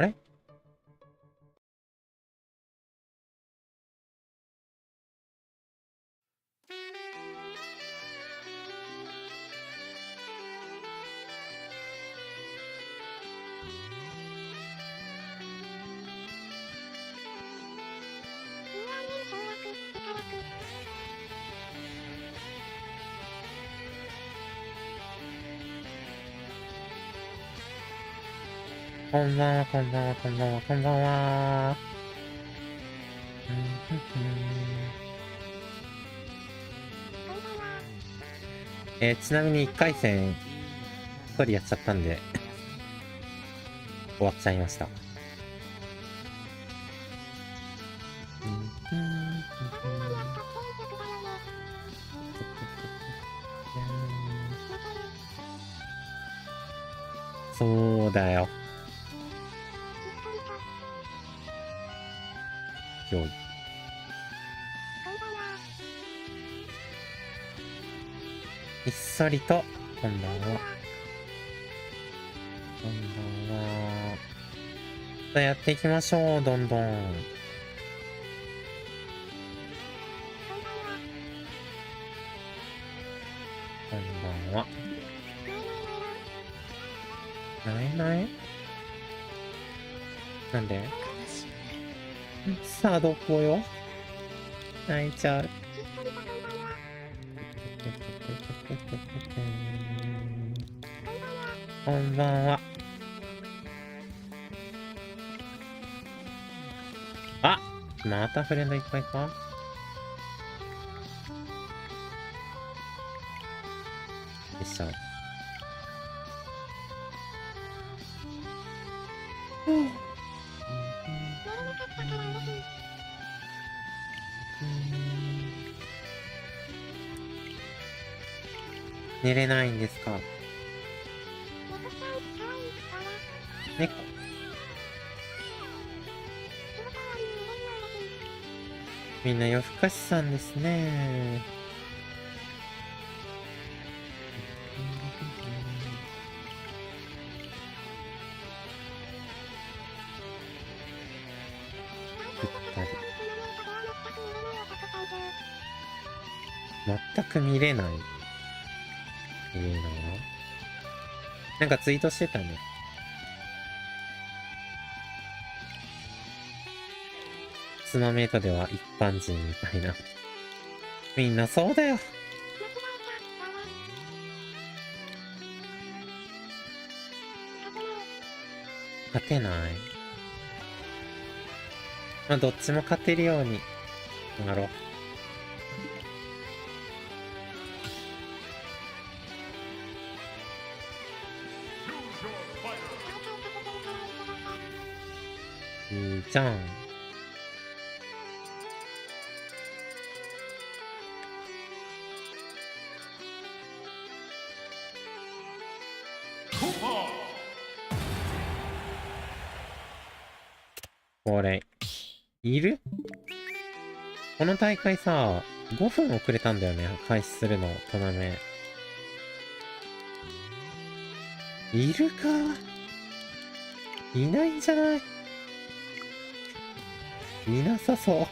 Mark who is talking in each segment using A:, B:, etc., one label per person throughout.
A: あれ？こんばんは、こんばんは、こんばんは、こんばんは。ちなみに1回戦、1人やっちゃったんで、終わっちゃいました。そうだよ。よい。ひっそりと、こんばんは。こんばんは。さあやっていきましょう、どんどん。こんばんは。なえなえ？なんで？さあ、どこよ？泣いちゃう。こんばんは。あ、またフレンドいっぱいか？でしょ。寝れないんですか？猫。みんな夜更かしさんですね。ぐったり。全く見れない。いいな。なんかツイートしてたね。スノメイトでは一般人みたいな。みんなそうだよ。勝てない。まあ、どっちも勝てるようになろう。いいじゃん。これ、いる？この大会さ、5分遅れたんだよね。開始するの、トナメ。いるか？いないんじゃない？いなさそう。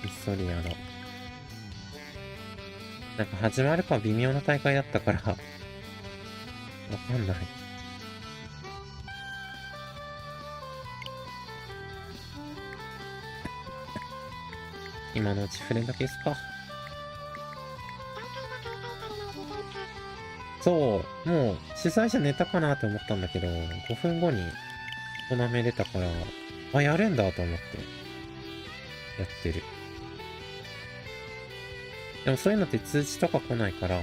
A: ひっそりやろう。なんか始まるか微妙な大会だったから、わかんない。今のうちフレンド消すか。そう、もう主催者寝たかなって思ったんだけど、5分後にトナメ出たから、あ、やるんだと思ってやってる。でもそういうのって通知とか来ないから、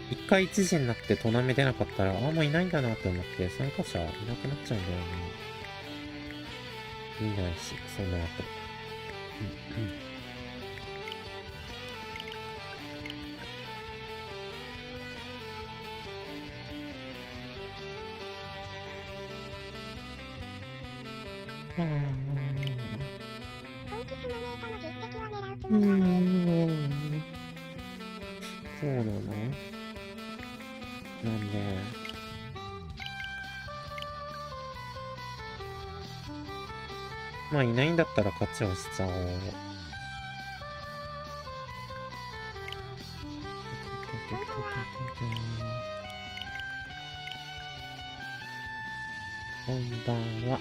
A: 一回1時になってトナメ出なかったら、あ、もういないんだなって思って参加者いなくなっちゃうんだよね。見ないし、その後。うんうん。そうなの？なんで？まあいないんだったらこっち押しちゃおう。こんばんは。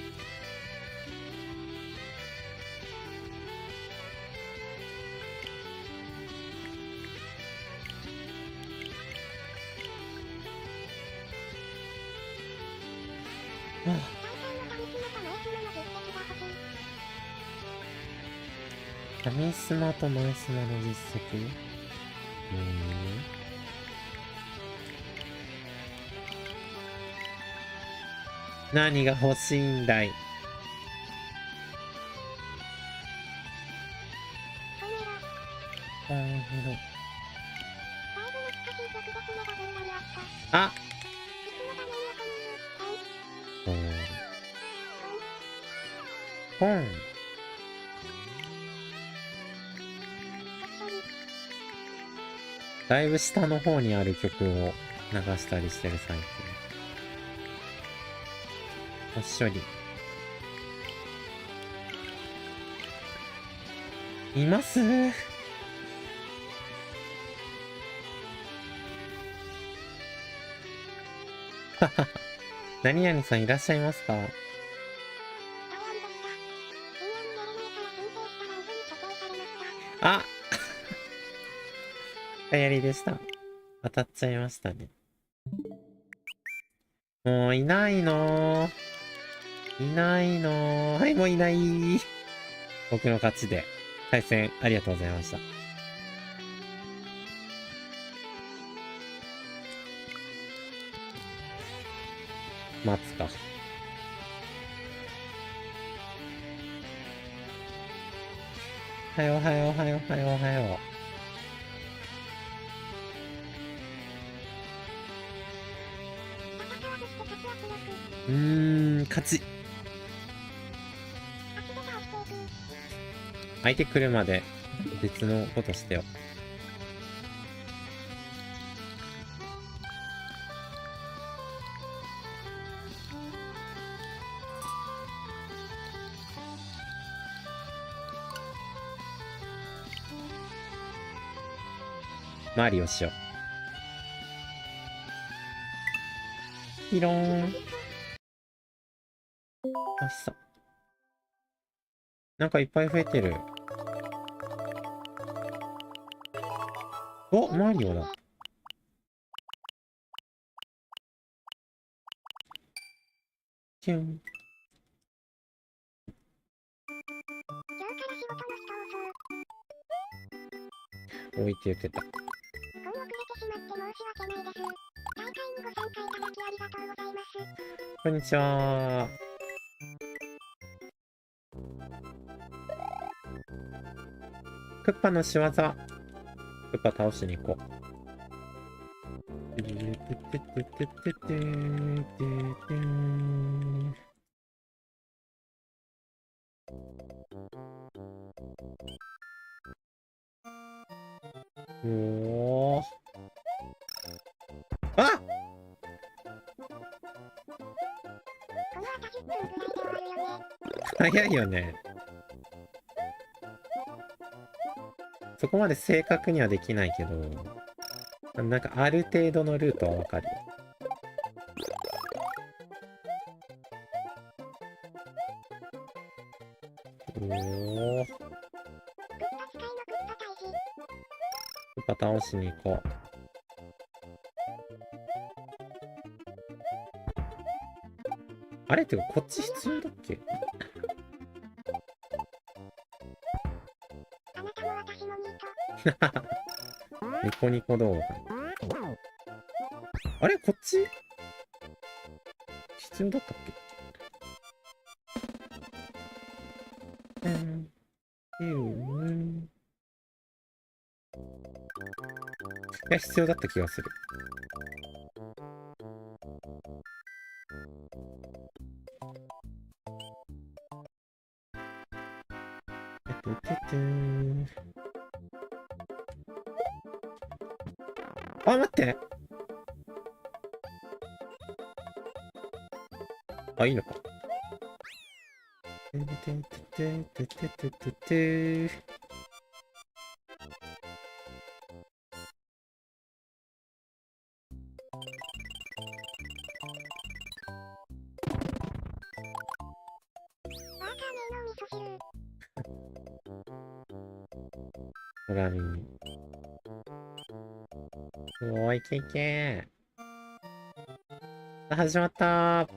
A: タミスマとマイスマの実績？何が欲しいんだい？あ、本。だいぶ下の方にある曲を流したりしてる最近。おっしょり。います何々さんいらっしゃいますか？あ流行りでした。当たっちゃいましたね。もういないのー。いないのー。はい、もういないー。僕の勝ちで。対戦ありがとうございました。待つか。はよはよはよはよはよ。勝ち。相手来るまで別のことしてよ。マリオしよう。ピローン。あ、さ。なんかいっぱい増えてる。お、マリオだ。キュン。置いて言ってた。こんにちは。クッパの仕業。クッパ倒しに行こう。おー。あ！早いよね。そこまで正確にはできないけど、なんかある程度のルートはわかるよ。おー。クッパ倒しに行こう。あれってかこっち必要だっけ？ニコニコ動画。あれこっち必要だったっけ？いや、必要だった気がする。あ、待って。あ、いいのか。ほらみ。おー、いけいけー。始まったー。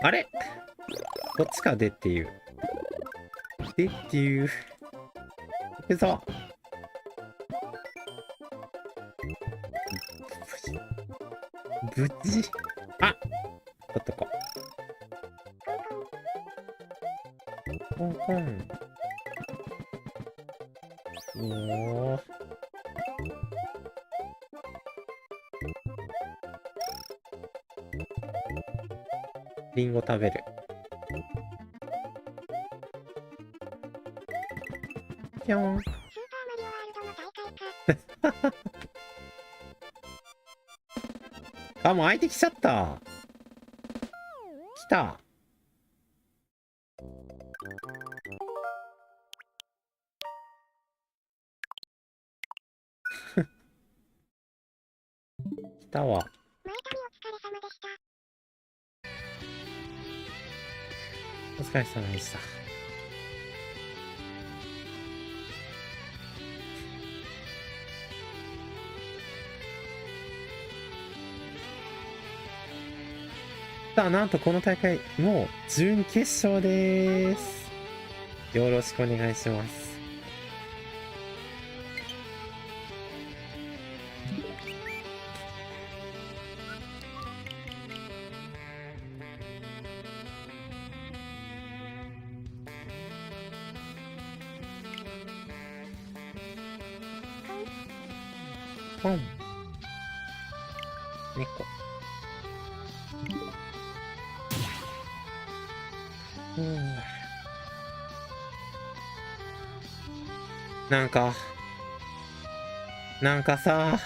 A: あれこっちかでっていう。でっていう。行くぞ。無事。あ、取っとこう。コンコン。おー。リンゴ食べる。ぴょん。あ、もう相手来ちゃった。来た。来たわ。お疲れ様でした。さあ、なんとこの大会、もう準決勝でーす。よろしくお願いします。ポン。猫。なんかさ、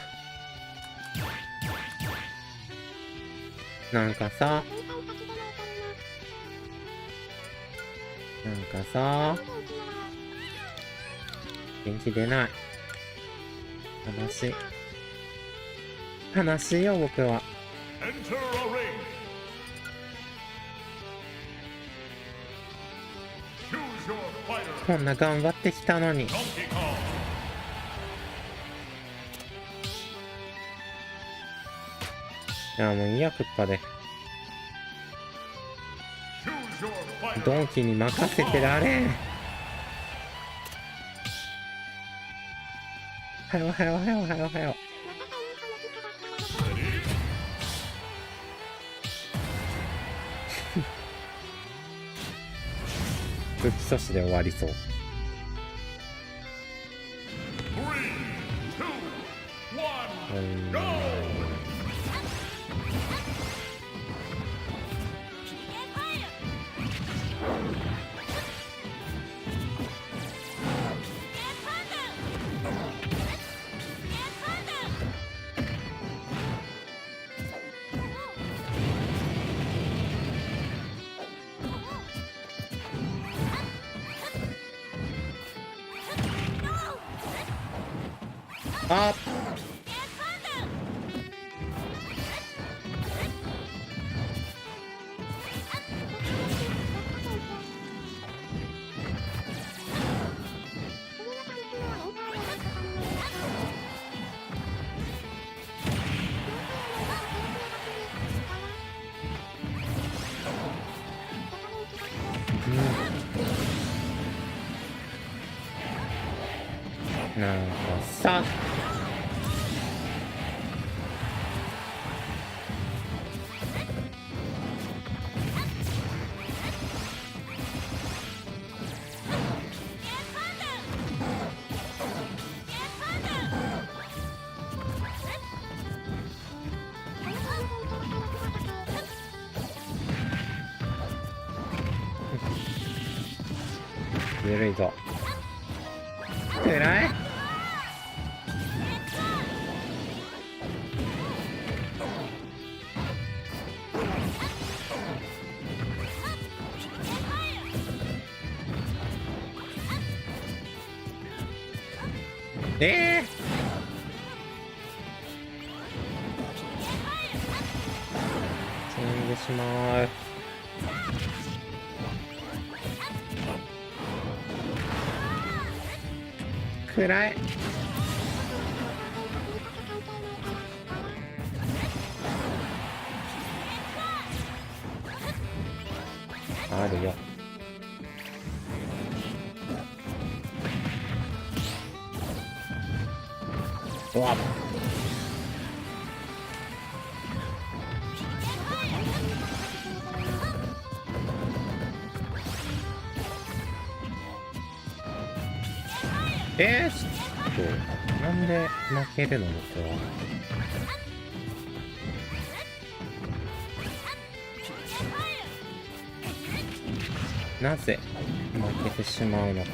A: なんかさ、元気出ない。悲しいよ、僕は。こんな頑張ってきたのに。いや、もういいや、クッパで。ドンキに任せてられん。はよはよはよはよはよ。武器阻止で終わりそう。あなんかさ、ずるいぞ。くらい。死んでしまう。暗い。あるよ。うわっ。ちょっとなんで負けるの僕は。なぜ負けてしまうのか。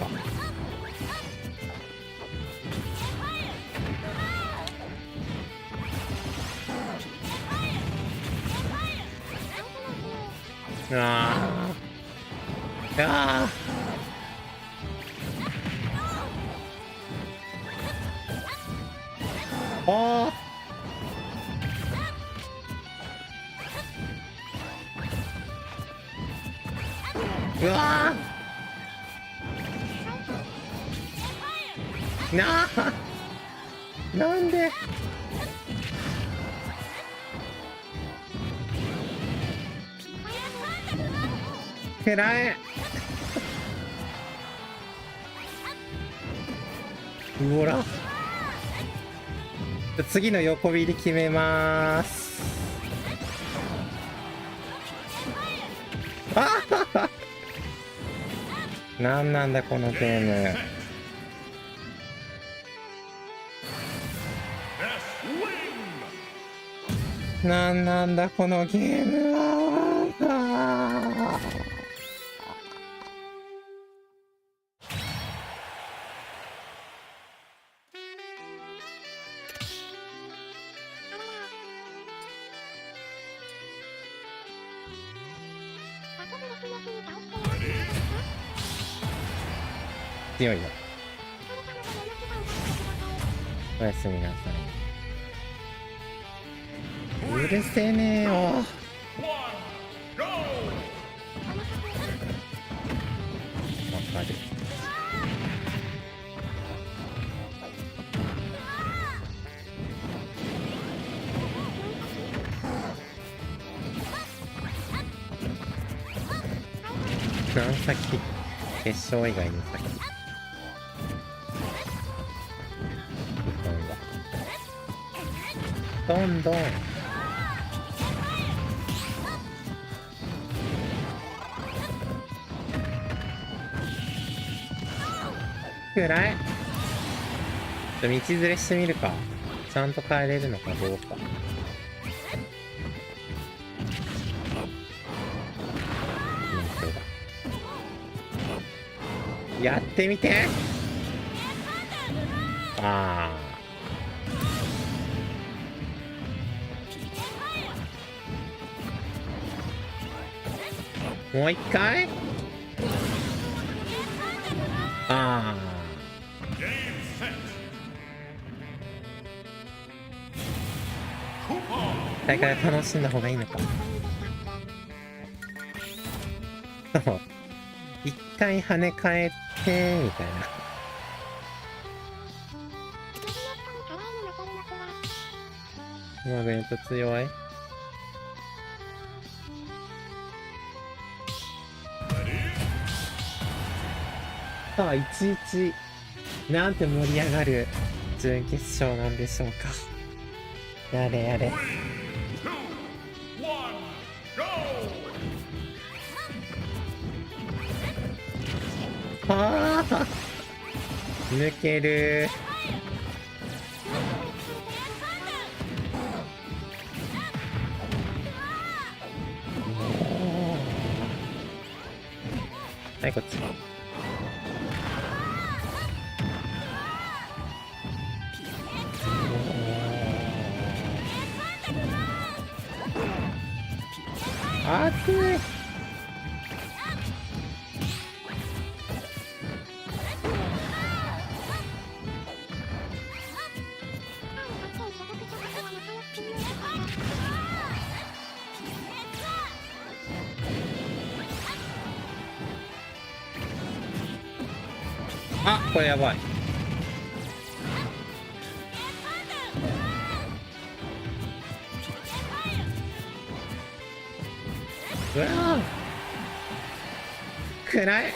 A: ああ。あうわなんでくらえ。うおら。次の横ビリ決めまーす。なんなんだこのゲーム。なんなんだこのゲームは。強いよ。おやすみなさい。うるせえねえよ。わかる。何先決勝以外に先。どんどんくらい。道連れしてみるか。ちゃんと帰れるのかどうか。やってみて。ああ。もう一回。ああ。大会楽しんだ方がいいのか。そう一回跳ね返ってみたいな。マグネット強い。さあ11なんて盛り上がる準決勝なんでしょうか。やれやれ。ああ抜ける。はいこっち。熱い。あ、これやばい。うわー暗い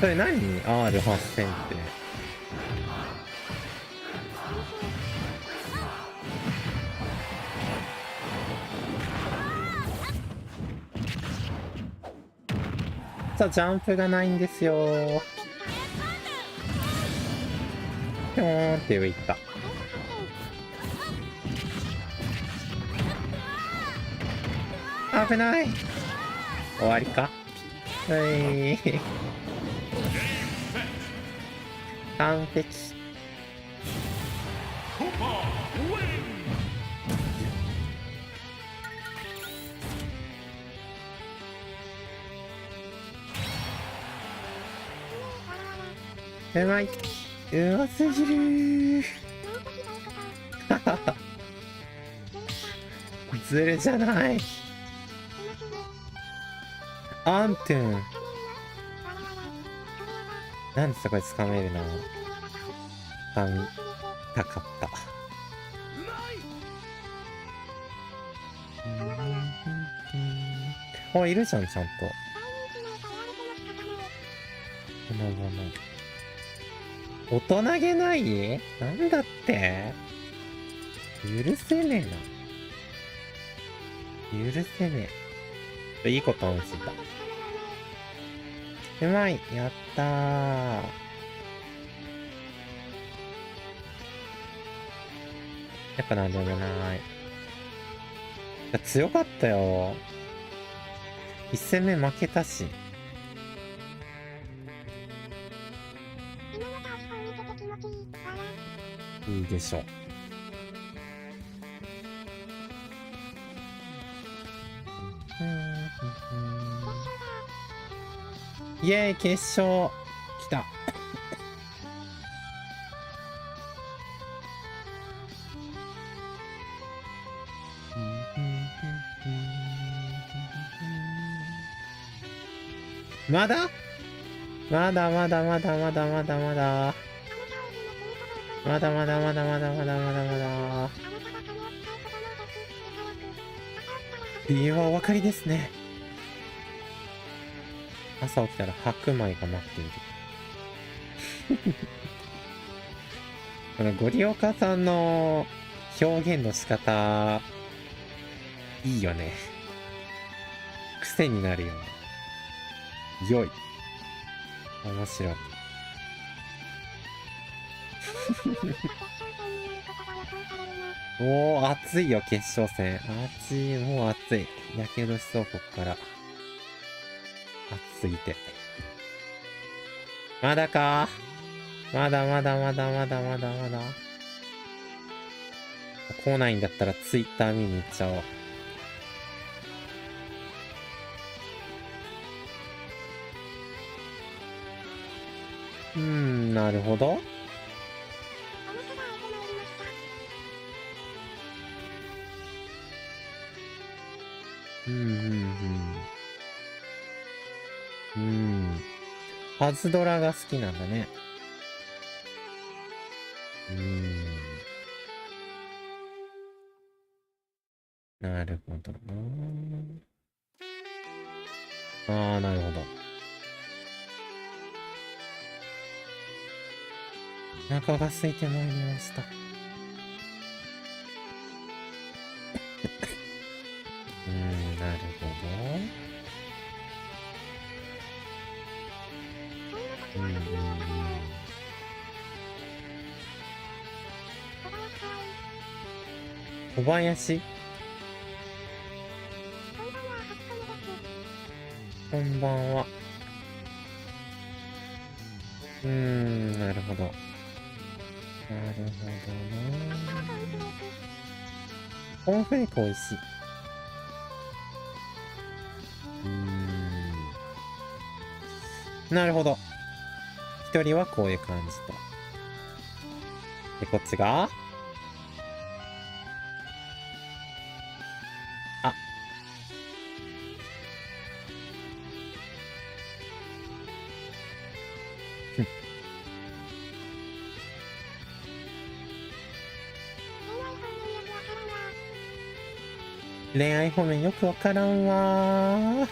A: それ何 ?R8000 って。さあ、ジャンプがないんですよ。ぴょーんって上行った。危ない。終わりか。完璧。うまい。うますぎるー。ずるじゃない。アントゥン。なんでそこで掴めるの？掴みたかった。あ、いるじゃん、ちゃんと。このもの。大人げないなんだって許せねえな。許せねえ。いいこと思いついた。うまい。やったー。やっぱなんでもない。強かったよ。一戦目負けたし。いいでしょ。イエーイ、決勝来た。まだまだまだまだまだまだまだまだまだまだまだまだまだまだ。理由はお分かりですね。朝起きたら白米が待っている。このゴリオカさんの表現の仕方いいよね。癖になるよね。良い。面白い。おー、熱いよ、決勝戦。熱い、もう熱い。やけどしそう、こっから。熱すぎて。まだかまだまだまだまだまだまだ。来ないんだったらツイッター見に行っちゃおう。なるほど。パズドラが好きなんだね。なるほどな。なるほど。お腹が空いてまいりました。なるほど。小林？こんばんは。なるほど。なるほどな。コーンフレーク美味しい。なるほど。一人はこういう感じと。で、こっちがあ。恋愛方面よくわからんわ。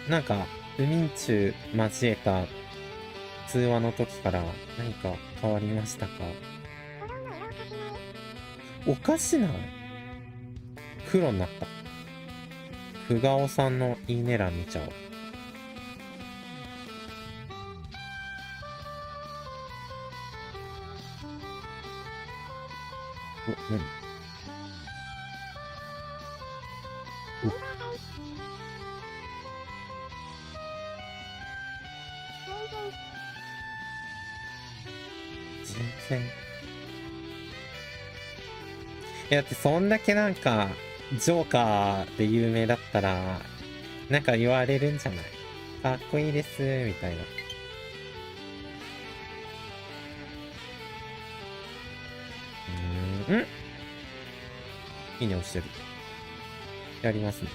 A: なんか、不眠中交えた通話の時から何か変わりましたか？おかしない？黒になった。ふがおさんのいいね欄見ちゃおう。お、何？全然。だってそんだけなんか、ジョーカーで有名だったら、なんか言われるんじゃない？かっこいいです、みたいな。いいね押してる。やりますね。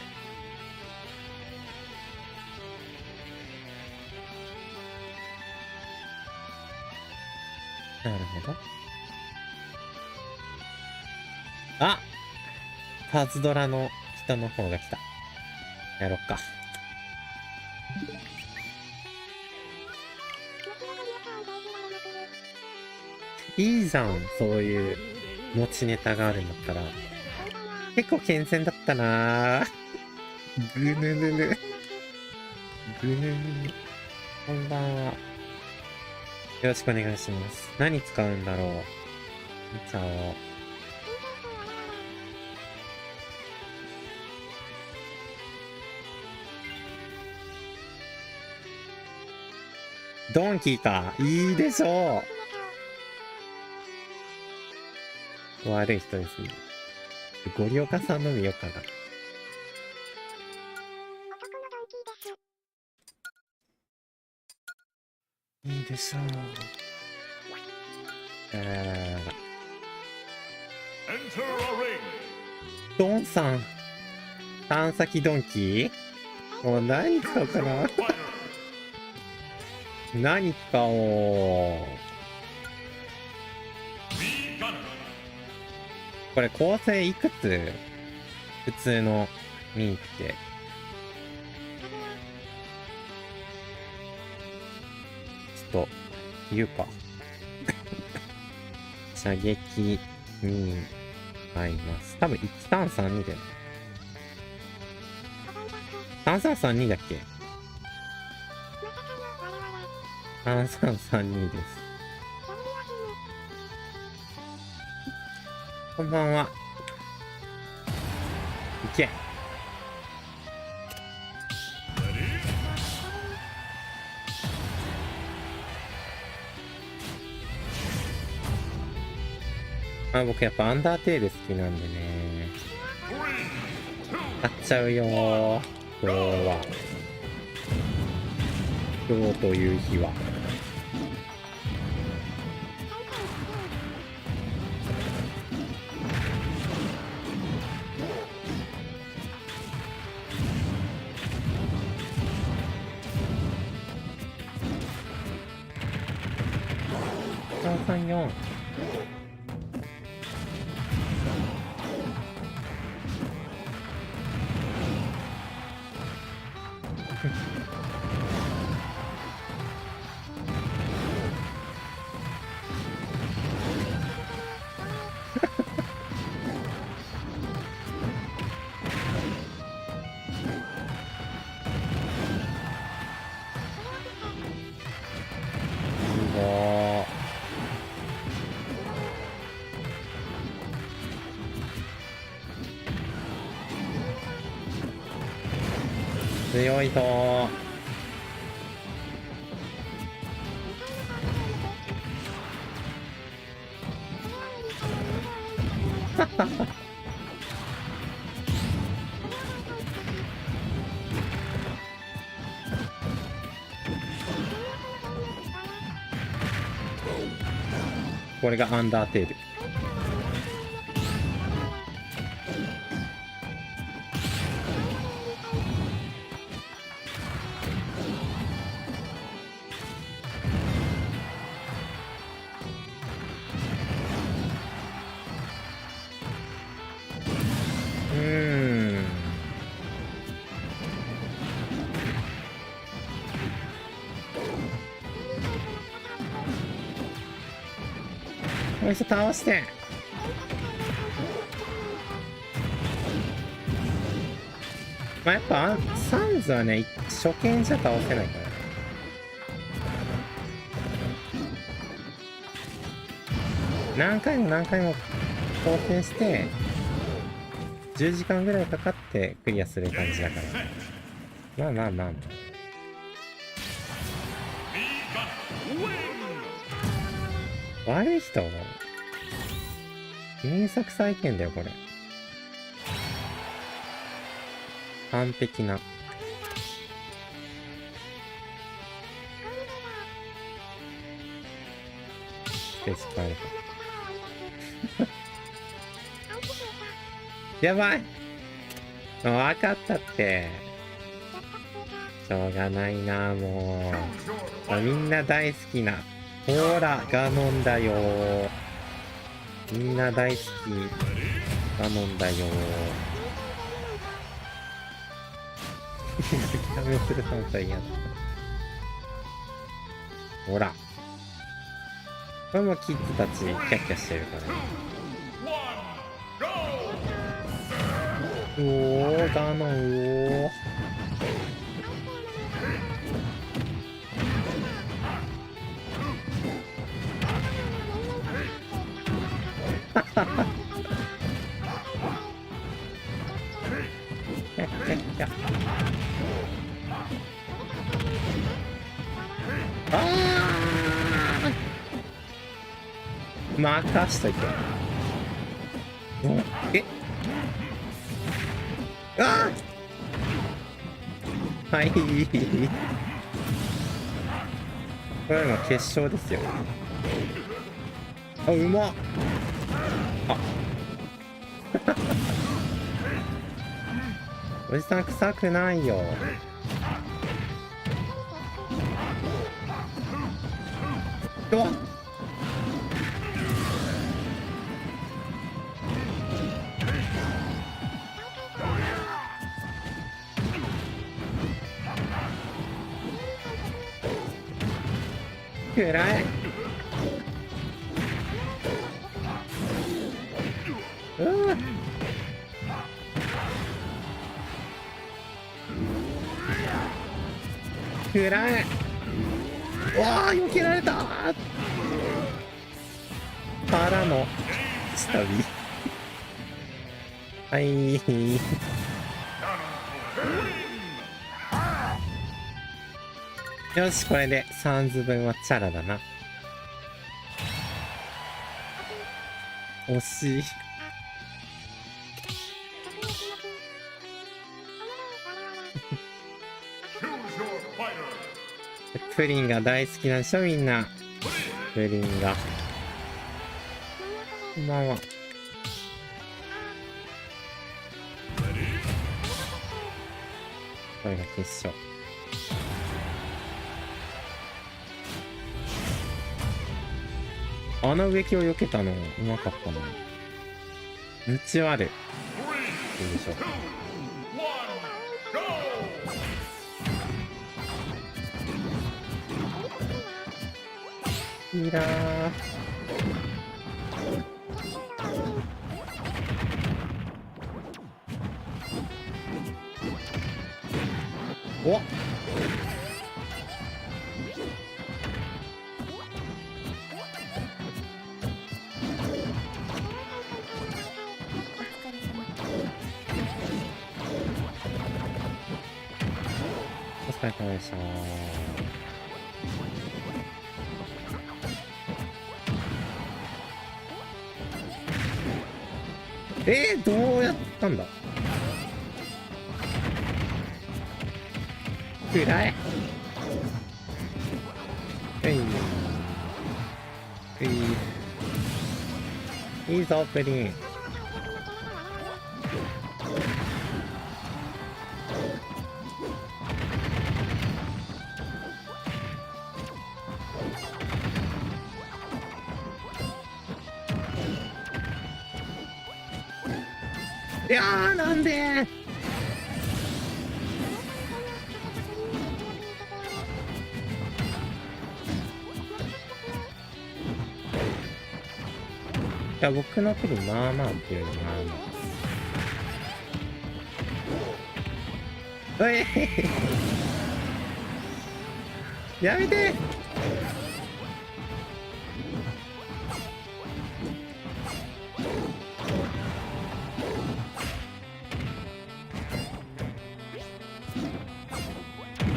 A: なるほど。あ！パズドラの人の方が来た。やろっか。いいじゃん、そういう持ちネタがあるんだったら。結構健全だったなぁ。ぐぬぬぬ。ぐぬぬぬ。こんばんは。よろしくお願いします。何使うんだろう。見ちゃおう。ドンキーか。いいでしょう。悪い人ですね。ゴリオカさんの見ようかな。いいでしょう。ドンさん。探査機ドンキー？もう何使おうかな。何使おう。これ構成いくつ？普通のミーって。ちょっと、言うか。射撃に合います。多分1332で。3332だっけ？ 3332 です。こんばんは。いけ。僕やっぱアンダーテール好きなんでね。買っちゃうよー。今日は。今日という日は。334。強いぞー。これがアンダーテール。この人倒して。まあ、やっぱサンズはね、初見じゃ倒せないから。何回も何回も挑戦して10時間ぐらいかかってクリアする感じだから。まあまあまあまあ。悪い人原作再現だよこれ。完璧なで使えたやばい、分かったって。しょうがないな、もうみんな大好きなほーらガノンだよ。みんな大好きガノンだよ。諦めする3歳やった。ほらこれもキッズたちキャッキャしてるからね。おーガノン、おー任しといて。えああはいこれは今決勝ですよ。あ、うまっ。あおじさん臭くないよ。うわっくらい。うわくらい。わあ避けられたー。からの下火はいよし、これでサンズ分はチャラだな。惜しい。プリンが大好きなんでしょみんな。プリンがこんばんは。これが決勝。あの植木を避けたのうまかったな。ムチワルいいでしょう。いいなー。おっお疲れ様でした。どうやったんだ。くらえ。はい。いいぞプリン。いやー、なんで。いや、僕のプリンまあまあっていうよりまあまあ。うえやめて。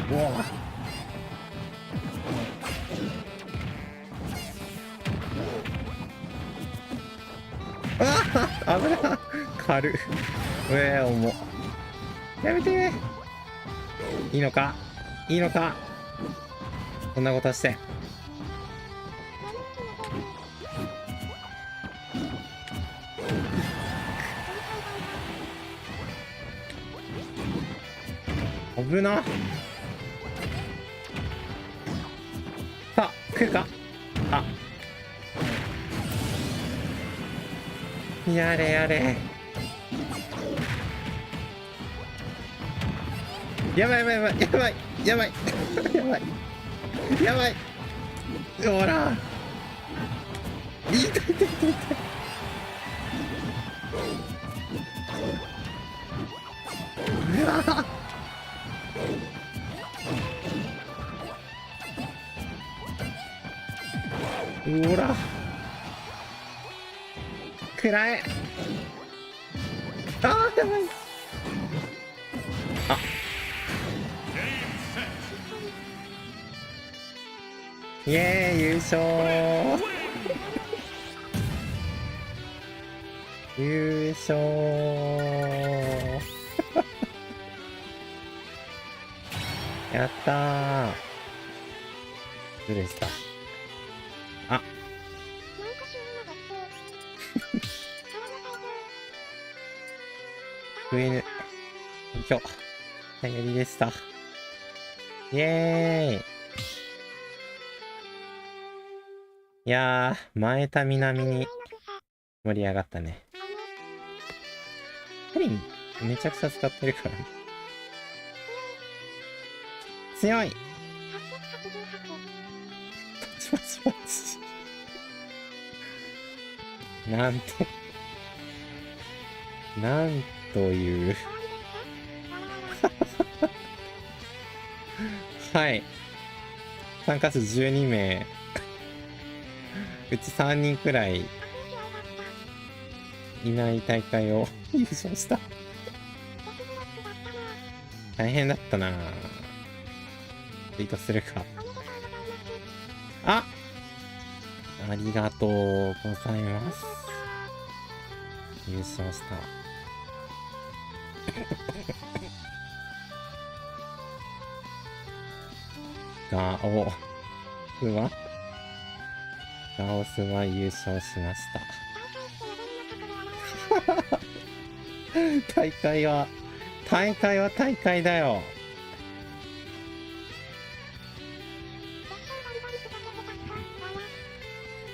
A: うわあ危な。軽っ。重っ。やめて。いいのかいいのか、こんなことして。危な。さあ来るか。あ、やれやれ。やばいやばいやばいやばいやばいやばいやばい。ほら痛い痛い痛い痛い。うわほらくらえ。あーやばい。あイエーイ優勝優勝やったー。どうでした。あ増えぬ。よいしょ。頼りでした。イエーイ。いやー、前田南に盛り上がったね。プリンめちゃくちゃ使ってるからね。強い。パチパチパチ。なんてなんというはい参加者12名うち3人くらいいない大会を優勝した。大変だったな。ツイートするか。ありがとうございます。優勝した。ガオスは優勝しました。大会は大会だよ。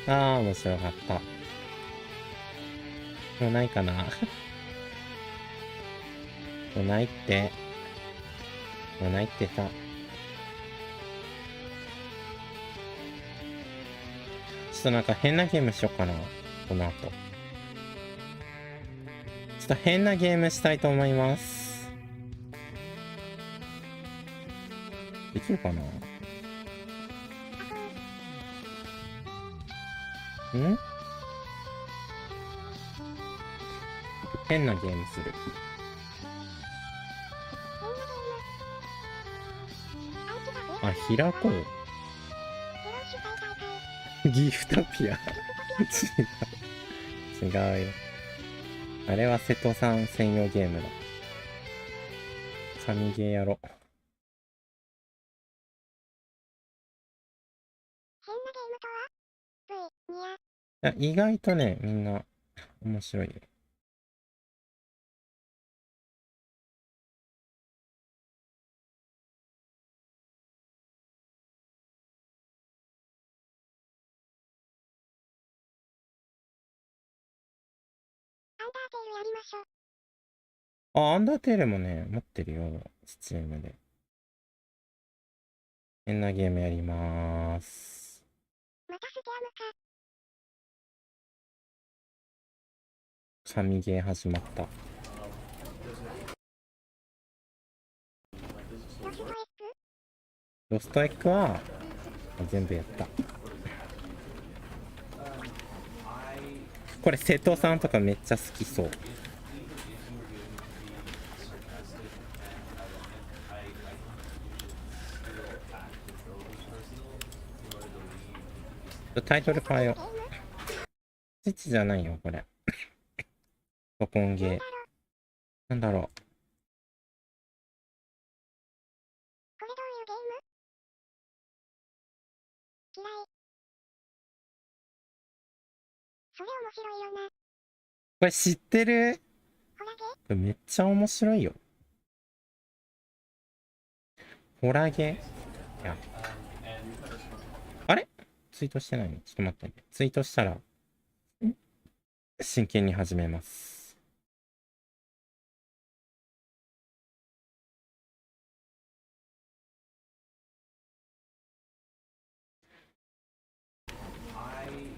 A: 面白かった。もうないかな。もうないってさ。ちょっとなんか変なゲームしよっかな、この後。ちょっと変なゲームしたいと思います。できるかな。変なゲームする。開こう。ギフトピア違うよ。あれは瀬戸さん専用ゲームだ。神ゲーやろ。意外とね、みんな面白いよ。
B: アンダーテールやりましょう。
A: あ、アンダーテールもね、持ってるよ。スチームで。変なゲームやりまーす。
B: またステアムか。
A: 神ゲー始まった。
B: ロストエッグ
A: ロストエッグは全部やった。これ瀬戸さんとかめっちゃ好きそう。タイトル変えよう。スイッチじゃないよこれ。ポコンゲー。なんだろう。
B: これどういうゲーム？嫌い。それ面白いよな。
A: これ知ってる？
B: ホラゲ
A: これめっちゃ面白いよ。ホラゲー？いや。あれ？ツイートしてないの？ちょっと待ってね。ツイートしたら真剣に始めます。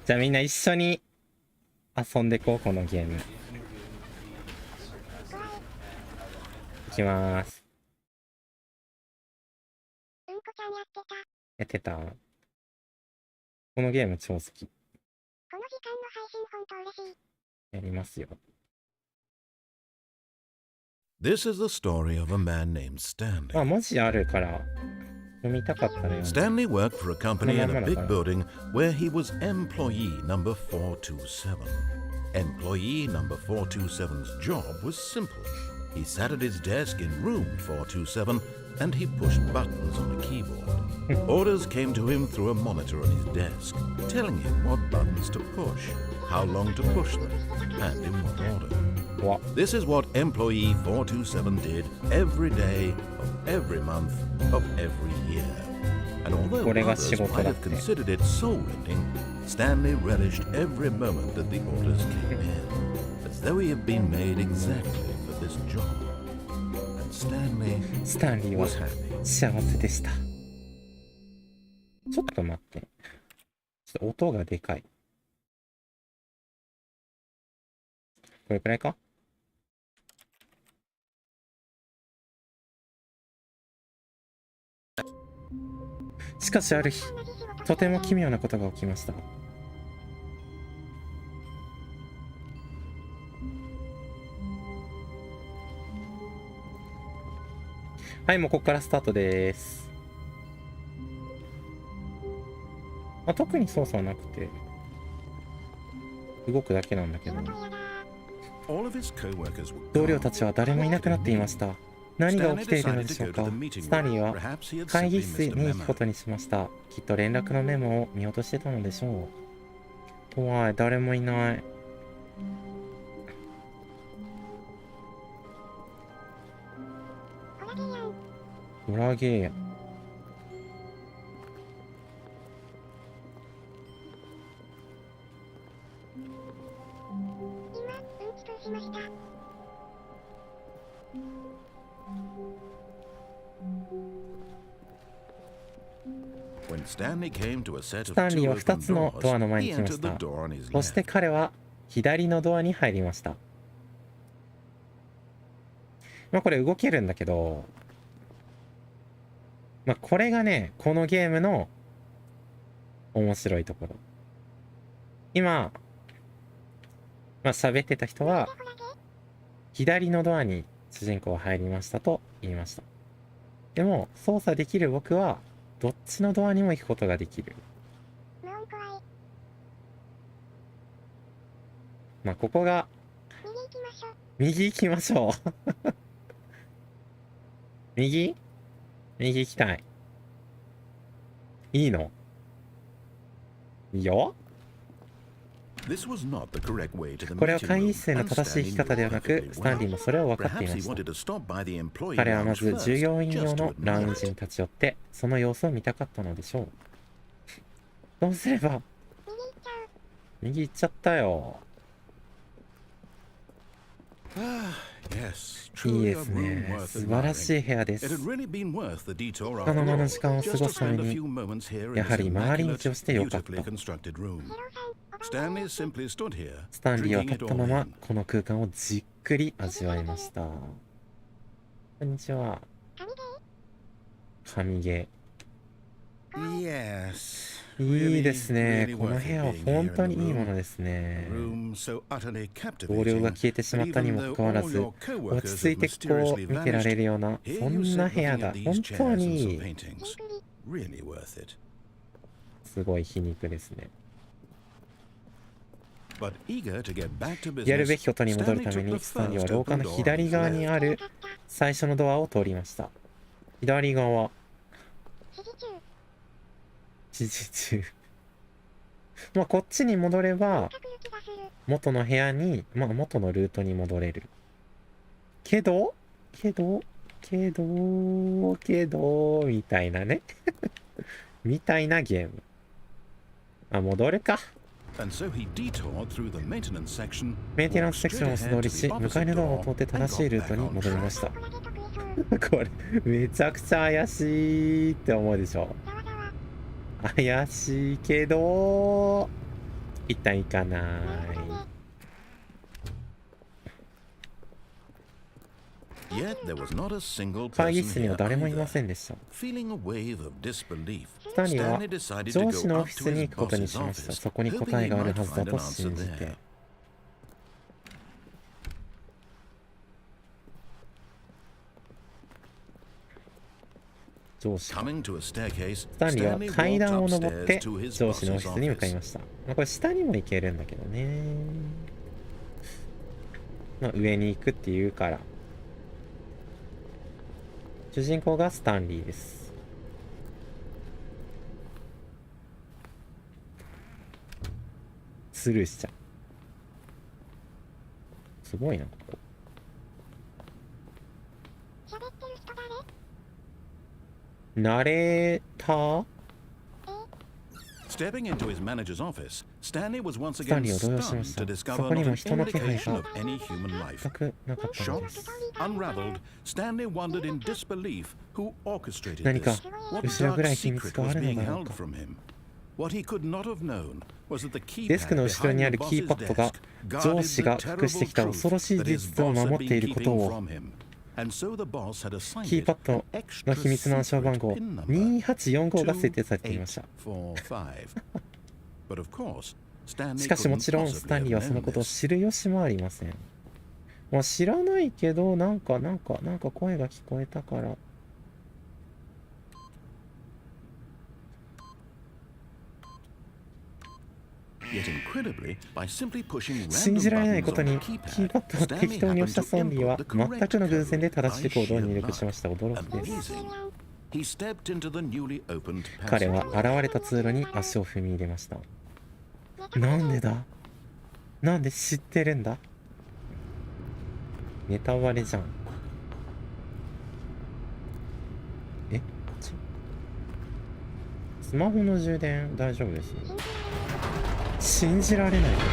A: じゃあみんな一緒に遊んでこう、このゲーム。いきまーす。
B: うんこちゃんやってた。
A: やってた。このゲーム超好き。
B: この時間の配信ほんと嬉しい。
A: やりますよ。
C: This is the story of a man named Stanley.
A: まあ文字あるから読みたかったら読んで。
C: Stanley worked for a company in a big building where he was employee number 427. Employee number 427's job was simple. He sat at his desk in room 427 and he pushed buttons on a keyboard. Orders came to him through a monitor on his desk, telling him what buttons to push, how long to push them, and in what order. This is what employee 427 did every day of every month of every year. And although others might have considered it soul-rending, Stanley relished every moment that the orders came in, as though he had been made exactly for this job. And Stanley
A: スタンリーは
C: was happy.
A: 幸せでした。ちょっと待って。ちょっと音がでかい。これくらいか？しかしある日、とても奇妙なことが起きました。はい、もうここからスタートです。まあ、特に操作はなくて、動くだけなんだけど、同僚たちは誰もいなくなっていました。何が起きているのでしょうか。スタンリーは会議室に行くことにしました。きっと連絡のメモを見落としてたのでしょう。怖い、誰もいない。ホラゲーや。
B: しました。
A: スタンリーは2つのドアの前に来ました。そして彼は左のドアに入りました。まあこれ動けるんだけど、まあこれがね、このゲームの面白いところ。今、まあ喋ってた人は、左のドアに主人公は入りましたと言いました。でも、操作できる僕は、どっちのドアにも行くことができる。まあここが、右行きましょう。右行きたい。いいの？いいよ。
C: This was not the correct way to the
A: これは
C: meeting
A: 会議
C: room,
A: 室への
C: and
A: 正しい生き
C: Stanley
A: 方
C: knew
A: ではなく、
C: perfectly
A: スタンリー
C: well.
A: もそれを分かってい
C: Perhaps
A: ま
C: he
A: した。
C: wanted to stop by the employee
A: 彼はま
C: lounge
A: ず従業
C: first,
A: 員用
C: just to
A: のラウン
C: admire
A: ジに
C: it.
A: 立ち寄って、その様子を見たかったのでしょう。どうすれば。右行っちゃったよ。
C: Yes,
A: いい
C: truly
A: で
C: a
A: す
C: room
A: ね。
C: worth
A: 素晴らし
C: admiring.
A: い部屋で
C: It
A: す。
C: had really been worth the detour
A: 他
C: after
A: の間の
C: all,
A: 時間を過
C: just
A: ご
C: to
A: すため
C: spend a
A: に、
C: few moments here in
A: やは
C: this
A: り回り
C: immaculate,
A: 道をしてよかっ
C: beautifully
A: た。
C: constructed room. Stanley simply stood here,
A: スタンリーは
C: drinking
A: 立
C: it
A: った
C: all
A: まま
C: in.
A: この空間をじっくり味わいました。こんにちは。神ゲ
C: Yes.
A: ー。いいですね。
C: really
A: この
C: worth
A: 部
C: it
A: 屋は
C: being
A: 本
C: here
A: 当
C: in
A: に
C: the
A: いいも
C: room.
A: のですね。
C: Room so utterly
A: 同僚が
C: captivating
A: 消えてしま
C: that
A: ったに
C: even
A: も
C: though
A: かかわら
C: all
A: ず、
C: your
A: 落
C: coworkers
A: ち着い
C: have
A: てこう
C: mysteriously
A: 見てられ
C: vanished,
A: るような、
C: here
A: そ
C: you
A: ん
C: sit
A: な部屋
C: looking
A: が
C: at
A: 本
C: these
A: 当
C: chairs and
A: に
C: some
A: いい。
C: paintings. Really worth it.
A: すごい皮肉ですね。
C: But eager to get back to
A: やるべ
C: business,
A: きことに戻るため
C: Stanley took
A: に、
C: the
A: スタンリーは
C: first
A: 廊下
C: open
A: の
C: door on
A: 左
C: his
A: 側に
C: left.
A: ある最初のドアを通りました。左側。指示中。まあこっちに戻れば元の部屋に、まあ元のルートに戻れる。けどみたいなね。みたいなゲーム。あ、戻るか。
C: And so he detoured through the maintenance section,
A: メンテナンスセ
C: walked
A: クション
C: straight
A: を素
C: ahead
A: 通り
C: to
A: し、
C: the
A: 向かい
C: opposite
A: のドアを
C: door
A: 通って
C: and
A: 正しい
C: got
A: ルート
C: back
A: に
C: on
A: 戻りまし
C: track.
A: た。これ、めちゃくちゃ怪しいって思うでしょ。怪しいけど、一旦行かない。
C: Yet there was not a single
A: 会議
C: person
A: 室には
C: here
A: 誰もいま
C: either.
A: せんでした。
C: Feeling a wave of disbelief,
A: スタンリーは
C: Stanley decided
A: 上
C: to
A: 司の
C: go
A: オ
C: up
A: フィ
C: to
A: スに
C: his
A: 行くことに
C: boss's
A: しました。
C: office,
A: そこに
C: hoping
A: 答え
C: he
A: がある
C: might
A: はずだ
C: find
A: と
C: an answer
A: 信じて。
C: there. Coming to a staircase,
A: スタンリーは
C: Stanley
A: 階
C: walked
A: 段を登って
C: upstairs to his
A: 上司のオ
C: boss's
A: フィスに向かい
C: office.
A: ました。まあ、これ下にも行けるんだけどね。まあ、上に行くって言うから。主人公がスタンリーです。スルーしちゃう。すごいな、ここ。
B: 喋ってる人誰？
A: ナレーター
C: Stepping into his manager's office, Stanley was once
A: スタン
C: again
A: リーを動揺しま
C: stunned
A: し
C: to
A: た。
C: discover
A: そこに
C: not
A: も
C: an
A: 人の気配
C: indication
A: が
C: of any human life.
A: 全くなかったのです。
C: Unraveled, Stanley wondered in disbelief who orchestrated
A: 何か
C: this. What
A: 後ろ暗
C: dark
A: い秘密
C: secret
A: があ
C: was
A: るの
C: being
A: だろう
C: held
A: か。
C: from him? What he could not have known was that the
A: デスク
C: keypad
A: の後ろにあ
C: behind
A: る
C: the
A: キー
C: boss's
A: パッドが
C: desk
A: 上司
C: guarded
A: が
C: the
A: 隠してきた
C: terrible
A: 恐ろ
C: truth
A: しい
C: that
A: 事
C: his
A: 実を
C: boss
A: 守
C: had
A: ってい
C: been
A: ること
C: keeping
A: を。
C: from him. And so the boss had assigned
A: キーパ
C: it
A: ッド
C: an
A: の
C: extra
A: 秘密の暗証番
C: secret
A: 号
C: pin number.
A: 2845が設定されていました。
C: 2845. But of course,
A: し
C: Stanley
A: かしも
C: couldn't
A: ちろんスタン
C: possibly
A: リー
C: have
A: はその
C: known
A: ことを
C: this.
A: 知る由もありません。まあ知らないけど、なんか声が聞こえたから。
C: Yet incredibly, by simply pushing
A: 信
C: random
A: じられない
C: buttons
A: こと
C: on
A: に
C: the
A: キーパ
C: keypad,
A: ッドを適
C: Stanley
A: 当に押
C: happened
A: した
C: to
A: ソンリーは
C: input the
A: 全
C: correct
A: くの偶然で
C: code
A: 正しい
C: by
A: コードを
C: sheer
A: 入力しました。驚きです。
C: Amazing. He stepped into the newly opened
A: 彼は
C: passage.
A: 現れた通路に足を踏み入れました。なんでだ？なんで知ってるんだ？ネタバレじゃん。え？スマホの充電大丈夫です？信じられないこと。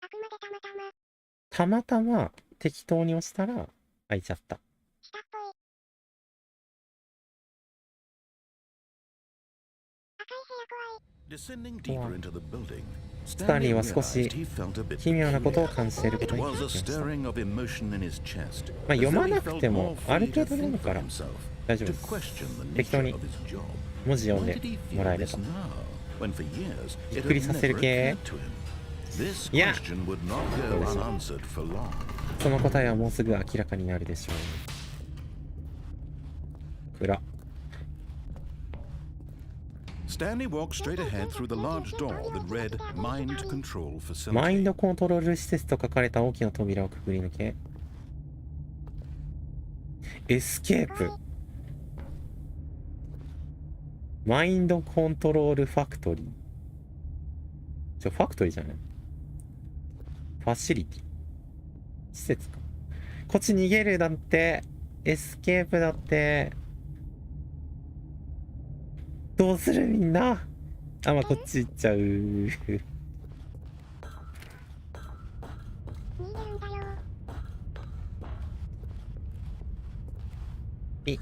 B: あくまでたまたま。
A: たまたま適当に押したら開いちゃった。
B: 下っぽい。赤い部屋怖い。
C: Descending deeper into the building,
A: スタンリー
C: Stanley
A: は少し
C: realized he felt a bit
A: 奇妙なことを
C: peculiar.
A: 感じているこ
C: It
A: とに気
C: was
A: づ
C: a
A: きました。
C: stirring of emotion in his chest,
A: まあ
C: as
A: 読
C: though
A: ま
C: he
A: なく
C: felt
A: ても
C: more
A: ある
C: free
A: 程
C: to
A: 度読む
C: think
A: か
C: for
A: ら
C: himself,
A: 大丈夫
C: to
A: です。
C: question the
A: 適当
C: nature
A: に
C: of his job.
A: 文字読ん
C: Why
A: で
C: did he
A: もら
C: feel
A: えれ
C: this
A: ば。
C: now, when for years
A: びっ
C: it
A: くり
C: had
A: させる
C: never
A: 系。
C: occurred to him? This
A: いや、
C: question would not go unanswered for long.
A: その答えはもうすぐ明らかになるでしょう。暗。
C: Stanley walked straight ahead through the large door that read Mind Control
A: マイン
C: Facility.
A: ドコントロール施設と書かれた大きな扉をくぐり抜け、エスケープ。マインドコントロールファクトリー。ファクトリーじゃない？ファシリティ。施設か。こっち逃げるだって。エスケープだって。どうするみんな。あ、まあ、こっち行っちゃう。
B: 逃げるんだよ。
A: え、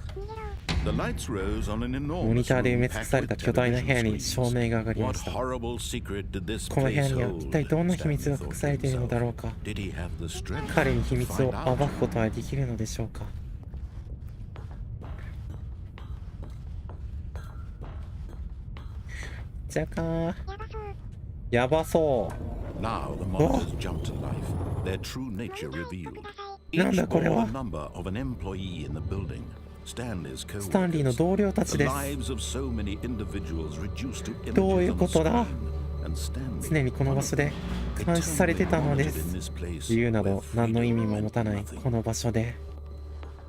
C: The lights rose on an
A: モニ
C: enormous
A: ターで埋
C: room
A: め尽く
C: packed
A: され
C: with
A: た巨大な部屋
C: television
A: に照
C: screens.
A: 明が上がりま
C: What
A: した。
C: horrible secret did this
A: この部屋
C: place
A: には一体
C: hold?
A: どんな秘
C: Stanley
A: 密が
C: thought
A: 隠
C: to
A: されているのだろう
C: himself.
A: か。
C: Did he have the strength
A: 彼に
C: to
A: 秘密を
C: find
A: 暴
C: out?
A: くことはできるのでしょうか。じゃかー。
B: やばそう。
A: やばそ
C: Now the monitors jumped to life, their true nature revealed.
A: なん
C: Each
A: だこれ
C: bore
A: は。
C: the number of an employee in the building. Stanley's
A: スタンリーの
C: co-workers.
A: 同僚たち
C: The
A: です。
C: lives of so many individuals reduced to
A: どういう
C: images
A: こ
C: on a
A: とだ。
C: screen. And Stanley,
A: 常にこの場所で監視されてたのです。
C: eternally monitored in this place
A: 自由など
C: where
A: 何の意味
C: freedom
A: も持
C: meant
A: たない
C: nothing.
A: この場所で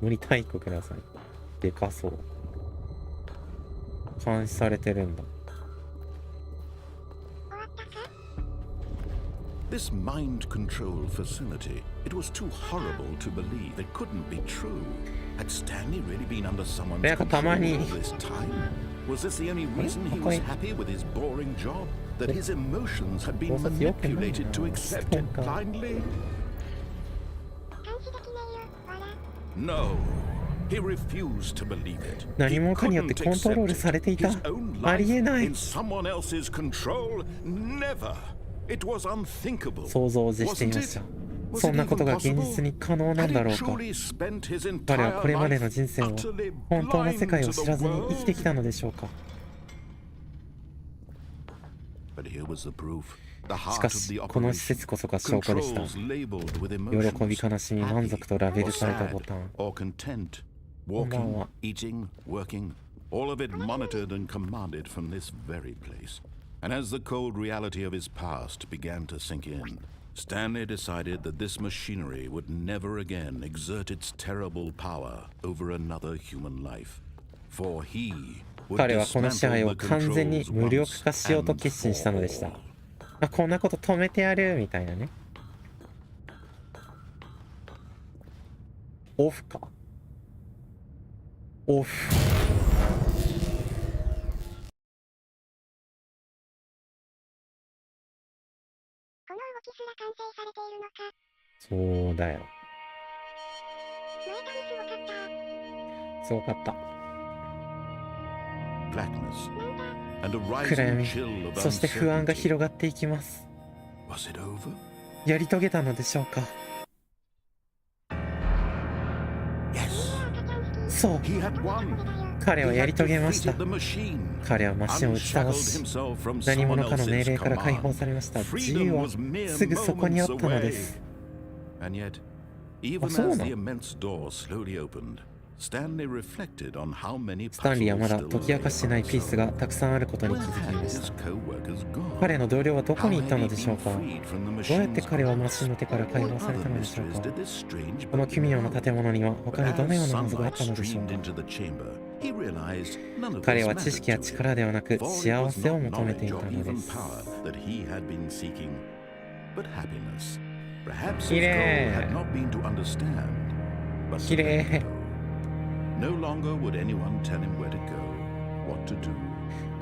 A: モニター1個ください。でかそう。監視されてるんだ。
B: 終わったか？
C: This mind control facility, it was too horrible to believe. It couldn't be true. Had Stanley really been under someone's
A: なんかた
C: control
A: まに
C: all this time? Was this the only reason he was happy with his boring job? That his emotions had been
A: 考察よくないな。
C: manipulated to accept
A: なん
C: it
A: か
C: blindly?
B: 監視できないよ。わら。
C: No. He refused to believe it.
A: 何者かによって
C: He
A: コントロー
C: couldn't
A: ルされてい
C: accept
A: た。
C: his own
A: ありえ
C: life
A: ない。
C: in someone else's control. Never. It was unthinkable.
A: 想像を絶していました。そんなことが現実に可能なんだろうか。彼はこれまでの人生を本当の世界を知らずに生きてきたのでしょうか。しかし、この施設こそが証拠でした。喜び、悲しみ、満足とラベルされたボタン。こんばんは。
C: All of it monitored and commanded from this very place. And as the cold reality of his past began to sink in, Stanley decided that this machinery would never again exert its terrible power over another human life. For he would
A: 彼はこの支配
C: dismantle
A: を
C: the
A: 完全に
C: controls
A: 無力
C: once
A: 化しようと
C: and
A: 決心したのでした。
C: for all.
A: あ、こんなこと止めてやるみたいなね。オフか。オフ。
B: この動きすら完成されているのか。
A: そうだよ。
B: 前髪すごかった。
A: すごかった。
C: Blackness
B: なんだ。
C: and a
A: 暗
C: rising
A: 闇、
C: chill of
A: そして不安が
C: uncertainty.
A: 広がっていきます。
C: Was it over?
A: やり遂げたのでしょうか。
C: Yes.
B: 赤ちゃん好き。
A: そう、
C: He had won.
A: 彼は
C: He
A: や
C: had
A: り遂げました
C: defeated。the machine.
A: 彼はマシンを打ち倒
C: Unshackled
A: し、
C: himself from
A: 何
C: someone
A: 者かの命
C: else's
A: 令から解放
C: command.
A: されました。自
C: Freedom
A: 由は
C: was mere
A: すぐそこにあったの
C: moments
A: で
C: away.
A: す。
C: And yet, even
A: そうな
C: as
A: の？
C: the immense door slowly opened, Stanley reflected on how many
A: スタンリーはまだ
C: puzzles
A: 解き明かしてない
C: still
A: ピースがたくさんあることに
C: Where
A: 気づき
C: had
A: まし
C: his
A: た。
C: co-workers gone?
A: 彼の同僚はどこ
C: How
A: に行った
C: had
A: の
C: he
A: でしょう
C: been
A: か。
C: freed from the
A: どうやって
C: machine's
A: 彼はマ
C: grasp?
A: シンの手から解
C: What
A: 放され
C: other
A: たのでしょう
C: mysteries
A: か。
C: did this strange
A: この奇
C: building
A: 妙な
C: hold?
A: 建物には
C: But
A: 他にどのよう
C: as
A: な謎があっ
C: sunlight
A: たのでしょう
C: streamed
A: か。
C: into the chamber, he realized none of
A: 彼
C: this
A: は知識
C: mattered
A: や
C: to him.
A: 力ではなく
C: For it
A: 幸
C: was
A: せを
C: not
A: 求めてい
C: knowledge
A: た
C: or
A: ので
C: even
A: す。
C: power that he had been seeking, but happiness. Perhaps his
A: 綺
C: goal
A: 麗。
C: had not been to understand, but
A: 綺
C: to let
A: 麗。
C: go. No longer would anyone tell him where to go, what to do,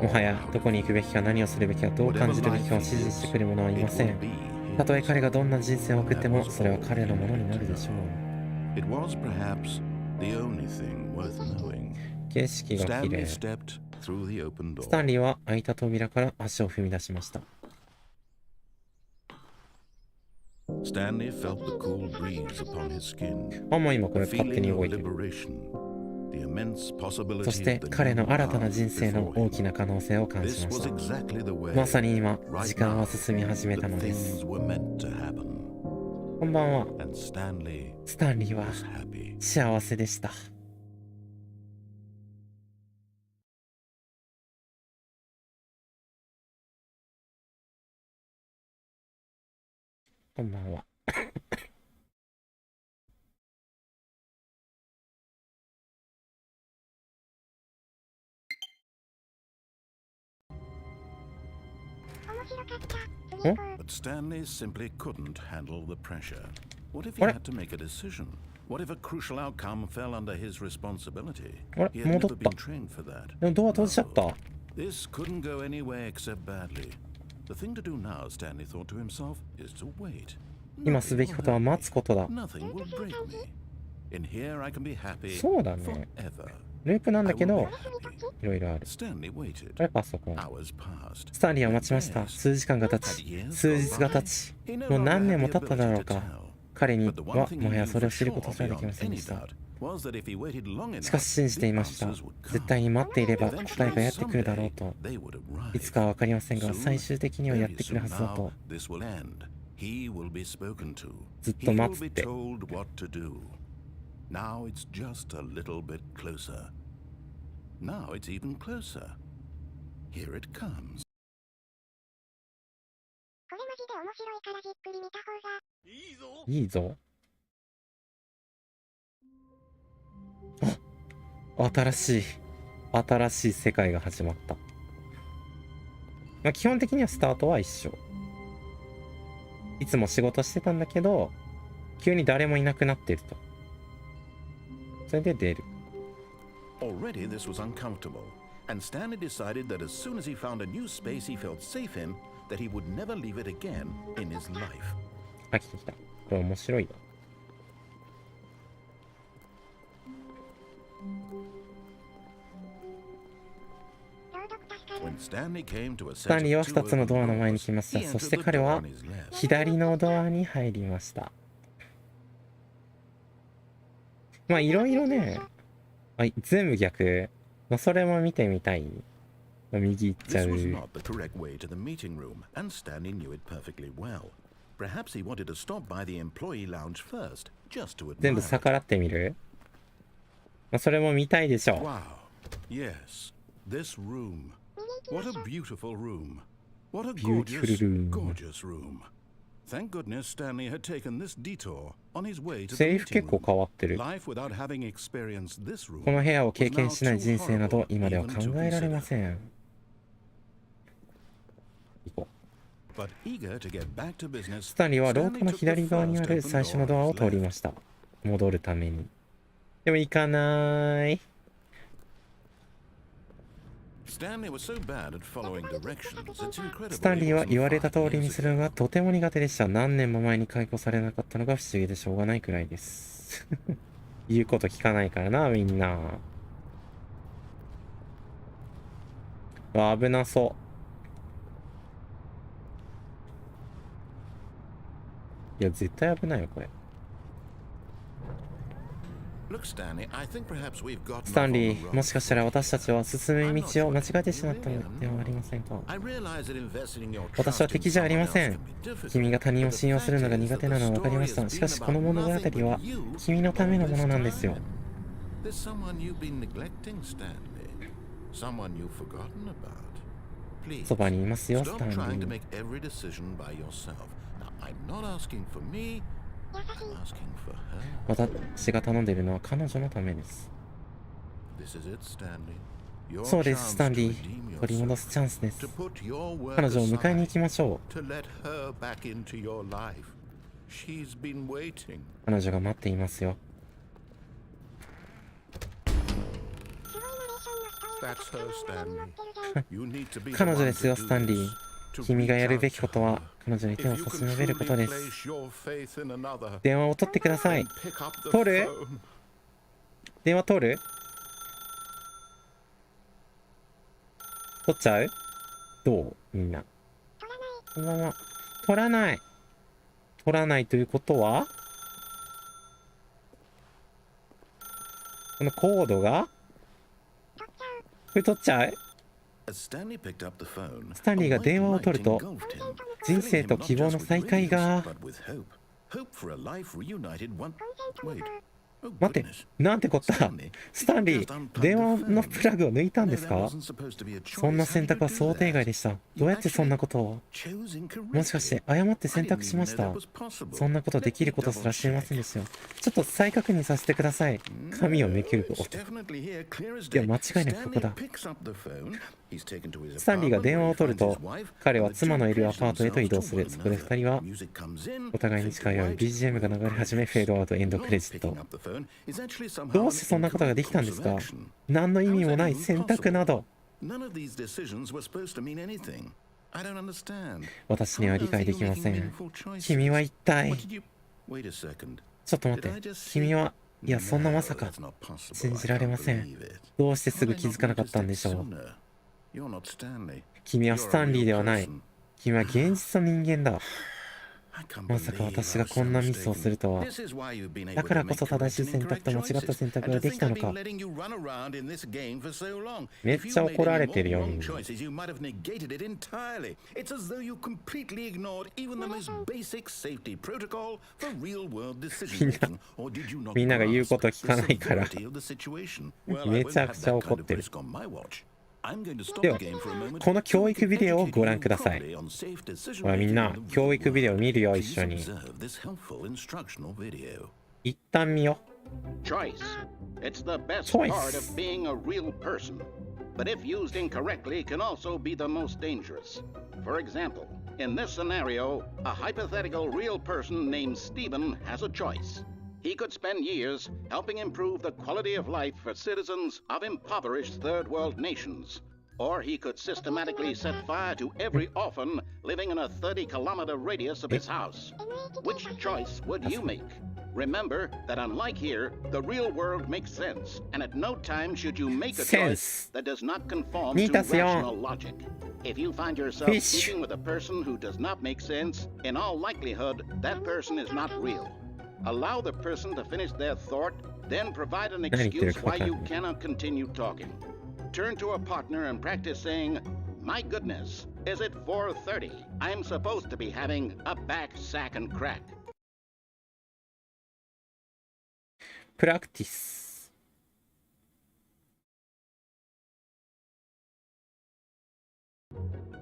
A: も
C: or
A: はや
C: how
A: ど
C: to
A: こに行くべ
C: feel.
A: きか、何をするべきか、どう感
C: Whatever
A: じるべき
C: life
A: かを
C: he
A: 指示して
C: lives,
A: くる者はい
C: it
A: ませ
C: will
A: ん。
C: be
A: たとえ
C: his.
A: 彼がどんな人生を送っても、それは彼のものになるでしょう。
C: It was perhaps the only thing worth knowing.
A: 景色が綺
C: Stanley
A: 麗。
C: stepped through the open
A: スタン
C: door.
A: リーは開いた扉から足を踏み出しました。
C: Stanley felt the cool breeze upon his skin.
A: あ、もう今こ
C: A
A: れ勝手に
C: feeling
A: 動
C: of
A: いてる。
C: liberation. The immense
A: そ
C: possibility
A: し
C: of
A: て
C: the
A: 彼
C: new
A: の新たな
C: path
A: 人生の
C: before
A: 大き
C: him.
A: な可能性を感じ
C: This
A: まし
C: was
A: た。
C: exactly the way
A: まさに今、
C: right
A: 時間
C: now
A: は進み始め
C: the
A: たのです。
C: things were meant to happen.
A: こんばんは。
C: And Stanley
A: スタンリーは
C: was happy.
A: 幸せでした。こんばんは。
B: 白かった。次行こ
C: But Stanley simply couldn't handle the pressure. What if he
A: What?
C: had to make a decision? What if a crucial outcome fell under his responsibility?
A: What?
C: He had never
A: 戻った。
C: been trained for that.
A: でもドア閉じちゃった。
C: This couldn't go anywhere except badly. The thing to do now, Stanley thought to himself, is to wait.
A: 今すべきことは待つことだ。
C: Nothing will break me. In here I can be happy
A: そうだね。
C: forever.
A: ループなんだけど、いろいろある。
C: Stanley waited.
A: これパソコン。
C: Hours passed.
A: スタンリーは待ちました。数時間が経ち、数日が経ち、もう何年も経っただろうか。彼にはもはやそれを知ることすらできませんでした。しかし信じていました。絶対に待っていれば答えがやってくるだろうと。いつかは分かりませんが、最終的にはやってくるはずだと。ずっと待つって。
C: Now it's just a little bit closer. Now it's even closer. Here it comes.
B: これマジで面白いからじっくり見た方が。
A: いいぞ。あ、新しい世界が始まった。まあ、基本的にはスタートは一緒。いつも仕事してたんだけど、急に誰もいなくなってると。それで出る。
C: Already this was uncomfortable, and Stanley decided that as soon as he found a new space he felt safe in, that he would never leave it again in his life.
A: あ、来た来た。これ面白いよ。
C: スタンリ
A: ーは2つのドアの前に来ました。そして彼は左のドアに入りました。まあいろいろね、全部逆。まあ、それも見てみたい。右行っちゃう。全部逆らってみる？まあ、それも見たいでしょ。
C: Wow. Yes, this room. What a beautiful room. What a gorgeous room. Thank goodness Stanley had taken this detour on his way to the
A: セリフ結構変わってる。
C: Life without having experienced this room.
A: この部屋を経験しない人生など今では考えられません。行こう。
C: But eager to get back to business,
A: スタンリーは廊下の左側にある最初のドアを通りました。戻るために。でも行かない。
C: スタンリー
A: は言われた通りにするのがとても苦手でした。何年も前に解雇されなかったのが不思議でしょうがないくらいです。言うこと聞かないからな、みんな。危なそう。いや、絶対危ないよ、これ。スタンリー、もしかしたら私たちは進む道を間違えてしまったのではありませんか？私は敵じゃありません。君が他人を信用するのが苦手なのは分かりました。しかしこの物語は君のためのものなんですよ。そばにいますよ、スタンリー。私が頼んでいるのは彼女のためです。そうです、スタンリー。取り戻すチャンスです。彼女を迎えに行きましょう。彼女が待っていますよ。彼女ですよ、スタンリー。君がやるべきことは彼女に手を差し伸べることです。電話を取ってください。取る？電話取る？取っちゃう？どう？みんな。このまま取らない。取らないということはこのコードがこれ取っちゃう？スタンリーが電話を取ると人生と希望の再会が待って、なんてこった。スタンリー、電話のプラグを抜いたんですか？そんな選択は想定外でした。どうやってそんなことを？もしかして誤って選択しました？そんなことできることすら知りませんでしたよ。ちょっと再確認させてください。紙をめくる音。いや、間違いなくここだ。スタンリーが電話を取ると、彼は妻のいるアパートへと移動する。そこで2人はお互いに近いように BGM が流れ始め、フェードアウト、エンドクレジット。どうしてそんなことができたんですか？何の意味もない選択など。私には理解できません。君は一体。ちょっと待って。君は、いや、そんなまさか。信じられません。どうしてすぐ気づかなかったんでしょう。君はスタンリーではない。君は現実の人間だ。まさか私がこんなミスをするとは。だからこそ正しい選択と間違った選択ができたのか。めっちゃ怒られてるよ、みんな。みんなが言うこと聞かないからめちゃくちゃ怒ってる。では、この教育ビデオをご覧ください。ほらみんな、教育ビデオ見るよ、一緒に。一旦見よ。
D: Choice. It's the best part of being a real person, but if used incorrectly can also be the most dangerous. For example, in this scenario, a hypothetical real person named Stephen has a choice. He could spend years helping improve the quality of life for citizens of impoverished third world nations. Or he could systematically set fire to every orphan living in a 30-kilometer radius of his house. Which choice would you make? Remember that unlike here, the real world makes sense, and at no time should you make a choice that does not conform to rational logic. If you find yourself speaking with a person who does not make sense, in all likelihood, that person is not real. Allow the person to finish their thought, then provide an excuse why you cannot continue talking. Turn to a partner and practice saying, "My goodness, is it 4:30? I'm supposed to be having a back, sack, and crack."
A: プラクティス。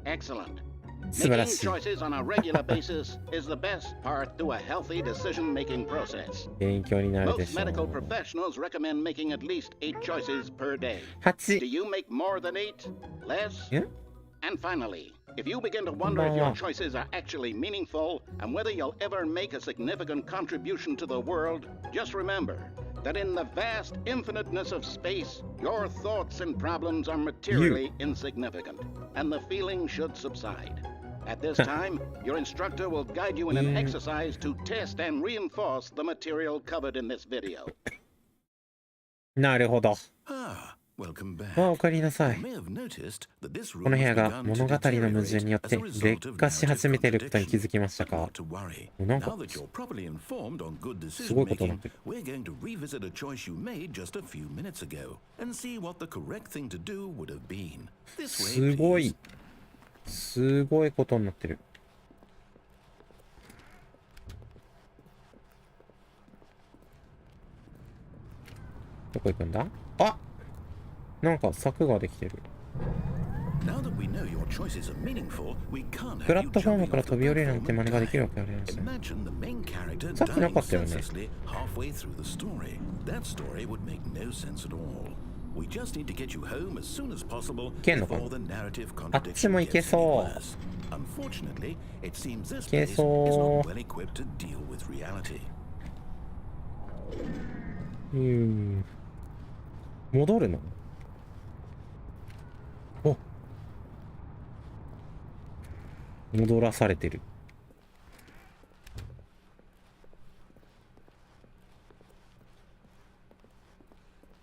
D: Excellent. Making choices on a regular basis is the best part to a healthy decision-making process.
A: 勉強になるで
D: Most
A: しょう。
D: medical professionals recommend making at least 8 choices per day.
A: 8。
D: Do you make more than 8? Less?
A: え？
D: And finally, if you begin to wonder if your choices are actually meaningful and whether you'll ever make a significant contribution to the world, just remember that in the vast infiniteness of space, your thoughts and problems are materially insignificant, and the feeling should subside. At this time, your instructor will guide you in an exercise to test and reinforce the material covered in this video.
A: なるほど。おかえりなさい。こ
C: こ
A: の部屋が物語の矛盾によって劣化し始めていることに気づきましたか？なんかすごいことになってる。すごいことになってる。どこ行くんだ？あ、なんか柵ができてる。プラットフォームから飛び降りるなんて真似ができるわけありません。さっきなかったよね。いけんのかな？あっちも行けそう。行けそう。戻るの？お、戻らされてる。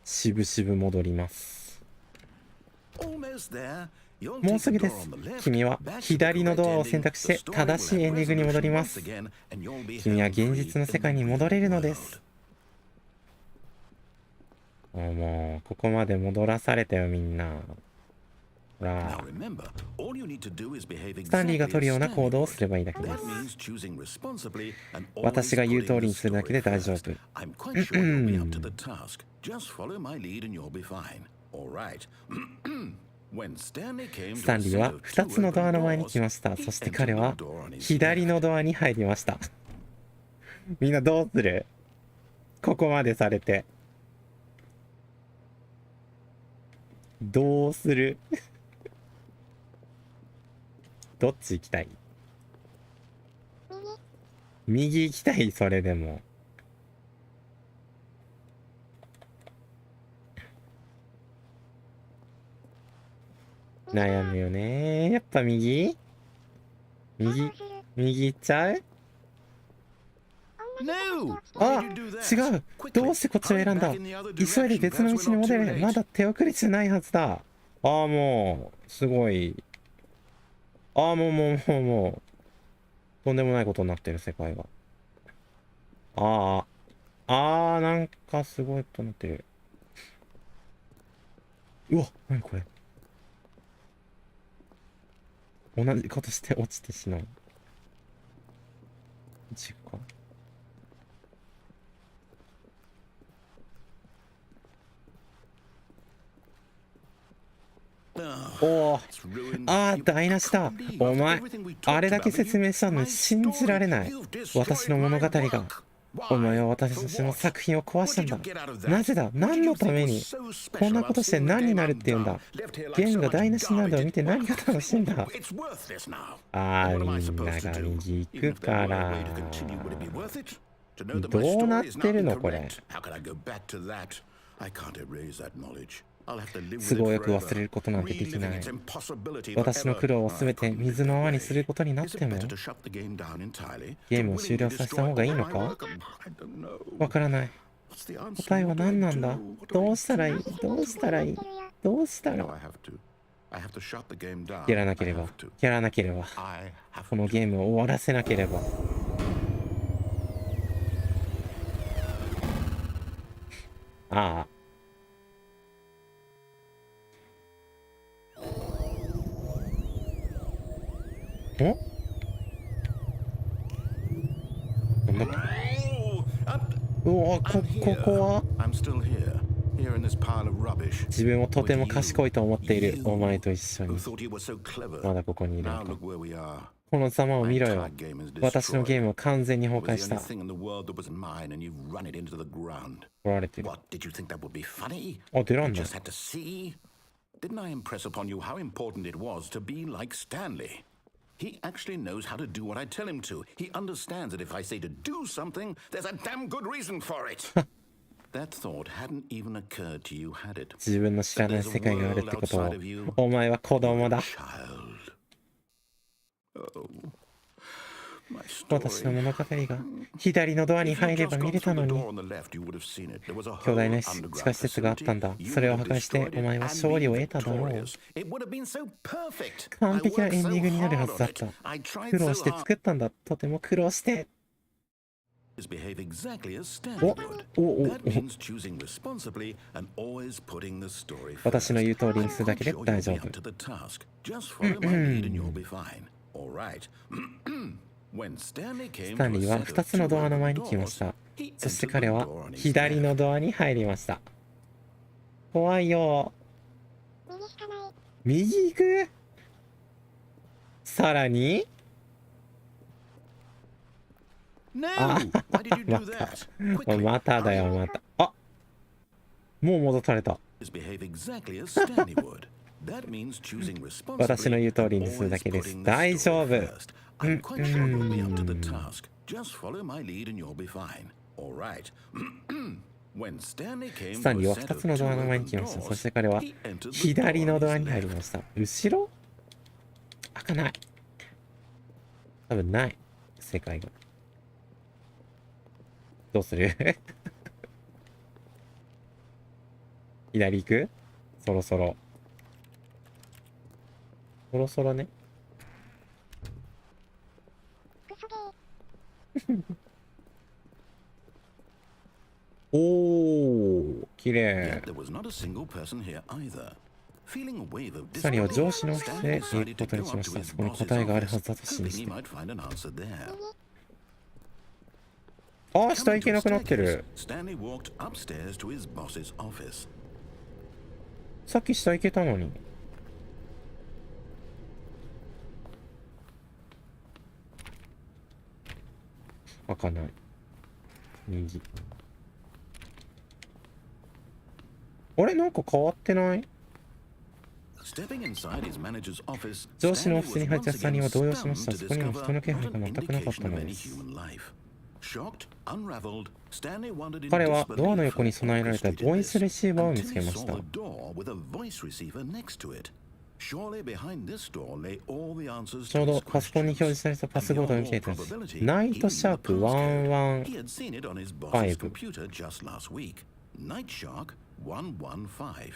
A: しぶしぶ戻ります。もうすぐです。君は左のドアを選択して正しいエンディングに戻ります。君は現実の世界に戻れるのです。もうここまで戻らされたよみんな。ほら。
C: Now remember, all you need to do is behave
A: スタンリーが
C: exactly
A: 取るよう
C: as
A: な行動を
C: Stanley
A: すればいいだけ
C: would.
A: で
C: That
A: す。
C: means choosing responsibly and
A: 私
C: always
A: が言う通
C: putting
A: り
C: the
A: にするだけ
C: story
A: で大丈
C: first.
A: 夫。
C: I'm quite sure you'll be up to the task. Just follow my lead and you'll be fine. All right. When Stanley came
A: ス
C: to
A: タ
C: a
A: ンリー
C: set
A: は
C: of
A: 2
C: two
A: つのドア
C: open
A: の前に
C: doors,
A: 来ました。
C: he
A: そして
C: entered
A: 彼
C: the
A: は
C: door on his
A: 左
C: left.
A: のドアに入りました。みんなどうする？ここまでされて。どうする？どっち行きたい？右行きたい、それでも。悩むよね。やっぱ右行っちゃう？
C: No!
A: あ、
C: Why did you do that?
A: 違う。どうしてこっちを選んだ？急いで別の道に戻れ。まだ手遅れじゃないはずだ。ああ、もう、すごい。ああ、もう。とんでもないことになってる、世界が。なんかすごいことになってる。うわ、なにこれ。同じことして落ちてしまう。事故か。おお、台無しだ。お前、あれだけ説明したのに信じられない。私の物語が。お前は私たちの作品を壊したんだ。なぜだ？何のために？こんなことして何になるって言うんだ？ゲームが台無しになるのを見て何が楽しいんだ？みんなが右行くから。どうなってるのこれ。都合よく忘れることなんてできない。私の苦労をすべて水の泡にすることになっても、ゲームを終了させた方がいいのか？わからない。答えは何なんだ？どうしたらいい？やらなければ。このゲームを終わらせなければ。ああ。なんだっけ？うわ、ここは？自分をとても賢いと思っているお前と一緒にまだここにいるのか。このざまを見ろよ。私のゲームを完全に崩壊した。取られてる。あ、出らんだ。
C: Didn't I impress upon you how important it was to be like Stanley? He actually knows how to do what I tell him to. He understands that if I say to do something, there's a damn good reason for it. That thought hadn't even occurred to you, had it?
A: 自分の知らない世界があるってことを、お前は子供だ。私の物語が左のドアに入れば見れたのに。巨大な地下施設があったんだ。それを破壊してお前は勝利を得ただろう。完璧なエンディングになるはずだった。苦労して作ったんだ。とても苦労して。私の言う通りにするだけで大丈夫。スタンリーは2つのドアの前に来ました。そして彼は左のドアに入りました。怖いよ。右行く？さらに？まただよ、また。あ、もう戻された。私の言う通りにするだけです。大丈夫。スタンリーは2つのドアの前に来ました。そして彼は左のドアに入りました。後ろ？開かない。多分ない。世界が。どうする？左行く？そろそろね。おー、綺麗。
C: Feeling a wave of
A: スタンリーは上司のオ
C: disappointment,
A: フィスへ
C: Stanley
A: 行くこ
C: decided
A: と
C: to
A: に
C: go
A: しま
C: up
A: し
C: to
A: た。
C: his
A: そこに
C: boss's
A: 答えがあるは
C: office,
A: ずだと信
C: hoping
A: じ
C: he
A: て。
C: might find an answer there.
A: ああ、下
C: Coming
A: 行け
C: to a
A: なくなって
C: staircase,
A: る。
C: Stanley walked upstairs to his boss's office.
A: さっき下行けたのに。開かない。右。あれなんか変わってない？
C: Stepping inside his manager's office,
A: 上司のオ
C: Stanley
A: フィス
C: was
A: に入った
C: once
A: スタンリー
C: again
A: は動揺しま
C: stunned
A: した。
C: to
A: そこには
C: discover
A: 人の気
C: not
A: 配が
C: an
A: 全くなかった
C: indication
A: の
C: of
A: で
C: any
A: す。
C: human life. Shocked, unraveled, Stanley wondered in
A: 彼はドアの
C: disbelief
A: 横に
C: who
A: 備えられた
C: orchestrated
A: ボイス
C: this,
A: レシーバーを見つ
C: until
A: け
C: he
A: まし
C: saw
A: た。
C: the door with a voice receiver next to it. Surely behind this door lay all the answers
A: ちょ
C: to
A: うど
C: his
A: パソコンに表示
C: questions.
A: されたパ
C: And
A: スワードを
C: beyond
A: 見て
C: all
A: いたんです。
C: probability,
A: ナイ
C: he
A: ト
C: knew
A: シャー
C: the
A: プ
C: passcode. He
A: 115。
C: had seen it on his boss's
A: 5
C: computer just last week. Night Shark 115.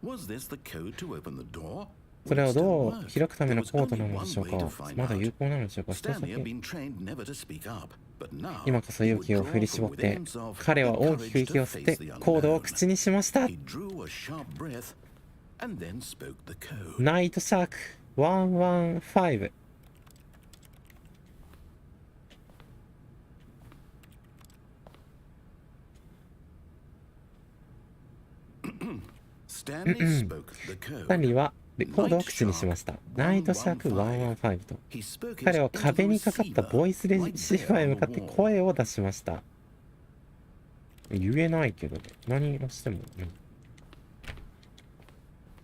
C: Was this the code to open the door?
A: それ
C: Would
A: は
C: it
A: ど
C: still
A: う
C: work?
A: 開くため
C: There
A: の
C: was
A: コード
C: only
A: なので
C: one
A: しょう
C: way
A: か？
C: to find
A: まだ
C: out.
A: 有効なのでしょうか？一つだ
C: Stanley had
A: け。
C: been trained never to speak up, but now
A: 今こそ
C: he
A: 勇
C: would
A: 気を
C: draw
A: 振り
C: from
A: 絞っ
C: within
A: て、
C: himself
A: 彼
C: the
A: は大きく
C: courage
A: 息
C: to
A: を吸っ
C: face
A: て
C: the
A: コードを
C: unknown.
A: 口にしました。
C: He drew a sharp breath and then spoke the code.
A: ナイトシャーク115。
C: Stanley spoke the
A: スタン
C: code.
A: リーはコードを口にしました。ナイトシャーク115と。
C: He spoke
A: 彼
C: it
A: は
C: into
A: 壁
C: the
A: にかかった
C: receiver
A: ボイスレ
C: right
A: シーバー
C: there
A: へ向
C: on
A: か
C: the
A: って
C: wall.
A: 声を出しました。言えないけど、何をしても。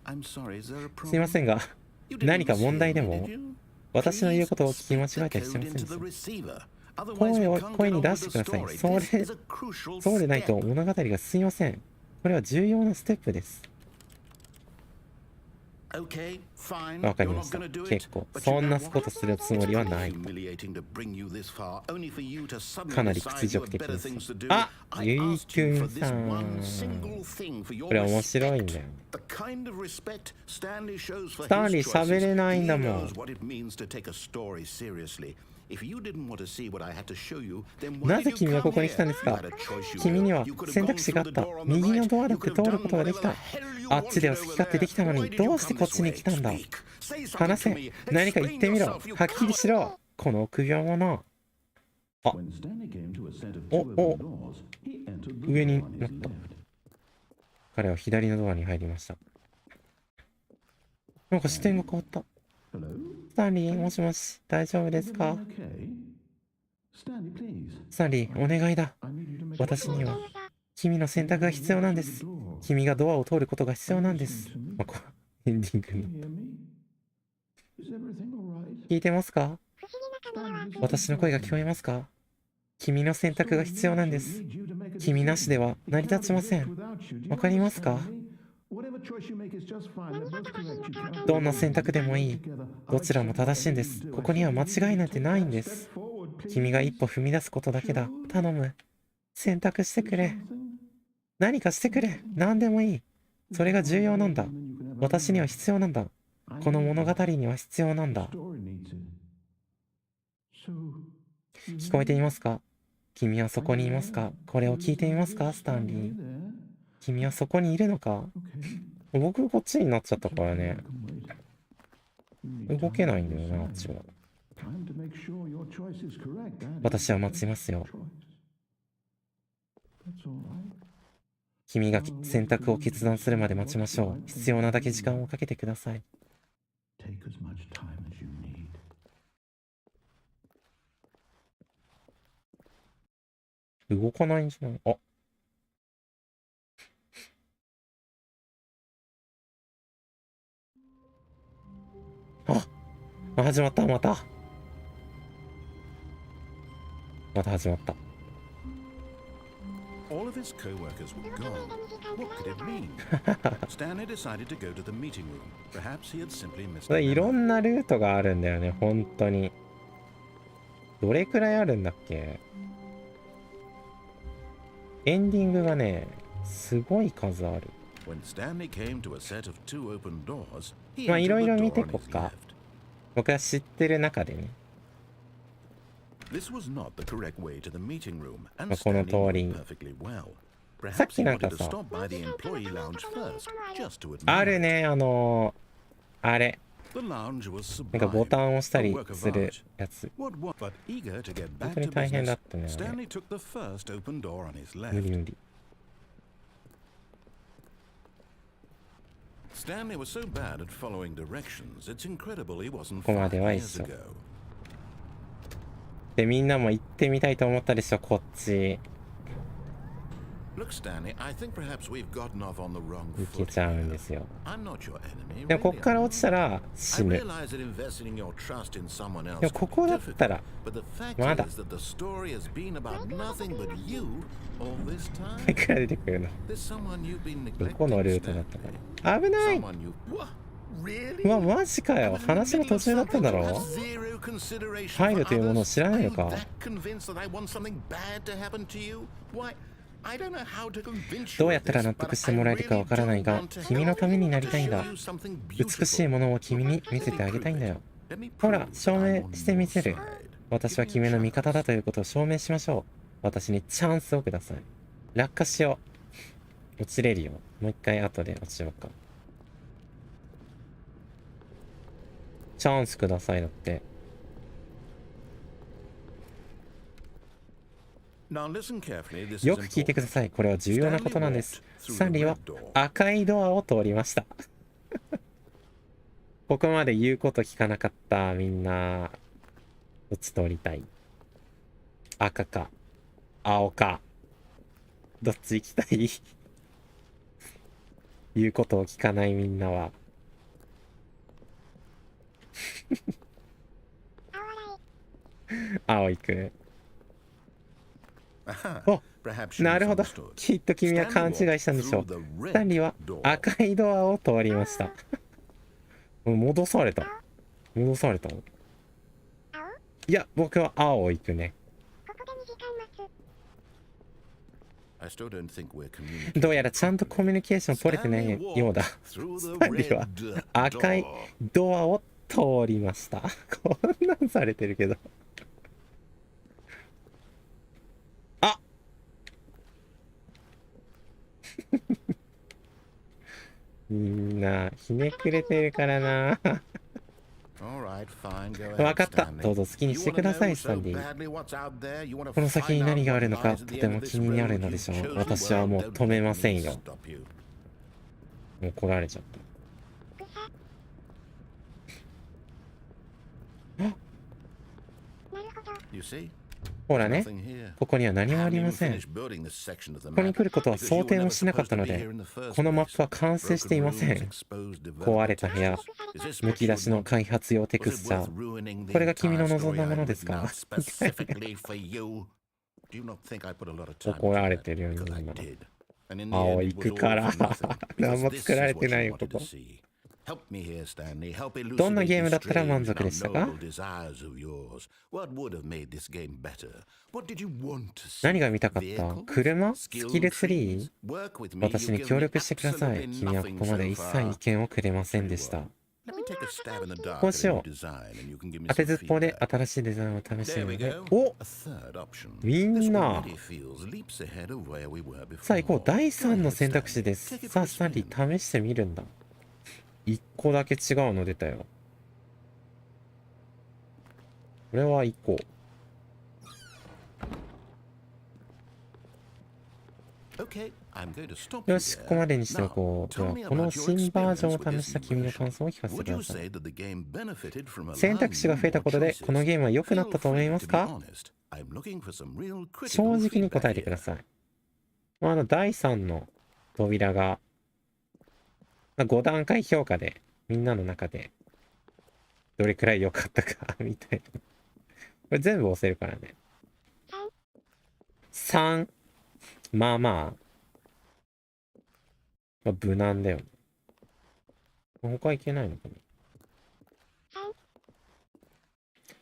C: I'm sorry, is there a
A: すいませ
C: problem?
A: んが、
C: You didn't
A: 何か問題で
C: mishear
A: も
C: me, did you?
A: 私の言う
C: Please
A: ことを聞き間
C: speak
A: 違
C: the
A: えたりしま
C: code
A: せんで
C: into
A: す
C: the
A: か？
C: receiver. Otherwise, we can't
A: 声
C: get
A: に
C: on
A: 出
C: with
A: し
C: the
A: てください。
C: story.
A: そ
C: This
A: れ
C: is a crucial
A: そうでないと
C: step.
A: 物語が進みません。これは重要なステップです。
C: Okay, fine.
A: わかり
C: You're
A: ま
C: not
A: した。
C: gonna do
A: 結
C: it.
A: 構。
C: But
A: そ
C: you
A: ん
C: know
A: な
C: what?
A: ことするつもりはないと。
C: Humiliating to bring you this far, only for you to suddenly
A: かなり
C: decide
A: 屈
C: you
A: 辱
C: have
A: 的
C: better
A: です。
C: things to do.
A: あ、
C: I
A: ゆい
C: asked you
A: く
C: for
A: ん
C: this
A: さん。
C: one single thing for
A: これ
C: your
A: 面白いん
C: respect.
A: だよ。
C: The kind of respect Stanley shows for
A: スタン
C: his
A: リー喋
C: choices.
A: れないん
C: He
A: だもん。
C: knows what it means to take a story seriously. If you didn't want to see what I had to show you, then
A: な
C: why
A: ぜ
C: did
A: 君
C: you
A: は
C: come
A: ここに来たん
C: here?
A: です
C: You
A: か？
C: had a choice, you
A: 君に
C: know.
A: は
C: You could have
A: 選
C: gone
A: 択肢があ
C: through
A: っ
C: the
A: た。
C: door on the
A: 右の
C: right.
A: ドアだ
C: You
A: って
C: could
A: 通
C: have
A: ることが
C: gone
A: で
C: where
A: き た。
C: the hell you
A: あっちでは
C: wanted
A: 好き
C: over
A: 勝手で
C: there.
A: きたの
C: Why
A: に、
C: did
A: ど
C: you
A: うして
C: come
A: こっ
C: this
A: ちに
C: way?
A: 来たんだ？
C: Speak. Say
A: 話
C: something to
A: せ。
C: me.
A: 何か言ってみ
C: Explain
A: ろ。
C: yourself, you
A: はっきりしろ。この臆病者。あ、
E: When Stanley came to a set of
A: お、
E: two
A: お、
E: open doors, he entered the
A: 上
E: door
A: に
E: on
A: なっ
E: his
A: た。
E: left.
A: 彼は左のドアに入りました。なんか視点が変わった。
E: Hello?
A: スタンリー、もしもし、大丈夫ですか？
E: Everything okay? Stanley, please.
A: スタンリー、お願いだ。
E: I need you to make
A: 私には
E: a choice.
A: 君の選択が必要なんです。君がドアを通ることが必要なんです。まあ、こうエンディング
E: Can
A: に。
E: you hear me? Is everything all right?
A: 聞いてますか？
B: 不思議な神は
A: 私の声が聞こえますか？君の選択が必要なんです。君なしでは成り立ちません。わかりますか？どんな選択でもいい。どちらも正しいんです。ここには間違いなんてないんです。君が一歩踏み出すことだけだ。頼む。選択してくれ。何かしてくれ。何でもいい。それが重要なんだ。私には必要なんだ。この物語には必要なんだ。聞こえていますか？君はそこにいますか？これを聞いていますか？スタンリー。君はそこにいるのか？僕こっちになっちゃったからね。動けないんだよな、あっちは。私は待ちますよ。君が選択を決断するまで待ちましょう。必要なだけ時間をかけてください。
E: Take as much time as you need.
A: 動かないんじゃない？あ、始まった、また始まった。
C: All of his co-workers were gone. What could it mean? Stanley decided to go to the meeting room. Perhaps he had simply missed
A: それ
C: a
A: いろ
C: memo.
A: んなルートがあるんだよね、本当に。どれくらいあるんだっけ？エンディングがね、すごい数ある。
C: When Stanley came to a set of two open doors, he
A: まあい
C: entered
A: ろい
C: the
A: ろ見
C: door
A: て
C: on
A: こ
C: his
A: っか。
C: left.
A: 僕は知ってる中でね。
C: This was not the correct way to the meeting room,
A: ま
C: and
A: あこの
C: Stanley
A: 通り
C: knew perfectly well.
A: さっきなんかさ、あるね、あれ。なんかボタンを押したりするやつ。本当に大変だったね、あれ。無理無理。ここまでは一緒。で、みんなも行ってみたいと思ったでしょ、こっち。行けちゃうんですよ。でもこっから落ちたら死ぬ。でもここだったらまだいくら出てくるの。どこのルートだったかな。危ない。うわ、マジかよ。話の途中だったんだろ。配慮というものを知らないのか。どうやったら納得してもらえるかわからないが、君のためになりたいんだ。美しいものを君に見せてあげたいんだよ。ほら、証明してみせる。私は君の味方だということを証明しましょう。私にチャンスをください。落下しよう。落ちれるよ。もう一回後で落ちようか。チャンスくださいだって。よく聞いてください。これは重要なことなんです。スタンリーは赤いドアを通りました。ここまで言うこと聞かなかった。みんな。どっち通りたい？赤か青か。どっち行きたい？言うことを聞かないみんなは。青行く。お、なるほど。きっと君は勘違いしたんでしょう。スタンリーは赤いドアを通りました。戻された。戻された。いや、僕は青を行くね。どうやらちゃんとコミュニケーション取れてないようだ。スタンリーは赤いドアを通りました。こんなんされてるけど。あみんなひねくれてるからな。わかった。どうぞ好きにしてください、スタンディ。この先に何があるのかとても気になるのでしょう。私はもう止めませんよ。もう来られちゃった。あ、ほらね、ここには何もありません。ここに来ることは想定もしなかったので、このマップは完成していません。壊れた部屋、むき出しの開発用テクスチャー。これが君の望んだものですか？怒られてるよ、みんな。青行くから。何も作られてないよ、ここ。どんなゲームだったら満足でしたか？何が見たかった？車？スキルツリー？私に協力してください。君はここまで一切意見をくれませんでした。こうしよう。当てずっぽうで新しいデザインを試してみるので。お！みんな。さあ行こう。第3の選択肢です。さあ、スタンリー試してみるんだ。1個だけ違うの出たよ。これは1個。よし、ここまでにしておこう。では、この新バージョンを試した君の感想を聞かせてください。選択肢が増えたことで、このゲームは良くなったと思いますか？正直に答えてください。第3の扉が、5段階評価で、みんなの中で、どれくらい良かったか、みたいな。これ全部押せるからね。3。まあまあ。無難だよね。他いけないのかな。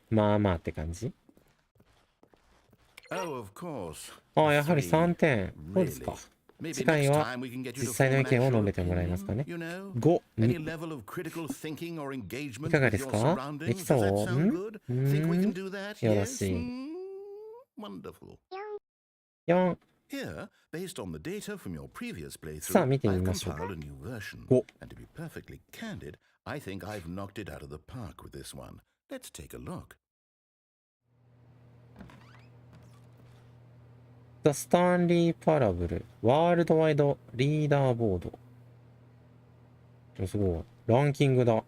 A: まあまあって感じ。あ、やはり3点。どうですか？次回は実際の意見を述べてもらえますかね。5、いかがですか？できそう？よろしい。4、
C: Here, based on the data from your previous
A: さあ
C: playthrough,
A: 見てみ
C: I've
A: ましょう。
C: compiled a new version.
A: お
C: And to be perfectly candid, I think I've knocked it out of the park with this one. Let's take a look.
A: The Stanley Parable ワールドワイドリーダーボード。おすごい。ランキングだ。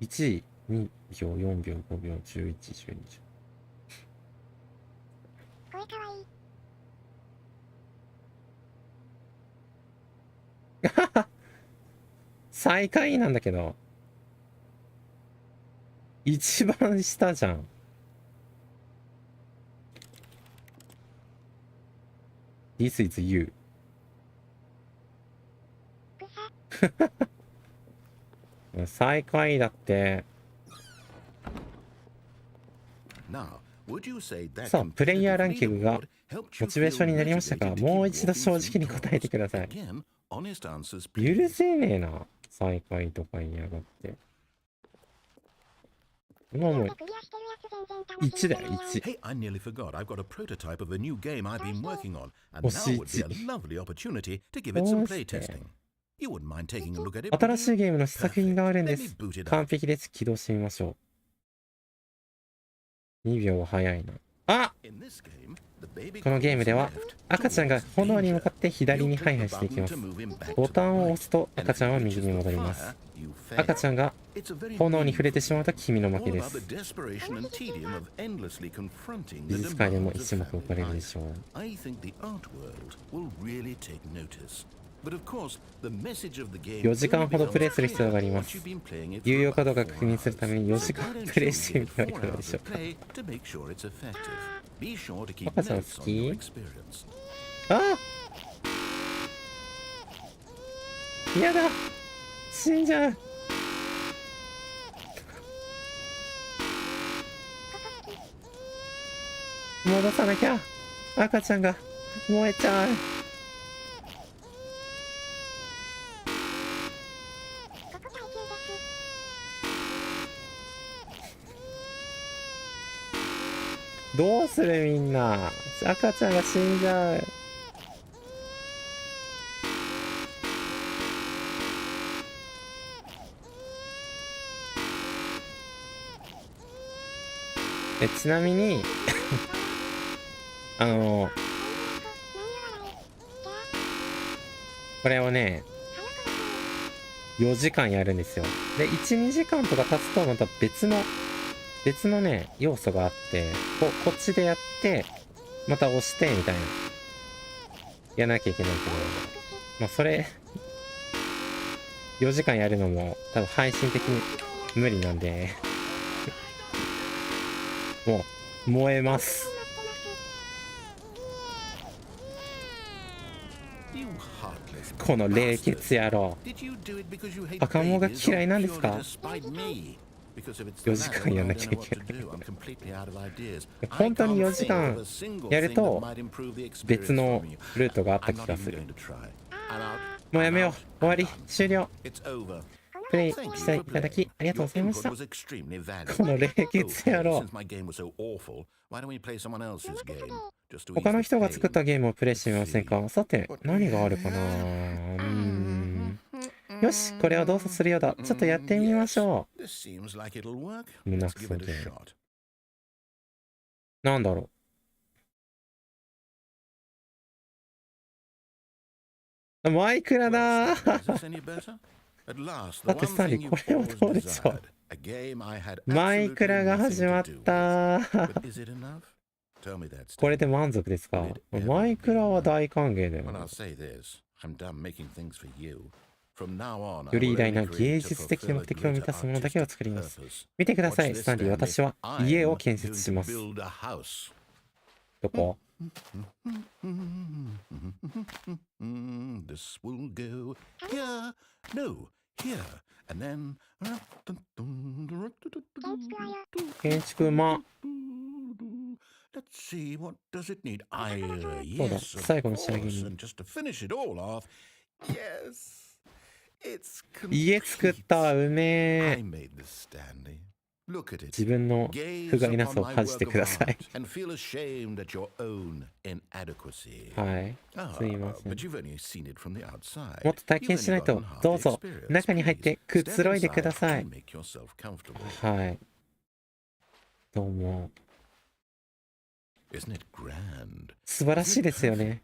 A: 1位、2秒、4秒、5秒、11、12。
B: これかわいい。
A: 最下位なんだけど。一番下じゃん。This is you. 最下位だって。さあ、プレイヤーランキングがモチベーションになりましたが、もう一度正直に答えてください。許せねえな、最下位とか言いやがって。今もう1だよ、1。
C: Hey, I nearly forgot. I've got a prototype of a new game I've been working on, and
A: 星
C: now would be a
A: 1。
C: lovely opportunity to give it some play testing. You wouldn't mind taking a look at it?
A: 新しいゲームの試作品があるんで
C: Let me
A: す。
C: boot it
A: 完
C: up.
A: 璧です。起動してみましょう。2秒早いな。あ、
C: In this game, the baby
A: このゲームでは
C: goes left
A: 赤ちゃんが
C: towards
A: 炎に向か
C: danger.
A: って左
C: You
A: に
C: click
A: ハイハ
C: the
A: イしていき
C: button
A: ます。
C: to move him back
A: ボ
C: to
A: タン
C: the
A: を
C: right.
A: 押すと
C: And
A: 赤ちゃんは
C: if it
A: 右
C: reaches
A: に
C: the
A: 戻りま
C: fire,
A: す。
C: you
A: 赤
C: fail.
A: ちゃんが
C: It's a very
A: 炎に
C: brief
A: 触れてしまうと君の負
C: all
A: けで
C: about
A: す。
C: the desperation and tedium of endlessly confronting
A: 美
C: the
A: 術界でも
C: demands
A: 一
C: of
A: 目置かれ
C: family
A: るで
C: life.
A: しょう。
C: I think the art world will really take notice. But of course, the message of the game
A: 4時間ほど
C: only
A: プレイする
C: becomes
A: 必要がありま
C: clear
A: す。
C: once you've been playing it
A: 有
C: for
A: 用か
C: about
A: どうか
C: 4
A: 確認するために4
C: hours.
A: 時
C: So
A: 間
C: why don't
A: プレイ
C: you
A: して
C: give
A: み
C: it
A: てはい
C: 4
A: かがで
C: hours
A: しょ
C: of
A: うか。
C: play to make sure it's effective. Be sure to keep
A: 赤ちゃん
C: notes
A: 好
C: on
A: き？
C: your experience.
A: ああ、やだ、死んじゃう。戻さなきゃ。赤ちゃんが燃えちゃう。
B: ここ耐久です。
A: どうするみんな。赤ちゃんが死んじゃう。ちなみにこれをね4時間やるんですよ。で 1,2 時間とか経つとまた別のね要素があって、こっちでやってまた押してみたいなやらなきゃいけないけど、まあそれ4時間やるのも多分配信的に無理なんでもう燃えます。この冷血野郎。赤ん坊が嫌いなんですか？4時間やんなきゃいけない本当に4時間やると別のルートがあった気がする。もうやめよう。終わり。終了。プレイしていただきありがとうございました。この冷血野郎。他の人が作ったゲームをプレイしてみませんか？さて、何があるかな。よし、これを動作するようだ。ちょっとやってみましょう。胸くそゲーム。なんだろう。マイクラだーだってスタンリー、これはどうでしょう。マイクラが始まったーこれで満足ですか？マイクラは大歓迎だよ。より偉大な芸術的な目的を満たすものだけを作ります。見てください、スタンリー。私は家を建設します。どこ建築ま。そうだ、最後の仕上げに。家作った、うめえ。
C: Look at it.
A: 自分の
C: Gaze
A: 不甲斐なさ
C: upon
A: を
C: my
A: 恥じて
C: work
A: く
C: of
A: ださい。
C: art and feel ashamed at your own inadequacy.
A: はい。
C: Ah,
A: すいません。
C: but you've only seen it from the outside.
A: もっと体験しないと、どうぞ中に入ってくつろいでください。はい。どうも。素晴らしいですよね。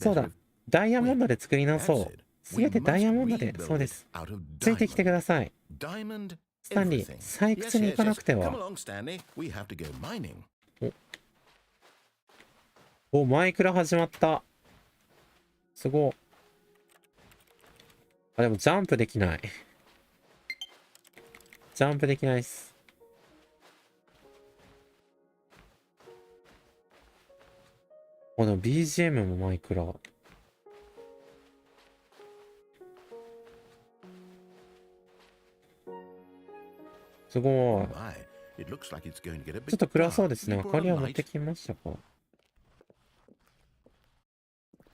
A: そうだ。ダイヤモンドで作り直そう。すべてダイヤモンドで、そうです。ついてきてください。スタンリー、採掘に行かなくては。お、マイクラ始まった。すごい。あ、でもジャンプできない。ジャンプできないっす。あ、でも BGM もマイクラ。すごい。ちょっと暗そうですね。明かりは持ってきましたか？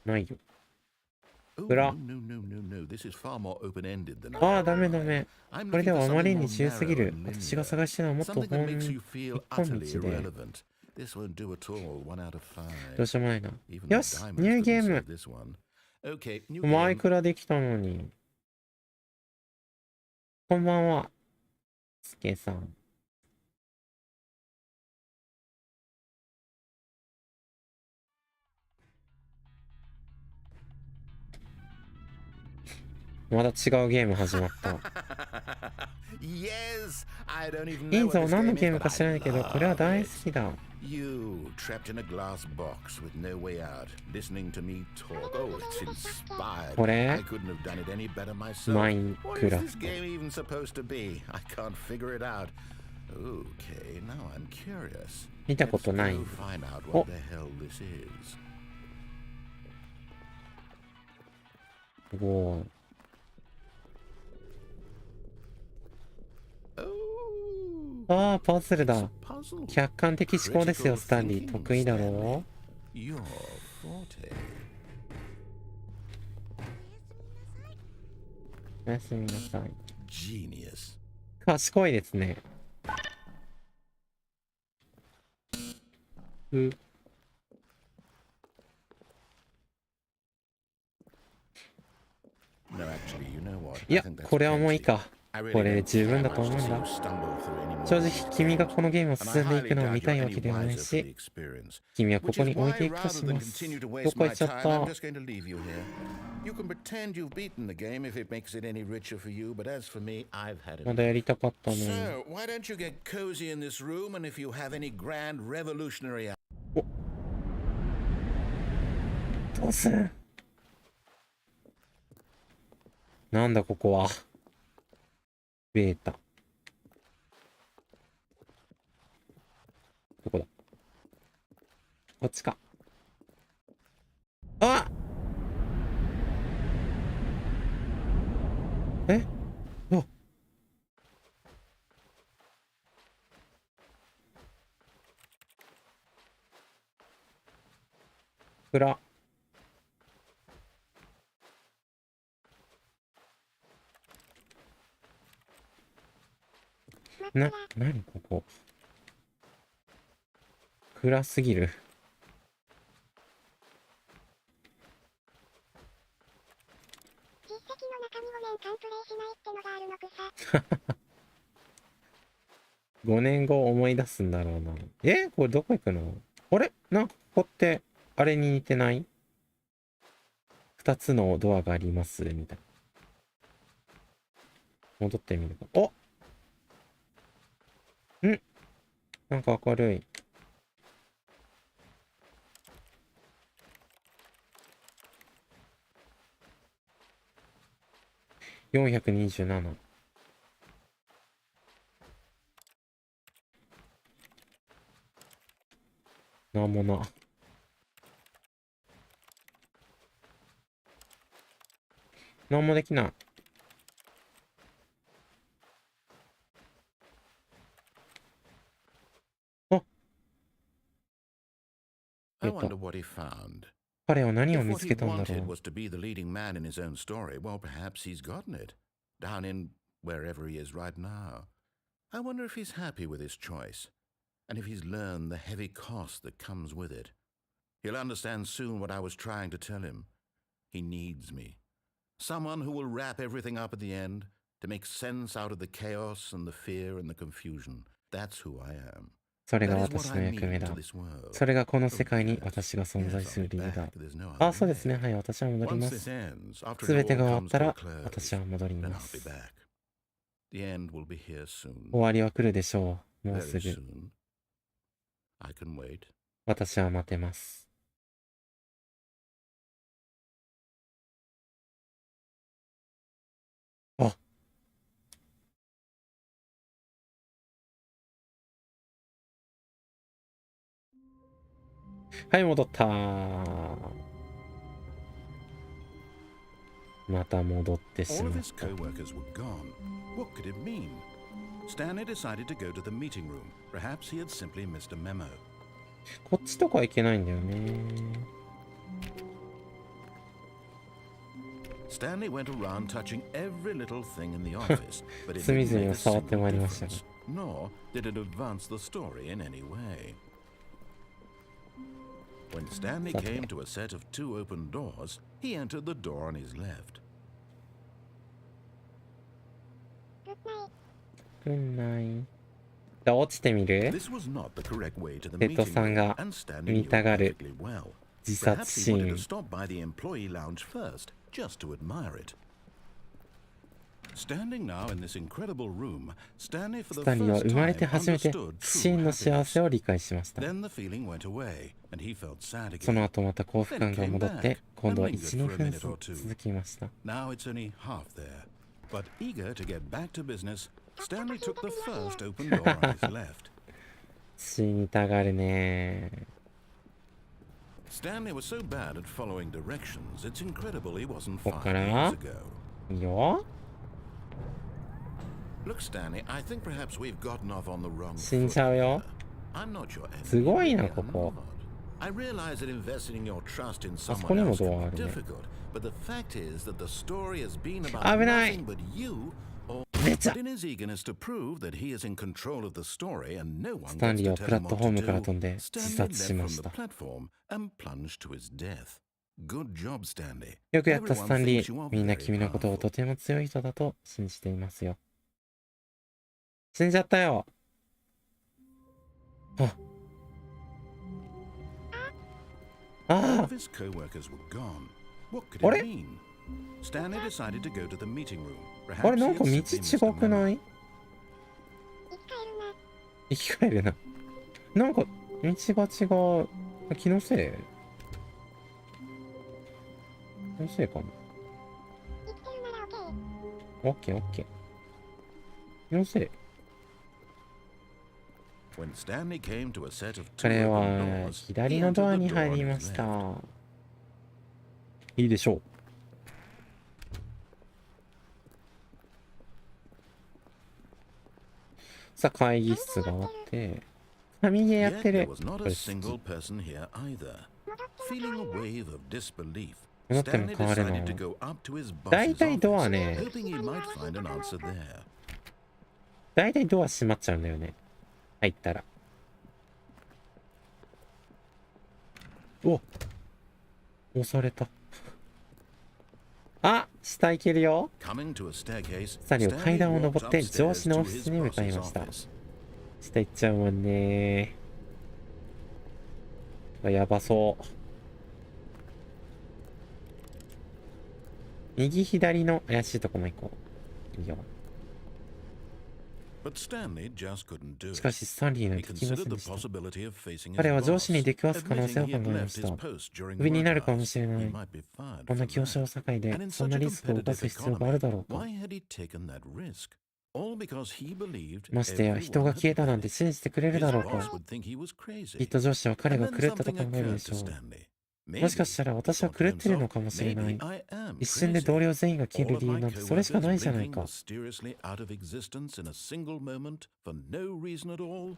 A: ないよ。暗。ああ、ダメダメ。これではあまりに自由すぎる。私が探してるのはもっと一本道で。どうしようもないな。よし、ニューゲーム。マイクラできたのに。こんばんは。スケさん。また違うゲーム始まった。いいぞ、何のゲームか知らないけど、これは大好きだ。これマインクラフト。見たことない。お、すごい。ああ、パズルだ。客観的思考ですよ、スタンリー。得意だろう？おやすみなさい。賢いですね。いや、これはもういいか。これで十分だと思うんだ。正直、君がこのゲームを進んでいくのを見たいわけではないし、君はここに置いていくとします。どこ行っちゃった？まだやりたかったのに。お、どうする？なんだここは。ベータ。どこだ？こっちか。あ！え？あ！暗。なにここ。暗すぎる。
B: 実績の中に5年間プレイしないってのがあるのくさ。
A: 5年後思い出すんだろうな。これどこ行くの？あれ？なんかここって、あれに似てない？ 2 つのドアがあります、みたいな。戻ってみるか。お！なんか明るい。427。なんもな。なんもできない。彼は何を見つけたんだろう。
C: I wonder if he's happy with his choice, and if he's learned the heavy cost that comes with it. He'll understand soon what I was trying to tell him. He needs me. Someone who will wrap everything up at the end, to make sense out of the chaos and the fear and the confusion. That's who I am.
A: それが私の役目だ。それがこの世界に私が存在する理由だ。あ、そうですね。はい、私は戻ります。すべてが終わったら、私は戻ります。終わりは来るでしょう。もうすぐ。私は待てます。あ、はい、戻った。また戻ってしまった。
C: Stanley decided to go to the meeting room. Perhaps he had simply missed a memo.
A: こっちとか行けないんだよね。
C: Stanley went around touching every little thing in the office, but it
A: 隅
C: didn't
A: 々
C: make
A: を
C: a
A: 触って
C: single
A: まいりましたが。
C: difference, nor did it advance the story in any way. When Stanley came to a set of 2 open doors, he entered the door on his left.
A: くんない。じゃあ落ちてみる？
C: This was not the correct way to the
A: 瀬戸
C: meeting
A: さん
C: room,
A: が
C: and Stanley
A: 見
C: knew
A: た
C: it
A: がる
C: perfectly well.
A: 自殺
C: Perhaps
A: シ
C: he
A: ー
C: wanted
A: ン
C: to。stop by the employee lounge first, just to admire it. Standing now in this incredible room, Stanley for
A: ス
C: the
A: タンリーは
C: first
A: 生まれ
C: time
A: て初めて
C: understood
A: シー
C: true
A: ンの幸せ
C: happiness.
A: を理解しました。
C: Then the feeling went away, and he felt sad
A: その
C: again.
A: 後また幸福感が戻って、今度は 1,2 分続きました。
C: Now it's only half there. But eager to get back to business, Stanley took the first open door on his left.
A: 死にたがるね。
C: Stanley was so bad at following directions, it's incredible he wasn't
A: ここ
C: 5
A: から
C: years ago.
A: いいよ。
C: Look, Stanley, I think perhaps we've gotten off on the wrong
A: 死ん
C: foot
A: じゃうよ。
C: here. I'm not your enemy.
A: すごいな、
C: really,
A: こ
C: I'm
A: こ。
C: not. I realize that investing your trust in
A: あそこに
C: someone
A: も
C: else
A: ド
C: can
A: アあ
C: be
A: るね。
C: difficult, but the fact is that the story has been about
A: 危ない。
C: nothing but you. Or,
A: 出ちゃ
C: but in his eagerness to prove that he is in control of the story and no one
A: スタン
C: gets
A: リー
C: to
A: は
C: tell
A: プラ
C: him
A: ット
C: what
A: フォー
C: to
A: ムから
C: do,
A: 飛んで自
C: Stanley
A: 殺し
C: left
A: ま
C: from
A: し
C: the
A: た。
C: platform and plunged to his death. Good job, Stanley.
A: よくやったスタンリ
C: Everyone thinks you
A: ー。
C: are
A: みんな
C: very
A: 君のことを
C: powerful.
A: とても強い人だと信じていますよ。死んじゃったよ。あ。
C: All
A: あ
C: of his co-workers were gone. What could
A: あ。あ
C: it
A: れ
C: mean? Stanley decided to go to the meeting room.
A: あ
C: Perhaps
A: れなん
C: he
A: か
C: had
A: 道
C: simply missed a
A: 違く
C: memo.
A: ない？
B: 生き返るな。
A: 生き返るな。なんか道が違う。気のせい？気のせいかも。
B: 生きてるなら OK。
A: オッケーオッケー。気のせい。
C: When Stanley came to a set of two
A: 彼
C: open
A: は
C: doors,
A: 左
C: he
A: のドア
C: entered
A: に
C: the
A: 入
C: door
A: り
C: on
A: ま
C: his
A: した。
C: left.
A: いいでしょう。さあ会議室があって、神ゲーやっ
C: Yet
A: て
C: there
A: る。
C: was not
A: こ
C: a
A: れ
C: single person here either. Feeling a wave of disbelief,
A: 戻っても
C: Stanley
A: 変わる
C: decided
A: の。
C: to go up to his
A: だい
C: boss's
A: たいドア
C: office,
A: ね、
C: hoping he might find an answer there.
A: だいたいドア閉まっちゃうんだよね。入ったら。お、押された。あ、下行けるよ。
C: Coming to a staircase,
A: スタリオ階
C: Stanley
A: 段を
C: walked
A: 登って上
C: upstairs
A: 司の
C: to
A: オフィ
C: his
A: スに向かい
C: boss's
A: ました。
C: office.
A: 下行っちゃうもんね。やばそう。右左の怪しいとこも行こう。いいよ。
C: But Stanley just couldn't do
A: し
C: it.
A: かしスタンリーの
C: He
A: できませ
C: considered
A: ん
C: the
A: でした。
C: possibility of facing his
A: 彼は上
C: boss,
A: 司に出くわす可能性を
C: admitting
A: 考
C: he
A: え
C: had
A: ま
C: left
A: し
C: his
A: た。
C: post during
A: クビになるか
C: work
A: もしれな
C: hours.
A: い。
C: He might be fired
A: こんな
C: for
A: 競
C: that.
A: 争社会で
C: And in
A: そん
C: such
A: な
C: a
A: リスクを冒
C: competitive
A: す必要があるだろう
C: economy,
A: か。
C: why had he taken that risk? All because he believed
A: ましてや人
C: everyone
A: が
C: had
A: 消えたなんて
C: panicked.
A: 信じてくれる
C: His
A: だろう
C: boss
A: か。
C: would think he was
A: きっ
C: crazy.
A: と上司は彼
C: And
A: が
C: then
A: 狂ったと
C: something
A: 考えるで
C: occurred
A: し
C: to
A: ょう。
C: Stanley.
A: もしか
C: Maybe,
A: したら
C: he
A: 私は
C: thought
A: 狂
C: to
A: ってるの
C: himself,
A: かもしれない
C: maybe。I am
A: 一瞬で
C: crazy.
A: 同僚全員が消え
C: All
A: る
C: of
A: 理由
C: my
A: なんてそれしかない
C: coworkers
A: じゃない
C: blinking
A: か。
C: mysteriously out of existence in a single moment for no reason at all.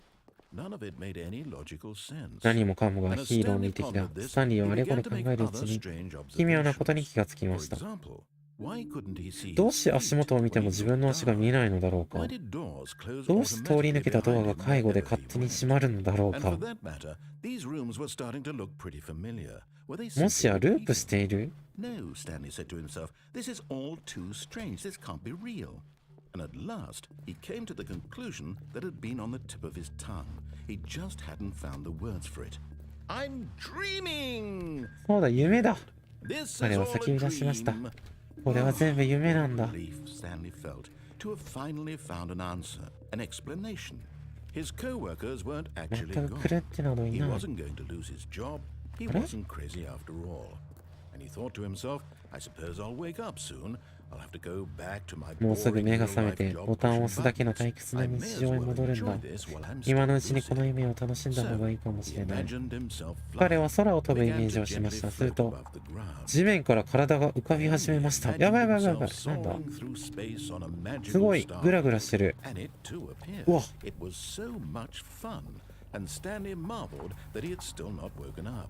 C: None of it made any logical sense.
A: 何もかもが
C: And as
A: ヒーロー
C: Stanley
A: に的だ。
C: pondered
A: ス
C: this,
A: タンリー
C: he
A: はあれこれ
C: began
A: 考
C: to
A: え
C: make
A: るうち
C: other
A: に
C: strange
A: 奇妙なことに
C: observations.
A: 気がつきま
C: For
A: した。
C: example, Why couldn't he see
A: どう
C: his
A: して足
C: feet
A: 元を見ても
C: when
A: 自
C: he
A: 分の
C: looked
A: 足が
C: down?
A: 見えないのだろうか。
C: Why did doors close
A: どうして通り抜けたドア
C: automatically
A: が
C: behind
A: 背
C: him
A: 後で
C: whenever
A: 勝
C: he
A: 手に
C: went?
A: 閉まるのだろう
C: And
A: か。
C: for that matter, these rooms were starting to look pretty familiar. Were they
A: もしや
C: simply
A: ループ
C: repeating?
A: している？
C: No, Stanley said to himself, this is all too strange. This can't be real. And at last, he came to the conclusion that had been on the tip of his tongue. He just hadn't found the words for it. I'm dreaming!
A: そうだ、夢だ。
C: This
A: 彼
C: is
A: は
C: all
A: 叫び
C: a
A: 出しました。
C: dream.
A: これは全部夢なんだ。
C: Relief Stanley felt to have finally found an answer, an explanation. His co-workers weren't
A: 全
C: actually
A: く狂
C: gone.
A: ってなどい
C: He
A: ない。
C: wasn't going to lose his job. He wasn't crazy after all. And he thought to himself, I suppose I'll wake up soon. I'll have to go back to my
A: もうすぐ
C: boring
A: 目が
C: real
A: 覚め
C: life
A: て
C: job
A: ボタンを
C: pushing
A: 押すだけの
C: buttons.
A: 退屈な
C: I may
A: 日
C: as
A: 常へ
C: well
A: 戻るん
C: enjoy
A: だ。
C: this while I'm
A: 今
C: still
A: のうちにこの
C: lucid.
A: 夢を楽しんだ方がいいかもし
C: He
A: れない。
C: imagined himself
A: 彼は
C: flying.
A: 空を飛ぶイメ
C: Began
A: ージ
C: to
A: をしま
C: gently
A: した。する
C: float
A: と
C: above the ground.
A: 地面から体が浮かび始めました。やばいやばいやばいやばい。
C: himself
A: なんだ？
C: soaring through space on a
A: す
C: magical
A: ごい
C: star.
A: グラグラしてる。
C: And it too appeared.
A: うわ。
C: It was so much fun, and Stanley marveled that he had still not woken up.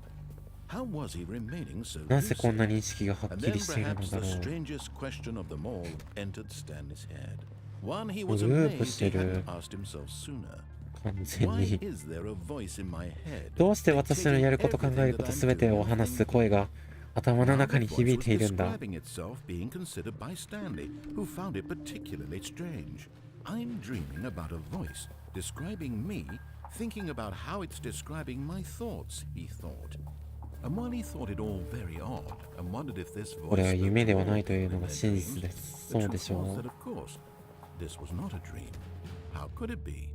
C: How was he remaining so
A: なぜこん
C: lucid?
A: なに意識がはっ
C: And
A: き
C: then
A: りしているの
C: perhaps
A: だ
C: the
A: ろう。
C: strangest question of them all entered Stanley's head. One he was
A: ループ
C: amazed
A: して
C: he
A: る。
C: hadn't asked himself sooner.
A: 完全
C: Why
A: に。
C: is there a voice in my head?
A: どうして私のやること考えることすべてを話す声が頭の中に響いているんだ。
C: describing itself being considered by Stanley, who found it particularly strange. I'm dreaming about a voice describing me, thinking about how it's describing my thoughts, he thought. And while he thought it all very odd and wondered if this
A: これ
C: voice
A: は
C: spoke
A: 夢で
C: to
A: は
C: all
A: ないという
C: people
A: の
C: in
A: が
C: their
A: 真実
C: dreams,
A: です。
C: the
A: そうで
C: truth
A: しょ
C: was
A: う
C: that。of course, this was not a dream. How could it be?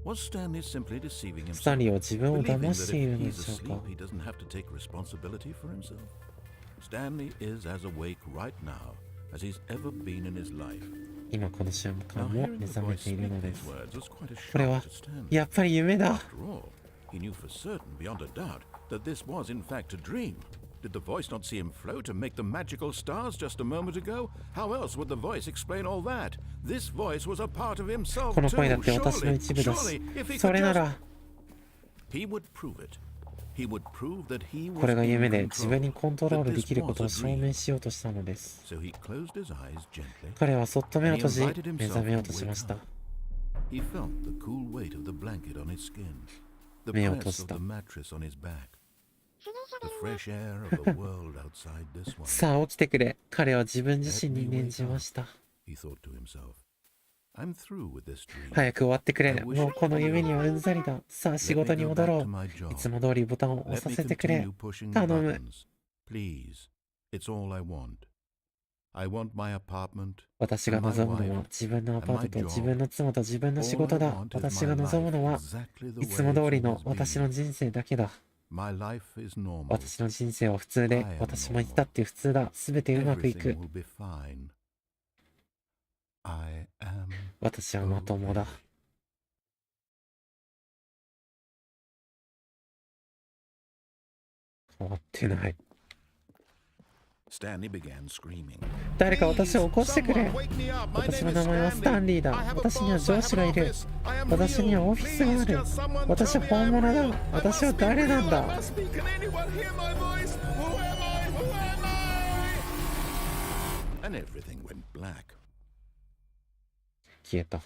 C: Was Stanley simply deceiving
A: スタン
C: himself?
A: リーは自分を
C: Believing
A: 騙
C: that
A: している
C: if
A: ので
C: he's
A: しょう
C: asleep,
A: か。
C: he doesn't have to take responsibility for himself? Stanley is as awake right now as he's ever been in his life.
A: 今この瞬間
C: Now
A: も
C: hearing
A: 目
C: the
A: 覚め
C: voice
A: ている
C: speak
A: ので
C: these
A: す。
C: words was quite a
A: これ
C: shock
A: は
C: to Stanley.
A: やっぱり夢だ。
C: After all, he knew for certain, beyond a doubt, that this was in fact a dream. Did the voice not see him float and make the magical stars just a moment ago? How else would the voice explain all that? This voice was a part of himself
A: この
C: too.
A: 声だって私の
C: Surely,
A: 一部だし
C: surely, if he
A: そ
C: could
A: れな
C: just...
A: ら
C: He would prove it. He would prove that he
A: こ
C: was
A: れが
C: in
A: 夢で自分
C: control.
A: にコントロー
C: That
A: ルで
C: this
A: きること
C: was
A: を
C: a
A: 証
C: dream.
A: 明しようとしたのです。
C: So he closed his eyes gently.
A: 彼はそっと目を閉じ目覚めようとしました。
C: He felt the cool weight of the blanket on his skin, the
A: 目を
C: press
A: 閉じ
C: of
A: た。
C: the mattress on his back,
B: すげえ
C: the
B: 喋るね。
C: fresh air of the world outside this one.
A: さあ起きてくれ。彼は自分自身に念じました。
C: He thought to himself, I'm through with this dream.
A: 早く終わってくれ。もうこの夢にはうんざりだ。さあ仕
C: Let me
A: 事に
C: go
A: 戻
C: back
A: ろ
C: to my
A: う。
C: job.
A: いつも通りボタンを押
C: Let
A: さ
C: me
A: せてくれ。
C: continue pushing the
A: 頼む。
C: buttons. Please. It's all I want. I want my apartment.
A: 私が望むのは自分のアパートと自分の妻と自分の仕事だ。私が望むのはいつも通りの私の人生だけだ。
C: My life is normal.
A: 私の人生は普通で、私もいたって普通だ。すべてうまくい
C: Everything
A: く。
C: will be fine. I am
A: 私はまともだ。変わってない。
C: Stanley began screaming.
A: 誰か私を起こしてくれ。私の名前はスタンリーだ。私には上司がいる。私にはオフィスがある。私は本物だ。私は誰なんだ。
C: And everything went black.
A: 消えた。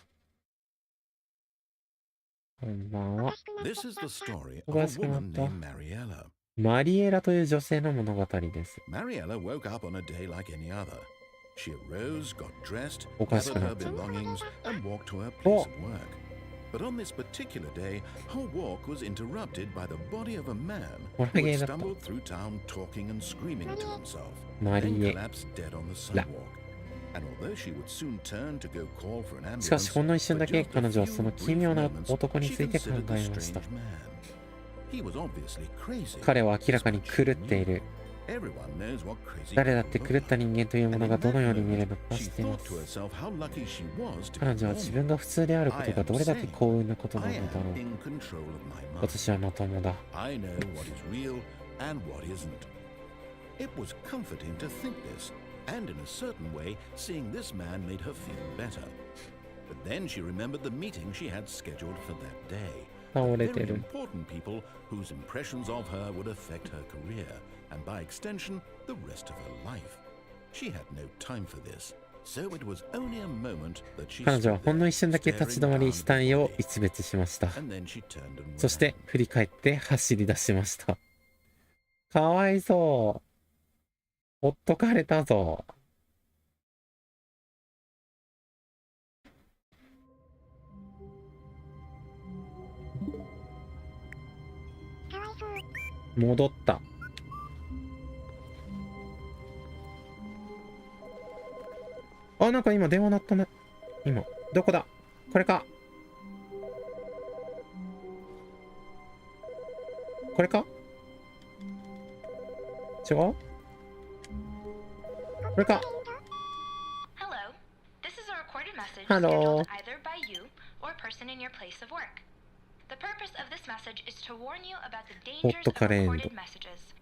A: こんばんは。
C: This is the story of
A: お
C: a
A: かしくなっ
C: woman
A: た。
C: named Mariella.
A: マリエラという女性の物語です。
C: Mariella woke up on a day like any other. She arose, got dressed,
A: おかし
C: gathered
A: くな
C: her
A: った
C: belongings, and walked to her
A: お
C: place of work. But on this particular day, her walk was interrupted by the body of a man who had
A: ホラゲーだった
C: stumbled through town talking and screaming to himself,
A: マ
C: then
A: リエ
C: collapsed dead on the
A: ラ。
C: sidewalk. And although she would soon turn to go call for an
A: しかし
C: ambulance,
A: ほんの一瞬だ
C: for
A: け
C: just
A: 彼
C: a
A: 女は
C: few
A: その
C: brief
A: 奇妙な
C: moments,
A: 男に
C: she
A: ついて考
C: considered
A: え
C: the
A: ました。
C: strange man. He was obviously crazy.
A: 彼は明らかに狂っている。
C: Everyone knows what crazy
A: 誰だって
C: people
A: 狂
C: look
A: った
C: like.
A: 人間というも
C: And
A: のが
C: in
A: ど
C: that
A: のように見える
C: moment,
A: のか
C: she
A: 知っていま
C: thought
A: す。
C: to herself how lucky she was to
A: 彼
C: be
A: 女は自分
C: normal.
A: が普通であることがどれだけ幸運なことな
C: I
A: のだろ
C: am
A: う。
C: in control of my mind.
A: 私はまともだ。
C: I know what is real and what isn't. It was comforting to think this, and in a certain way, seeing this man made her feel better. But then she remembered the meeting she had scheduled for that day.
A: 倒れ
C: Very
A: てる。
C: important people whose impressions of her would affect her career, and by extension, the rest of her life. She had no time for this, so it was only a moment that she
A: 彼女は
C: stood
A: ほんの
C: there,
A: 一瞬だけ立ち止ま
C: staring
A: り
C: down
A: 死
C: at
A: 体
C: the
A: を
C: body.
A: 一別しました。
C: And then she turned and went
A: そして
C: out.
A: 振り返って走り出しました。かわいそう。ほっとかれたぞ。
B: かわいそう。
A: 戻った。あ、なんか今電話鳴ったね。今。どこだ？これか。これか？違う？これか。
F: Hello. This is a recorded message
A: Hello.
F: scheduled either by you or a person in your place of work. The purpose of this message is to warn you about the dangers of recorded messages.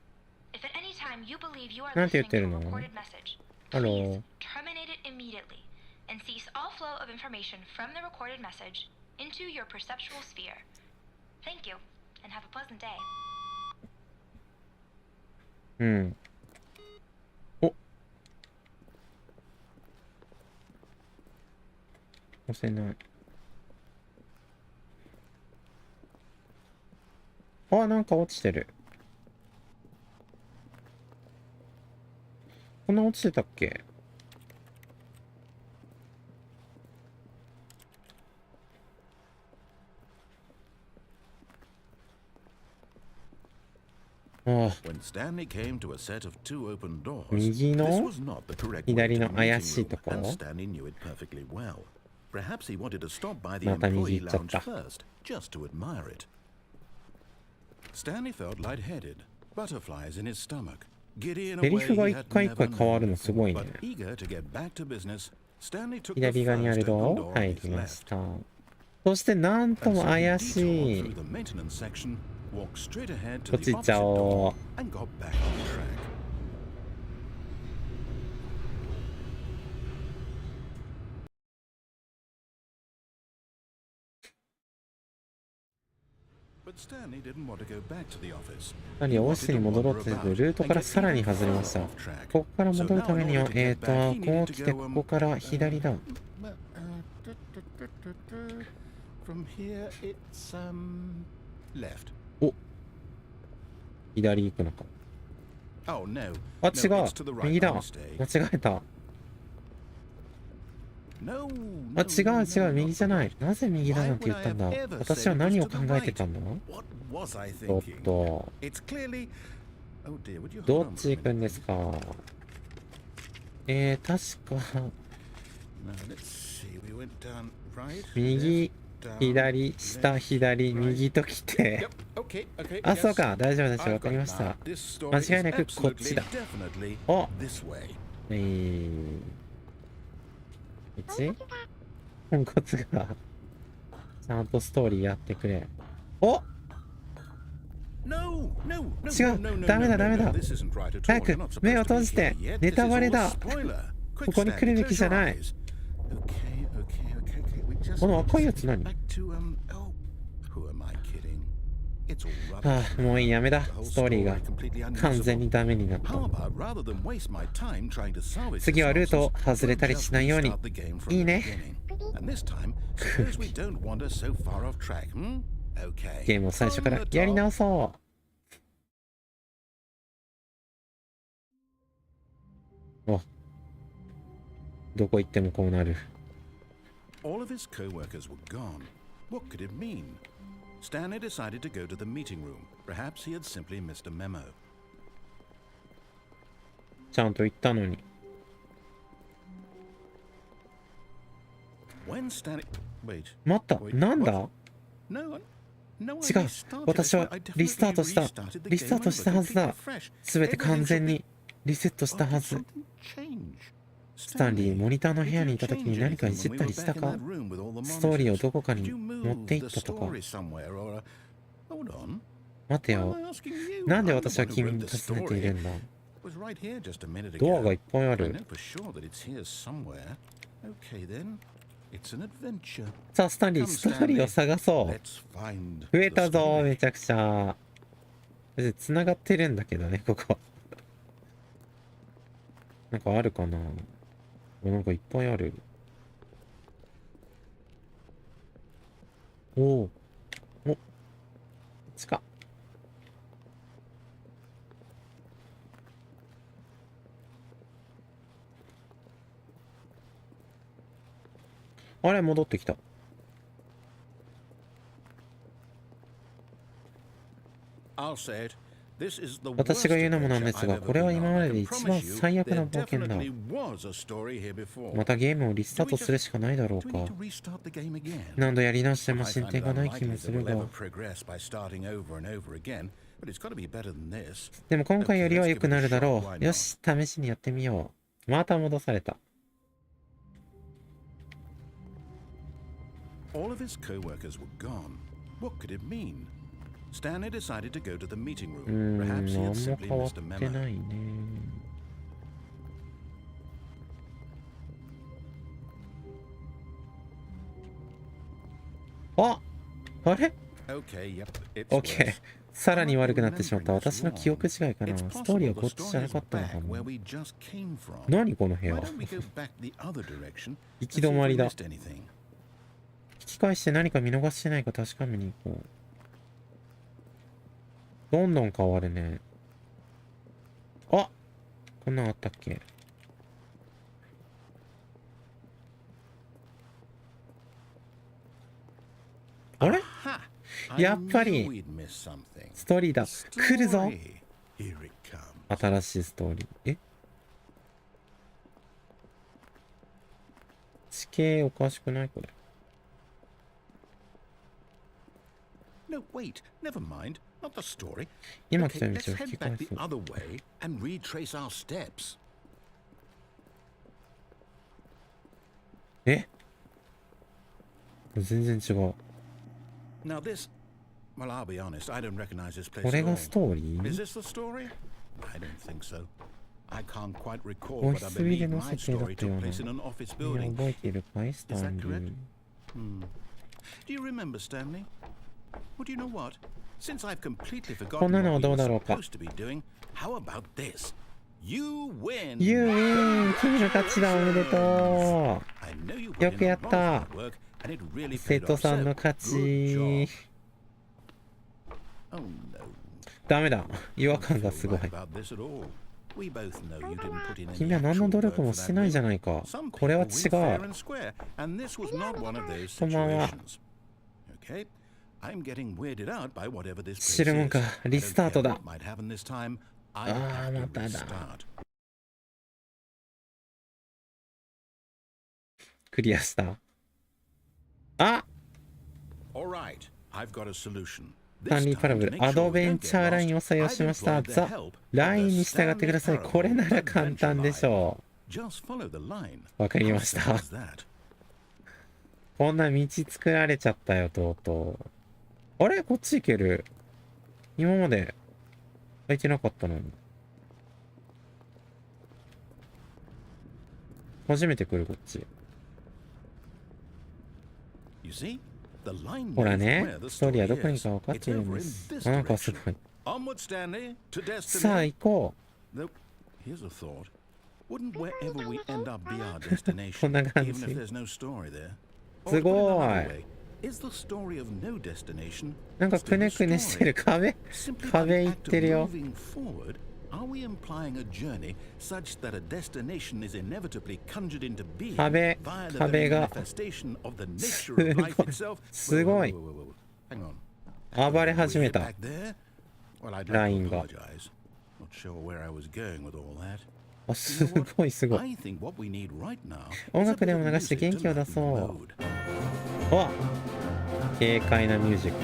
F: If at any time you believe you are
A: なんて言
F: listening
A: ってる
F: to
A: の？
F: a recorded message,
A: ハロ
F: please
A: ー。
F: terminate it immediately and cease all flow of information from the recorded message into your perceptual sphere. Thank you and have a pleasant day.
A: うん。お。押せない。あ、なんか落ちてる。こんな落ちてたっけ？ああ、
C: When Stanley came to a set of two open doors,
A: 右
C: this
A: の
C: was not the correct way
A: 左
C: to
A: の
C: the
A: 怪
C: meeting
A: しい
C: room,
A: とこ
C: and
A: ろ。
C: Stanley knew it perfectly well. Perhaps he wanted to stop by the
A: また右
C: employee
A: 行っちゃっ
C: lounge
A: た。
C: first, just to admire it. Stanley felt lightheaded, butterflies in his stomach. Giddy in a
A: セリ
C: way
A: フが
C: he
A: 一
C: had
A: 回一
C: never
A: 回変わる
C: known.
A: のすごいね。
C: But eager to get back to business, Stanley took the
A: 左側にあ
C: first
A: る
C: open
A: ド
C: door
A: ア
C: on
A: 入
C: his
A: りま
C: left.
A: した。そしてなんと
C: And
A: も
C: so he
A: 怪し
C: detoured
A: い。
C: through the maintenance section, walked straight ahead to
A: こっ
C: the
A: ち行っちゃ
C: opposite
A: お
C: door,
A: う。
C: and got back on track. But Stanley didn't want to go back to the office.
A: 何、
C: He
A: オフィス
C: wanted
A: に
C: to
A: 戻ろう
C: wander
A: とせ
C: about
A: ず、ルート
C: and
A: から
C: get
A: さらに
C: even
A: 外れま
C: further
A: した。
C: off track.
A: ここから
C: So
A: 戻る
C: now
A: ため
C: in
A: に
C: order
A: は、
C: to get back, he
A: こう
C: needed
A: 来
C: to
A: て、
C: go
A: ここから左だ。
C: from here it's left.
A: お、左行くのか。
C: Oh no.
A: あ、
C: No,
A: 違う
C: it's to the。right.
A: 右
C: My
A: だ。
C: mistake.
A: 間違えた。
C: No,
A: あ、
C: no,
A: 違う
C: no,
A: 違う、
C: not
A: 右じゃ
C: the
A: ない。
C: right.
A: なぜ右だなんて言ったんだ。
C: Why would I have ever
A: 私は
C: said it
A: 何
C: was
A: を
C: to
A: 考
C: the
A: えてた
C: right?
A: んだ。
C: What was I
A: ちょっ
C: thinking?
A: と、
C: It's clearly. Oh dear, would you
A: ど
C: hold
A: っ
C: on
A: ち
C: for a
A: 行くん
C: minute?
A: ですか。確か、
C: No, let's see. We went down right.
A: 右、
C: left, down,
A: 左、下、
C: left,
A: 左、
C: right.
A: 右と来て。
C: Yep, okay, okay.
A: あ、
C: yes.
A: そうか、大丈夫です。わ
C: I've
A: か
C: got
A: り
C: it
A: ました。
C: now. This story
A: 間
C: is
A: 違いなくこっち
C: absolutely,
A: だ。
C: definitely
A: お、
C: this way.
B: ポンコツが
A: ポンコツがちゃんとストーリーやってくれ。お、
C: No, no, no,
A: 違う、
C: no, no,
A: ダメだ
C: no,
A: ダメ
C: no,
A: だ。
C: this isn't right at
A: 早
C: all.
A: く
C: You're not
A: 目を
C: supposed to
A: 閉
C: be
A: じて。
C: here yet.
A: ネ
C: This
A: タ
C: is
A: バ
C: all
A: レ
C: a
A: だ。
C: spoiler.
A: こ
C: Quick,
A: こに来る
C: Stanley,
A: べ
C: close
A: きじゃ
C: your
A: ない。
C: eyes. Okay, okay, okay, okay. We just
A: この
C: need
A: 赤い
C: to
A: やつ
C: get
A: 何？
C: back to oh, who am I kidding? It's all
A: あ
C: rubbish.
A: あ、もういい、やめだ。
C: The whole
A: ストーリー
C: story
A: が
C: completely
A: 完全に
C: unusable.
A: ダメになっ
C: How
A: た。
C: about rather than waste my time trying to salvage
A: 次
C: this
A: はルートを
C: nonsense,
A: 外れ
C: we'll
A: たり
C: just
A: しないように。
C: restart the game from
A: いい
C: the
A: ね。
C: beginning. And this time, suppose we don't wander so far off track, hmm? Okay.
A: ゲームを最初から
C: From the
A: やり
C: top.
A: 直そう。お、どこ行ってもこうなる。
C: All of his co-workers were gone. What could it mean? Stanley decided to go to the meeting room. Perhaps he had simply missed a memo.
A: ちゃんと言ったのに。
C: When Stanley... Wait.
A: 待った。
C: Wait,
A: なんだ？
C: what? No, no, I
A: 違う。
C: restarted.
A: 私は
C: I
A: リスタートした。
C: definitely restarted the
A: リスター
C: game
A: トしたはずだ。
C: over, completely fresh.
A: すべて完
C: Everything
A: 全
C: should be...
A: にリセットした
C: Oh,
A: は
C: did
A: ず。
C: something change?
A: スタンリー、モニターの部屋
C: Did
A: に
C: you
A: いた時
C: change
A: に何かい
C: anything
A: じっ
C: when
A: た
C: we
A: り
C: were
A: した
C: back in
A: か？
C: that room with all the
A: ストーリーを
C: monitors?
A: どこか
C: Did
A: に
C: you
A: 持ってい
C: move
A: っ
C: the
A: たとか？
C: story somewhere or... Hold on.
A: 待て
C: Why
A: よ。
C: am I asking you?
A: なんで
C: I'm the
A: 私は
C: one who
A: 君
C: wrote
A: に
C: the
A: 尋ねている
C: story.
A: んだ？
C: It was right here just a minute
A: ドアがい
C: ago.
A: っぱいあ
C: I
A: る。
C: know for sure that it's here somewhere. Okay then. It's an adventure.
A: さあ、スタンリー、ストーリーを探そう。
C: Let's find
A: 増え
C: the
A: たぞ、
C: story.
A: めちゃくちゃ。別に繋がってるんだけどね、ここ。なんかあるかな。なんかいっぱいある。おお。お。こっちか。あれ、戻ってきた。私が言うのもなんですが、これは今までで一番最悪な冒険だ。またゲームをリスタートするしかないだろうか。何度やり直しても進展がない気もするが。でも今回よりは良くなるだろう。よし、試しにやってみよう。また戻された。
C: All of his co-workers were gone. What could it mean? Stanley decided to go to the meeting room. Perhaps he had simply missed a memo.
A: あ、あれ
C: Okay, yep, it's
A: ?OK。worse. さらに悪くなってしまった。私の記憶違いかな。ストーリーはこっちじゃなかったのかな。何この部屋。行き止まりだ。引き返して何か見逃してないか確かめに行こう。どんどん変わるね。あ、こんなんあったっけ。あれやっぱりストーリーだ。来るぞ。新しいストーリー。え、地形おかしくないこれ。
C: No, wait, never mind. Not the story.
A: 今来た
C: Okay,
A: 道
C: let's
A: を引
C: head
A: き返
C: back
A: す。
C: the other way and retrace our steps.
A: え、全然違う。
C: Now this, well, I'll be honest, I don't recognize this place
A: これ
C: at
A: が
C: all.
A: ストーリ
C: Is
A: ー
C: this the story? I don't think so. I can't quite recall,
A: オ
C: but
A: フ
C: I
A: ィスビル
C: believe
A: の
C: my
A: 設定だっ
C: story
A: たよ
C: took
A: うな。
C: place in an office
A: いや
C: building.
A: 覚えているかいスタ
C: Is
A: ン
C: that
A: リ
C: correct?
A: ー。
C: Do you remember, Stanley? Well, do you know what? Since I've completely
A: こん
C: forgotten
A: なのは
C: what
A: ど
C: we
A: う
C: were
A: だろうか。
C: supposed to be doing, how about this? You win!
A: You win! 君の勝ちだ。おめでと
C: I know you
A: う。
C: put
A: よ
C: in
A: く
C: a
A: や
C: lot
A: っ
C: of
A: た。
C: hard work, and it really
A: 瀬
C: paid
A: 戸
C: off.
A: さん
C: So,
A: の勝
C: good
A: ち。
C: job. Oh no.
A: ダメだ。違和
C: Don't
A: 感が
C: feel
A: すごい。
C: right about this at all. We both know you didn't put in any
A: 君は何の
C: actual
A: 努
C: work
A: 力
C: for
A: も
C: that
A: してないじゃ
C: win.
A: ないか。
C: Some
A: これは
C: people win
A: 違
C: fair
A: う。
C: and square, and this was not one of those
A: こんばんは。
C: situations. Okay, I'm getting weirded out by whatever this
A: 知
C: place
A: るもん
C: is.
A: か。
C: I
A: リ
C: don't
A: スター
C: care
A: トだ。
C: what might happen this time. I
A: ああ、
C: have
A: ま
C: to
A: ただ。
C: restart.
A: クリアした。あ、
C: All right, I've got a solution.
A: スタンリーパラブルアドベンチャーラインを採用しました。ザ・ラインに従ってください。これなら簡単でしょう。わかりました。こんな道作られちゃったよ、とうとう。あれこっち行ける。今まで開いてなかったのに。初めて来る、こっち。ほらね、ストーリーはどこにか分かっているんです。なんかすごい。さあ行こう。こんな感じ。すごい。なんかくねくねしてる。壁行ってるよ。
C: Are we implying a journey such that a destination is inevitably conjured into being
A: 壁
C: via the
A: 壁
C: very
A: が
C: manifestation of the nature of life itself?
A: すごい。
C: Hang on.
A: 暴れ始めた。
C: Back there? Well, I don't
A: ラインが。
C: apologize. Not sure where I was going with all that.
A: あ、すごいすごい。
C: I think what we need right now
A: 音
C: is a
A: 楽
C: bit
A: で
C: of
A: も流して
C: music
A: 元気を
C: to
A: 出
C: lighten
A: そ
C: the
A: う。
C: mood.
A: あ、軽快なミュージック。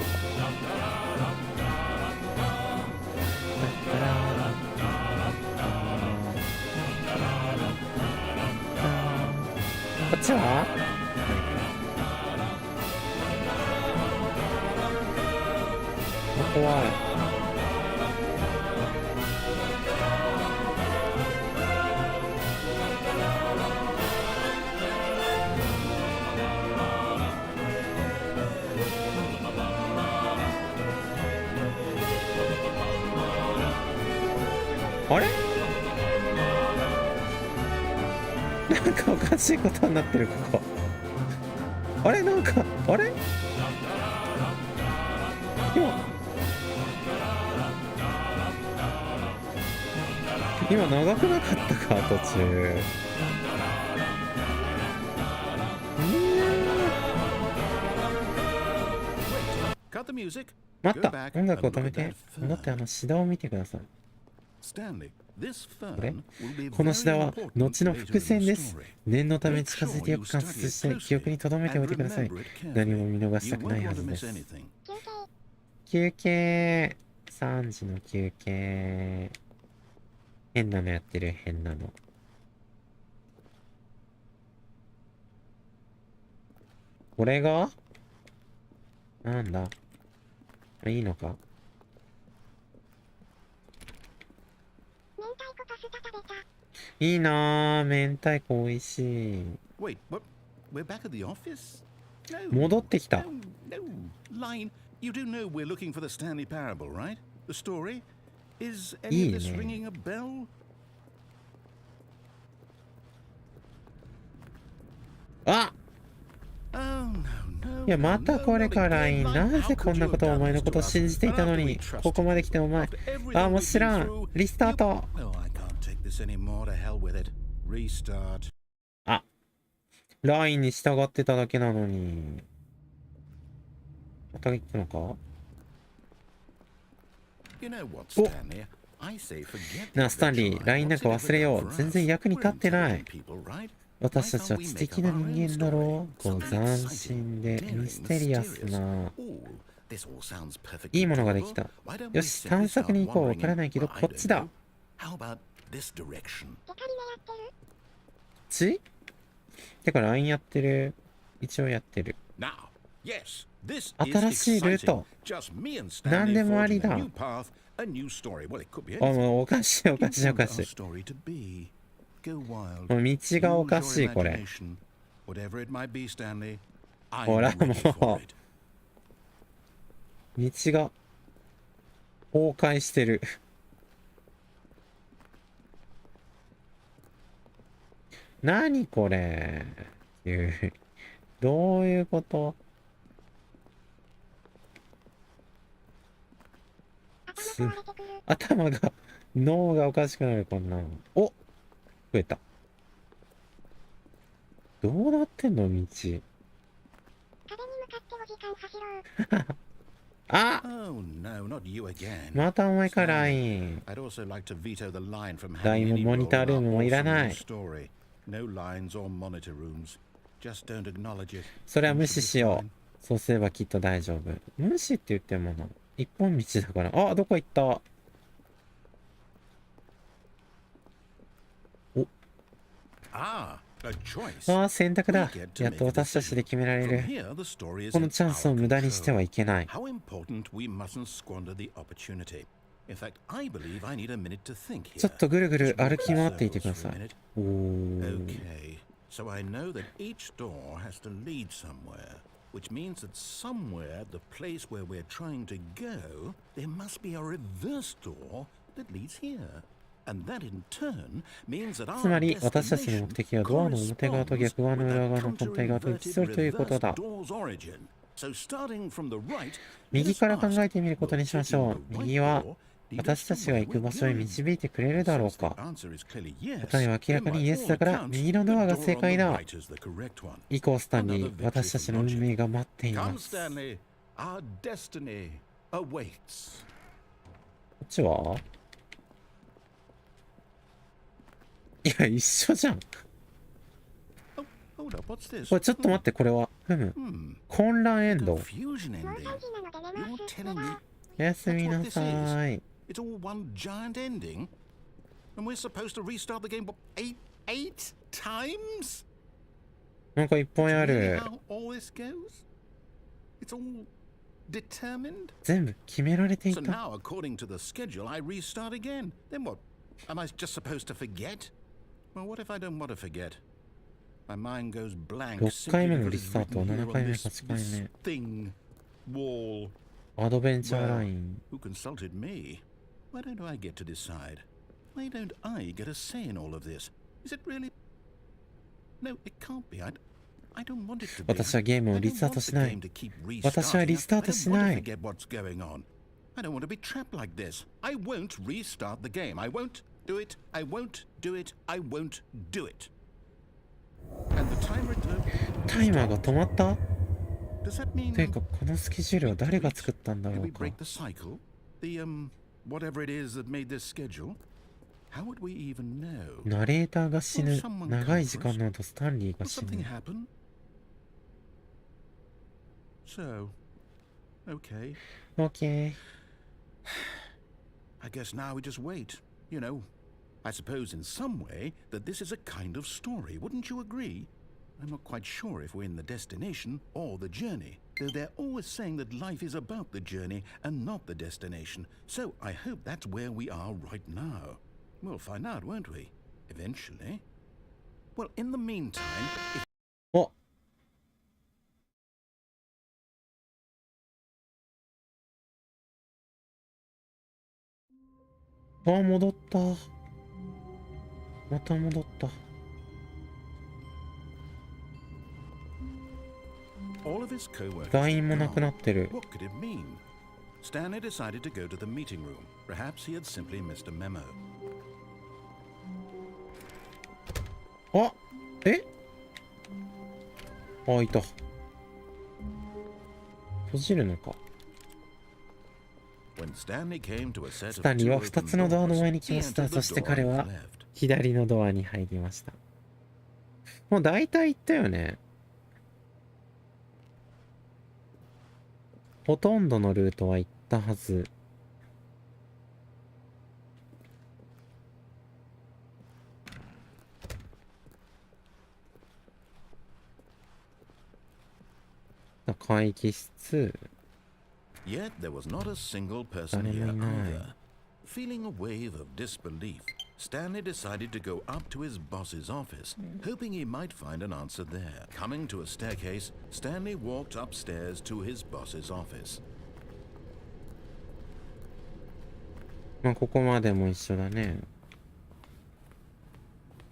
A: こっちは怖い。あれかおかしいことになってる、ここ。あれなんか、あれ今長くなかったか、途中。待った、音楽を止めて戻ってシダを見てください。このシダは後の伏線です。念のため近づいてよく観察して記憶に留めておいてください。何も見逃したくないはずです。休憩。3時の休憩。変なのやってる、変なの。これがなんだいいのか。いいなぁ、明太子美味しい。戻ってきた。いいね。あ、いや、またこれか、ライン。なぜこんなことをお前のことを信じていたのに、ここまで来てお前。あ、もう知らん。リスタート。あ、ラインに従ってただけなのに。また行くのか。おなあ、スタンリー、ラインなんか忘れよう。全然役に立ってない。私たちは知的な人間だろう。こう斬新でミステリアスな。いいものができた。よし、探索に行こう。わからないけど、こっちだ。ちてか、ラインやってる。一応やってる。新しいルート。何でもありだ。あ、もうおかしいおかしいおかしい。もう道がおかしい、これ。ほら、もう。道が崩壊してる。何これ。どういうこと？頭が、脳がおかしくなる、こんなの。お、増えた。どうなってんの、道。
B: 壁に向かってお時間走ろう。
A: あ、またお前か、ライン。ラインもモニタールームもいらない。それは無視しよう。そうすればきっと大丈夫。無視って言ってもな。一本道だから。あ、どこ行った？お。ああ、選択だ。やっと私たちで決められる。このチャンスを無駄にしてはいけない。ちょっとぐるぐる歩き回っていてください。おー。
C: Which means that somewhere at the place where we're trying to go, there must be a reverse door that leads here. And that in turn means that
A: つまり私たちの目的はドアの表側と逆側の裏側の反対側と一致するということだ。右から考えてみることにしましょう。右は私たちが行く場所へ導いてくれるだろうか。答えは明らかにイエスだから右のドアが正解だ。行こう、スタンリー。私たちの運命が待っています。こっちはいや、一緒じゃん。これちょっと待って、これは。混乱エンド。おやすみなさい。
C: It's all one giant ending? And we're supposed to restart the game eight times?
A: なんかいっぱいある。
C: How all this goes? It's all determined?
A: 全部決められていた。
C: So now, according to the schedule, I restart again. Then what? Am I just supposed to forget? Well, what if I don't want to forget? My mind goes blank.
A: 6回目のリスタート、7回目、8回目。
C: Thing, wall.
A: アドベンチャーライン。
C: Who consulted me? Why don't I get to decide? Why don't I get a say in all of this? Is it really? No, it can't be. I don't want it to be.
A: 私はゲームをリスタートしない。私はリスタートしない。
C: I don't want to be trapped like this. I won't restart the game. I won't do it. I won't do it. I won't do it. And the timer
A: タイマーが止まった？
C: Does that mean
A: てかこのスケジュールは誰が作ったんだろ
C: did
A: う
C: we
A: か。
C: break the cycle? The whatever it is that made this schedule? How would we even know?
A: ナレーターが死ぬ。長い時間の後スタンリーが
C: Will
A: 死
C: something
A: ぬ。
C: happen? So, okay.
A: OK。
C: I guess now we just wait. You know, I suppose in some way that this is a kind of story. Wouldn't you agree? I'm not quite sure if we're in the destination or the journey, though they're always saying that life is about the journey and not the destination. So I hope that's where we are right now. We'll find out, won't we? Eventually. Well, in the meantime, if
A: お、あ、戻った。また戻った。
C: all of his co-workers
A: LINE も
C: had
A: なくな
C: gone,
A: ってる。
C: what could it mean? Stanley decided to go to the meeting room. Perhaps he had simply missed a memo.
A: あ、え？あ、いた。閉じるのか。
C: When Stanley came to a set of
A: スタンリー
C: two
A: は
C: open
A: 2つのドアの前に
C: doors,
A: 来
C: he
A: ました。
C: entered
A: そ
C: the
A: して
C: door
A: 彼
C: on
A: は
C: the left.
A: 左のドアに入りました。もう大体行ったよね。ほとんどのルートは行ったはず。会議室。
C: Yet there was not a single person here either. Feeling a wave of disbelief, Stanley decided to go up to his boss's office, hoping he might find an answer there. Coming to a staircase, Stanley walked upstairs to his boss's office.
A: まあここまでも一緒だね。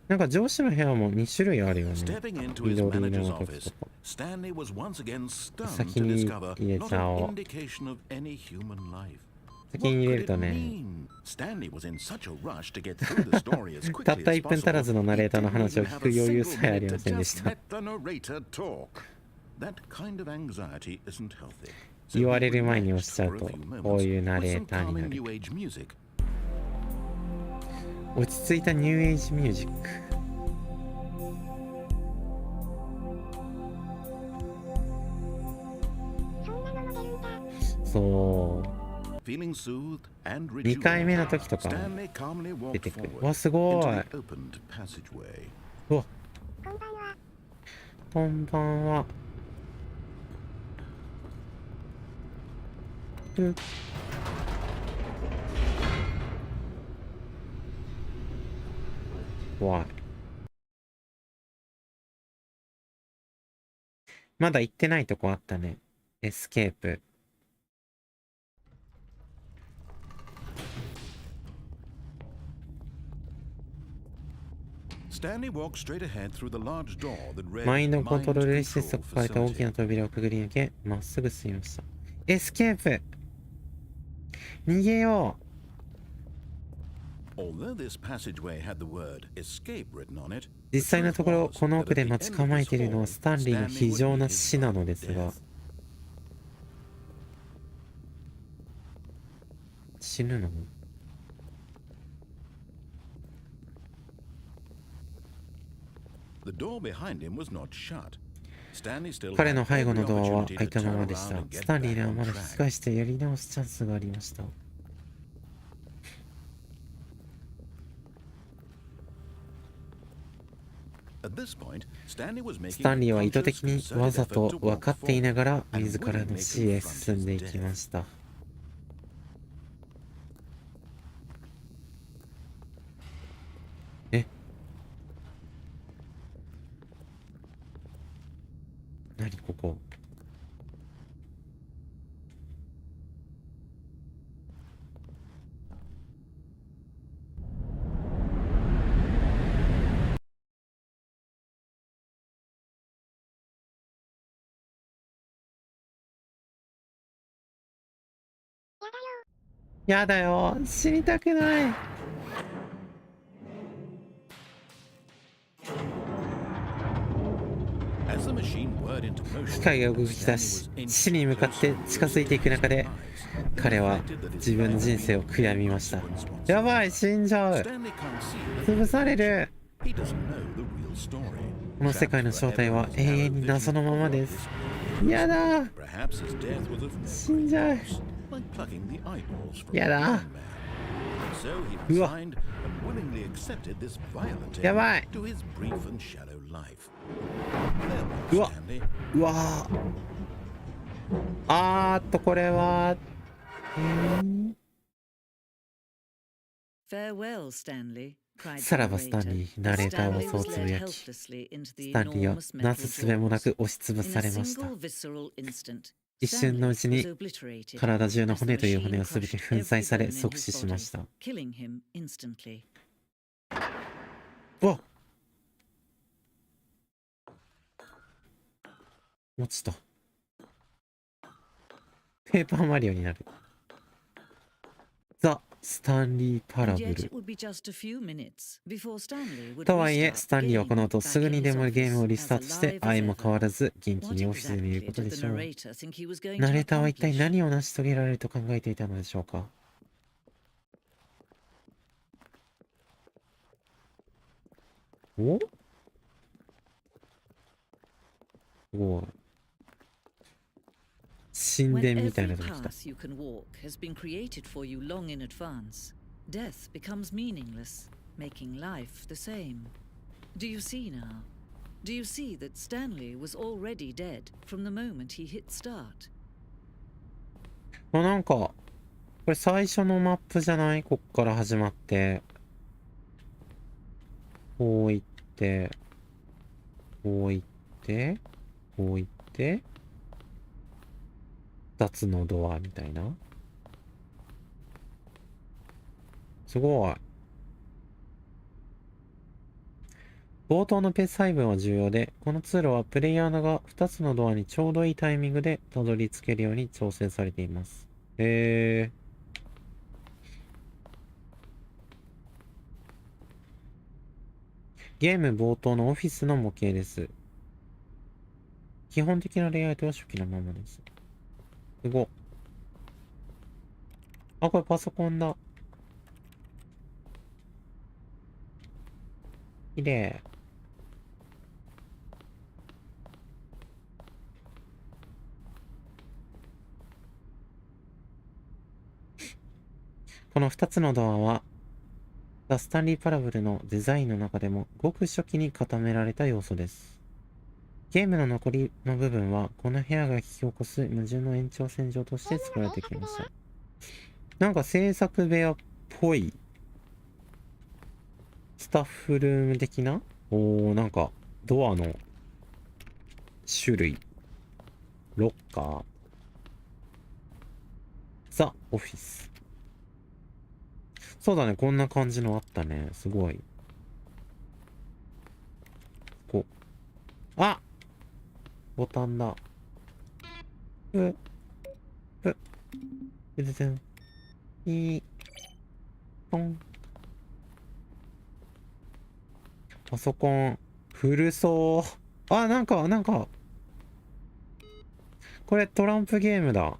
A: なんか上司の部屋も2種類あるよね。
C: Stepping into
A: 緑
C: his
A: 色
C: manager's
A: の時
C: office,
A: とか。
C: Stanley was once again stunned
A: 先
C: to
A: に
C: discover
A: 入れ
C: not
A: ちゃ
C: an
A: おう。
C: indication of any human life.
A: 先に入れる
C: What
A: と
C: could it
A: ね。
C: mean? Stanley was in such a rush to get through the story as
A: たっ
C: quickly
A: た
C: as
A: 1分足ら
C: possible.
A: ずのナレーターの
C: He
A: 話を
C: didn't
A: 聞
C: have
A: く
C: a
A: 余裕
C: single
A: さえあり
C: minute
A: ま
C: to
A: せんで
C: just
A: した。
C: let the narrator talk. That kind of anxiety isn't healthy.
A: 言われる前に押しちゃうとこういうナレーターになる。
C: New age music.
A: 落ち着いたニューエイジミュージック。そう。
C: Feeling soothed and
A: 2回目の
C: rejuvenated,
A: 時とか
C: Stanley calmly
A: 出
C: walked
A: てくる。
C: forward
A: わ、すご
C: into
A: い。
C: the opened passageway.
A: うわ、
B: こんばんは。
A: こんばんは。怖い。まだ行ってないとこあったね。エスケープ。
C: Stanley walked straight ahead through the large door that read
A: マインドコントロール施
C: Mind
A: 設と
C: Control
A: 書かれた大きな
C: Facility.
A: 扉をくぐり抜け、まっすぐ進みました。エスケープ。逃げよう。
C: Although this passageway had the word escape written on it,
A: 実際のところこの奥で待ち構えているのはスタンリーの非常な死なのですが、死ぬの？彼の背後のドアは開いたままでした。スタンリーにはまだ引き返してやり直すチャンスがありました。スタンリーは意図的にわざと分かっていながら自らの死へ進んでいきました。え？何ここ？やだよ。死にたくない。機械が動き出し、死に向かって近づいていく中で、彼は自分の人生を悔やみました。やばい、死んじゃう。潰される。この世界の正体は永遠に謎のままです。やだ。死んじゃう。やだ。うわ。やばい。うわ。うわ。これは。さらばスタンリー、ナレーターはそうつぶやき、スタンリーはなすすべもなく押しつぶされました。一瞬のうちに体中の骨という骨をすべて粉砕され即死しました。わっ、落ちた。ペーパーマリオになる。ザ・スタンリーパラブル。とはいえ、スタンリーはこの後すぐにでもゲームをリスタートして、相も変わらず元気にオフィスにいることでしょう。ナレーターは一体何を成し遂げられると考えていたのでしょうか。お？すごい。神殿みたいなとこ来た。
G: Death becomes meaningless, making life the same. Do you see now? Do you see that Stanley was already dead from the moment he hit start?
A: なんか、これ最初のマップじゃない？こっから始まって。こう行って、こう行って、こう行って、2つのドアみたいな。すごい。冒頭のペース配分は重要で、この通路はプレイヤーが2つのドアにちょうどいいタイミングでたどり着けるように調整されています。ゲーム冒頭のオフィスの模型です。基本的なレイアウトは初期のままです。すごっ。これパソコンだ。きれい。この2つのドアは、ザ・スタンリー・パラブルのデザインの中でもごく初期に固められた要素です。ゲームの残りの部分は、この部屋が引き起こす矛盾の延長線上として作られてきました。なんか制作部屋っぽい、スタッフルーム的な？なんか、ドアの種類、ロッカー、ザ・オフィス。そうだね、こんな感じのあったね。すごい。ボタンだ。ででん。ポン。パソコン、古そう。なんか、これトランプゲームだ。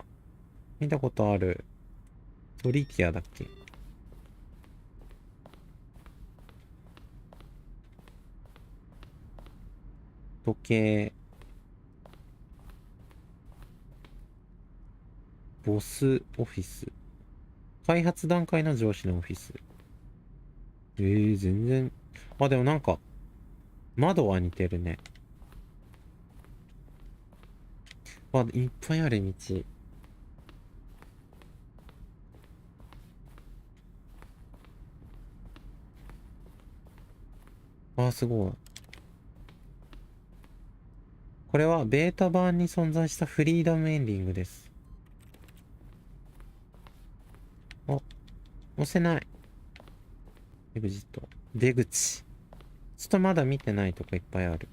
A: 見たことある。トリキアだっけ？時計。ボスオフィス。開発段階の上司のオフィス。全然。でもなんか、窓は似てるね。いっぱいある道。すごい。これはベータ版に存在したフリーダムエンディングです。押せない。エグジット。出口。ちょっとまだ見てないとこいっぱいある。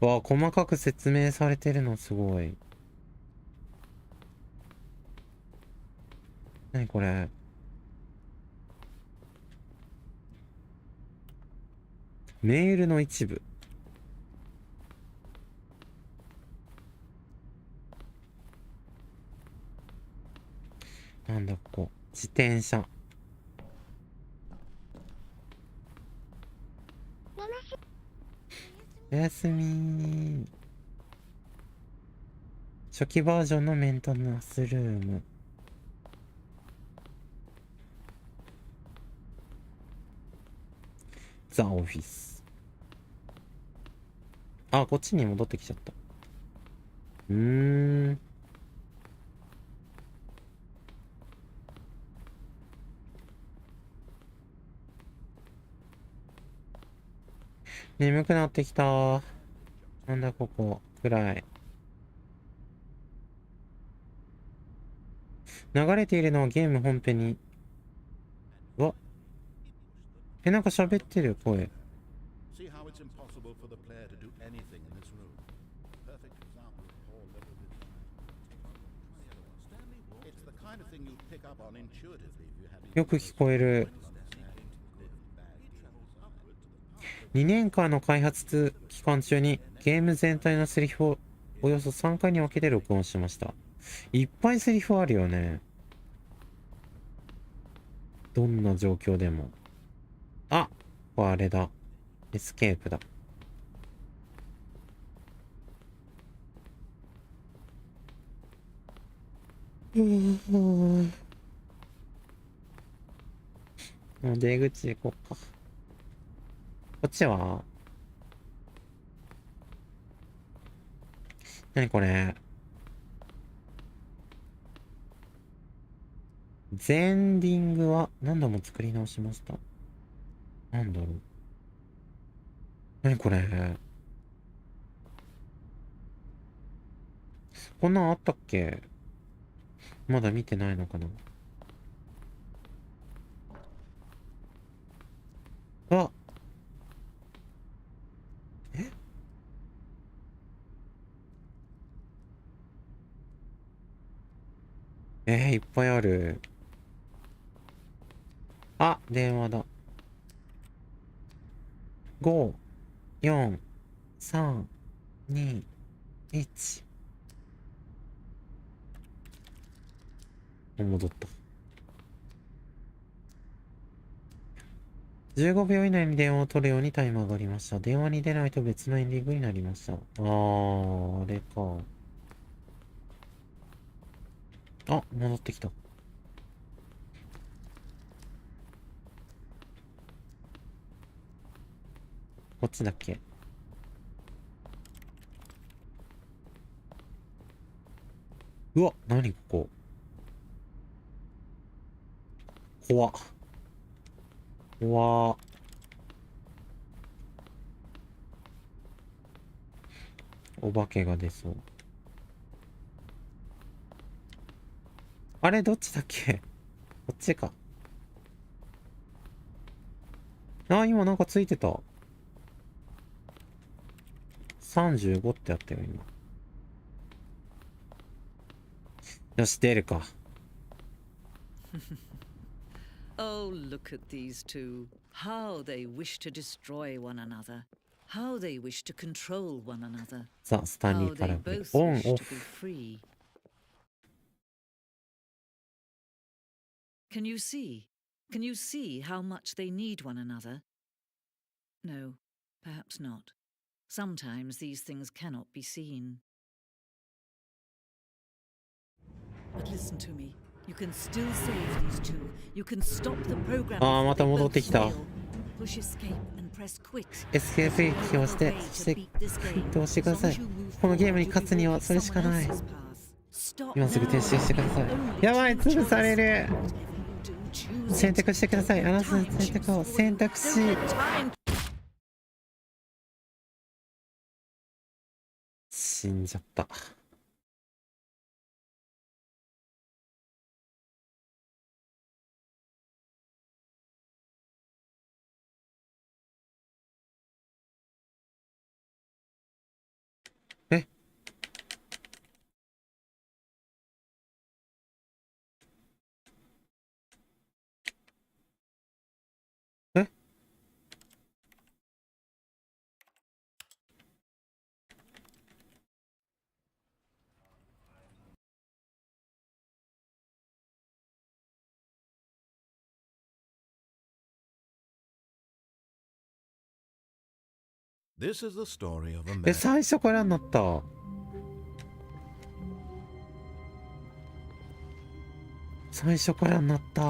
A: わあ、細かく説明されてるのすごい。なにこれ。メールの一部。なんだここ。自転車。おやすみー。初期バージョンのメンテナンスルーム。ザ・オフィス。あ、こっちに戻ってきちゃった。眠くなってきた。なんだここ。暗い。流れているのはゲーム本編に。うわ。なんか喋ってる声。
C: See how it's impossible for the player to do anything in this room. Perfect example of poor level design. It's the kind of thing you pick up on intuitively if you have
A: よく聞こえる。2年間の開発期間中にゲーム全体のセリフをおよそ3回に分けて録音しました。いっぱいセリフあるよね。どんな状況でも。あ、これあれだ。エスケープだ。もう出口行こうか。こっちは何これ。ゼンディングは何度も作り直しました。なんだろう。何これ。こんなんあったっけ？まだ見てないのかな。あ、いっぱいある。あ、電話だ。5、4、3、2、1。戻った。15秒以内に電話を取るようにタイマーがありました。電話に出ないと別のエンディングになりました。あれか。あ、戻ってきた。こっちだっけ？うわ、何ここ。怖っ。怖っ。お化けが出そう。あれ、どっちだっけ？こっちか。あ、今なんかついてた。35ってあったよ、今。よし、出るか。
G: Oh, look at these two. How they wish to destroy one another. How they wish to control one another.
A: さあ、スタンリ
G: How
A: ーパラ
G: they
A: ブル。
G: both
A: オン、
G: wish
A: オ
G: to be
A: フ。
G: free. Can you see? Can you see how much they need one another? No, perhaps not. Sometimes these things cannot be seen. But listen to me. You can still save these two. You can stop the program
A: あー、ま
G: before
A: た
G: they
A: 戻って
G: both
A: きた。
G: fail. Push escape and press quit.
A: エスケープキーを押して、そして、クイットを押してください。このゲームに勝つにはそれしかない。今すぐ撤収してください。やばい、潰される。選択してください。あなたの選択を選択し。死んじゃった。
C: This is the story of a
A: え、
C: man.
A: 最初からになった。最初からになった。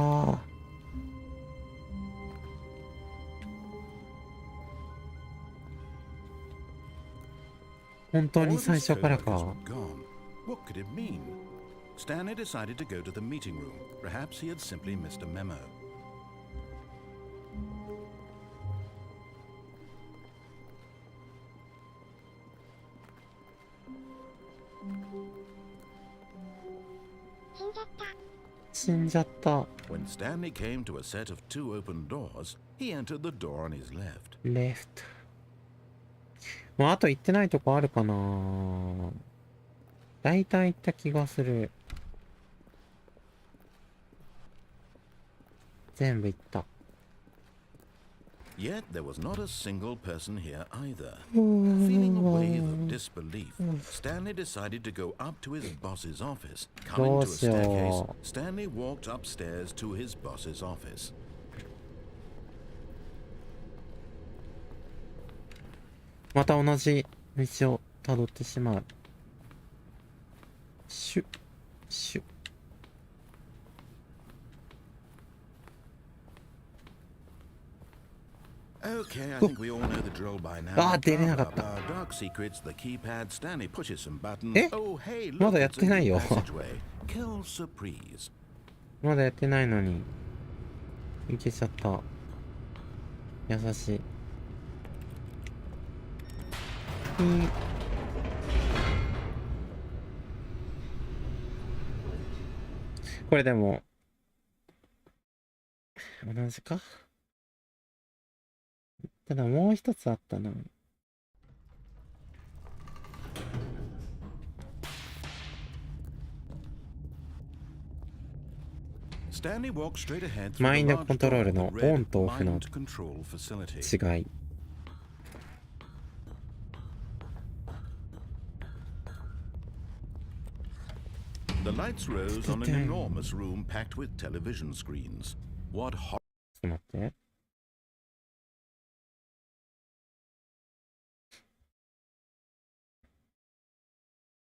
A: 本当
C: All
A: に
C: of
A: 最
C: his
A: 初から
C: coworkers
A: か。
C: were gone. What could it mean? Stanley decided to go to the meeting room. Perhaps he had simply missed a memo. When Stanley came to a set of 2 open doors, he entered the door on his left.
A: Left. まあ、あと行ってないとこあるかな。大体行った気がする。全部行った。
C: Yet there was not a single person here either. Feeling a wave of disbelief, Stanley decided to go up to his boss's office. Coming to a staircase, Stanley walked upstairs to his boss's office.
A: また同じ道をたどってしまう。シュッシュッ。
C: Okay, I think we all know the drill by now.
A: あ、出れなかった。
C: Dark secrets, the keypad, Stanley pushes some buttons.
A: え、
C: Oh, hey,
A: ま
C: look,
A: だやっ
C: it's
A: て
C: a
A: ない
C: new
A: よ。
C: passageway. Kill surprise.
A: まだやってないのに。いけちゃった。優しい。これでも同じか。ただもう一つあったな。マインドコントロールのオンとオフの違い。
C: The lights rose on an enormous room packed with television screens. What
A: ちょっと待って。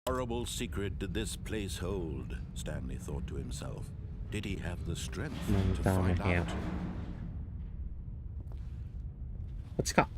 C: horrible secret did this place hold? Stanley thought to himself. Did he have the strength to find out?
A: こっちか。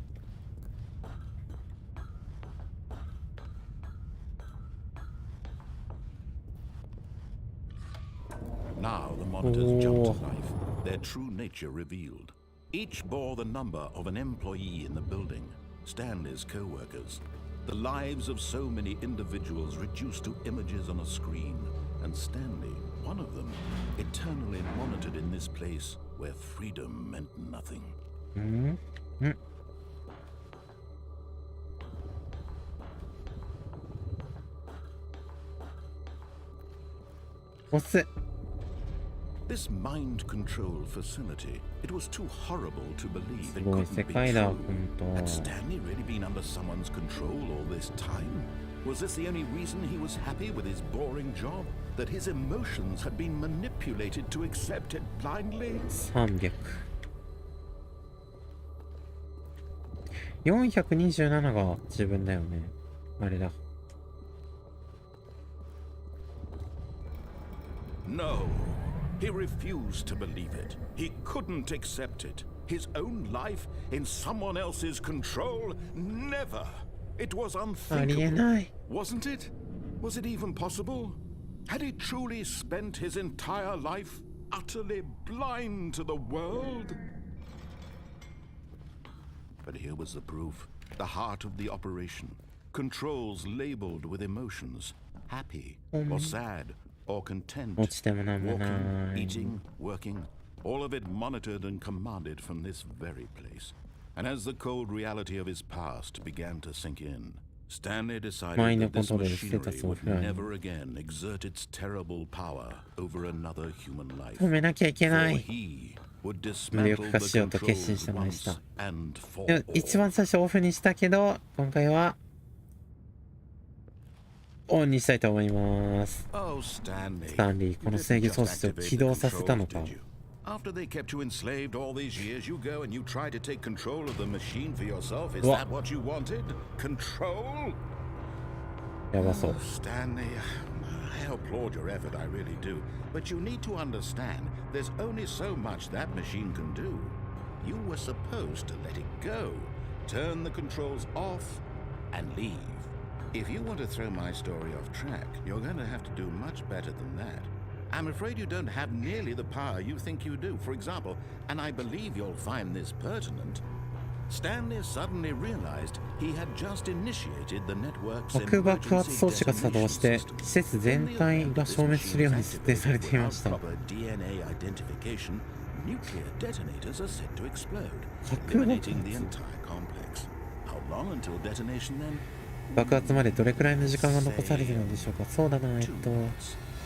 C: Now the monitors jumped to life, their true nature revealed. Each bore the number of an employee in the building, Stanley's co-workers. The lives of so many individuals reduced to images on a screen, and Stanley, one of them, eternally monitored in this place where freedom meant nothing.
A: What's it?
C: This mind control facility, it was too horrible to believe it
A: すごい
C: couldn't
A: 世
C: be
A: 界だ、
C: true.
A: 本当。
C: Had Stanley really been under someone's control all this time? Was this the only reason he was happy with his boring job? That his emotions had been manipulated to accept it blindly?
A: 300。427が自分だよね。あれだ。
C: No. He refused to believe it. He couldn't accept it. His own life in someone else's control? Never. It was
A: ありえ
C: unthinkable.
A: ない。
C: Wasn't it? Was it even possible? Had he truly spent his entire life utterly blind to the world? But here was the proof. The heart of the operation. Controls labeled with emotions. Happy or sad or content.
A: 落ちてもなんもな
C: Walking,
A: い。
C: eating, working. All of it monitored and commanded from this very place. And as the cold reality of his past began to sink in, Stanley decided that this machinery would never again exert its terrible power over another human life.
A: 止めなきゃいけな
C: For
A: い。
C: he would
A: 無
C: dismantle
A: 力化
C: the
A: しようと決心
C: controls
A: してました。
C: once and for
A: でも一番
C: all.
A: 最初オフにしたけど、今回はオンにしたいと思います。
C: Oh, Stanley.
A: スタンリー、この制御装置を起動させたのか。
C: After they kept you enslaved all these years, you go and you try to take control of the machine for yourself. Is that what you wanted? Control?
A: やばそう。
C: Stanley, I applaud your effort, I really do. But you need to understand, there's only so much that machine can do. You were supposed to let it go, turn the controls off, and leave. If you want to throw my story off track, you're going to have to do much better than that. I'm afraid you don't have nearly the power you think you do. For example, and I believe you'll find this pertinent, Stanley suddenly realized he had just initiated the network's
A: 核爆発
C: emergency
A: 装置が作動して
C: detonation
A: 施設全体が消滅するように設定されていました。
C: Without proper DNA identification, nuclear detonators are set to explode,
A: 核爆
C: eliminating the
A: 発
C: entire complex. How long until detonation then?
A: 爆発までどれくらいの時間が残されているのでしょうか。そうだな、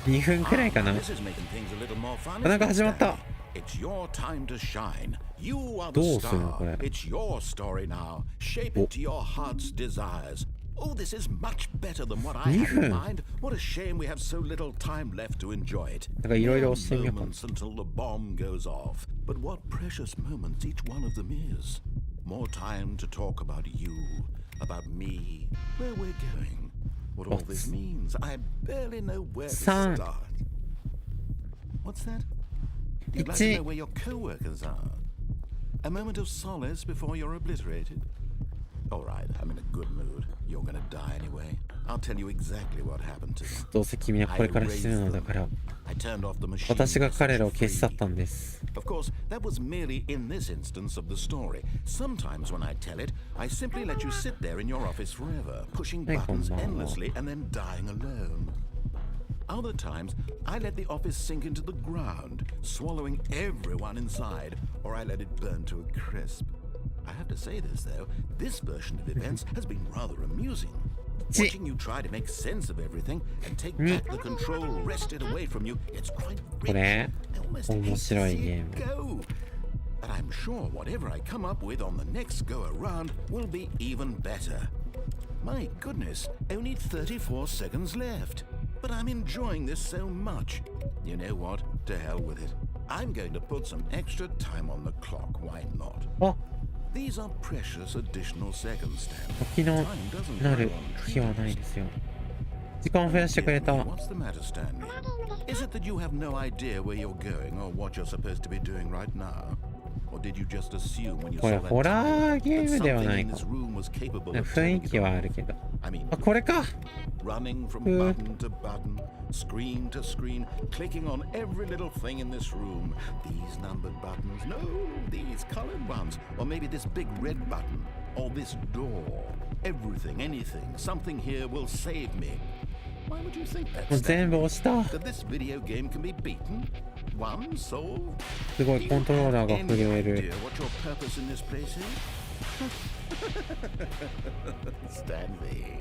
A: 2分くらいかな。
C: This is making things a little more fun.
A: なんか始まった。
C: It's your time to shine. You are
A: ど
C: the
A: うするのこ
C: star.
A: れ。
C: It's your story now. Shape it to your heart's desires. Oh, this is much better than what I had in mind. What a shame we have so little time left to enjoy it.
A: なんかいろいろ押してみようか。
C: Moments until the bomb goes off. But what precious moments each one of them is. More time to talk about you, about me, where we're going, what all this means. I barely know where to
A: Son.
C: start. What's that? You'd like to know where your co-workers are. A moment of solace before you're obliterated. All right, I'm in a good mood. You're gonna die anyway. I'll tell you exactly what happened to them.
A: どうせ君はこれから死ぬのだから、
C: I turned off the machine.
A: 私が彼らを消し去ったんです。
C: Of course, that was merely in this instance of the story. Sometimes when I tell it, I simply let you sit there in your office forever, pushing buttons endlessly and then dying alone. Other times, I let the office sink into the ground, swallowing everyone inside, or I let it burn to a crisp. I have to say this, though, this version of events has been rather amusing. Watching you try to make sense of everything and take back the control wrested away from you, it's quite rich.
A: これ
C: I almost hate to
A: 面白い
C: see
A: ゲー
C: it
A: ム。
C: go. But I'm sure whatever I come up with on the next go around will be even better. My goodness, only 34 seconds left. But I'm enjoying this so much. You know what? To hell with it. I'm going to put some extra time on the clock. Why not?
A: あ、
C: These are precious additional seconds, Stan.
A: 時の
C: Time doesn't
A: な
C: go
A: る
C: on
A: 日はないですよ。時間を増やしてくれた。
C: What's the matter, Stanley? Is it that you have no idea where you're going or what you're supposed to be doing right now? Or did you just assume when you
A: こ
C: saw
A: れ
C: that
A: ホラ
C: timer
A: ーゲー
C: that
A: ムではな
C: something
A: い
C: in
A: か
C: this room was capable
A: も。
C: of
A: 雰囲
C: turning
A: 気
C: it
A: は
C: on?
A: あるけど。
C: I mean,
A: あ、これか。
C: running from button to button, screen to screen, clicking on every little thing in this room. These numbered buttons, no, these colored ones, or maybe this big red button, or this door. Everything, anything, something here will save me. Why would you think that?
A: もう全部押した。
C: That this video game can be beaten? Won? Solved?
A: すごいコントローラーが
C: Any
A: 震える。
C: idea what your purpose in this place is? Stanley,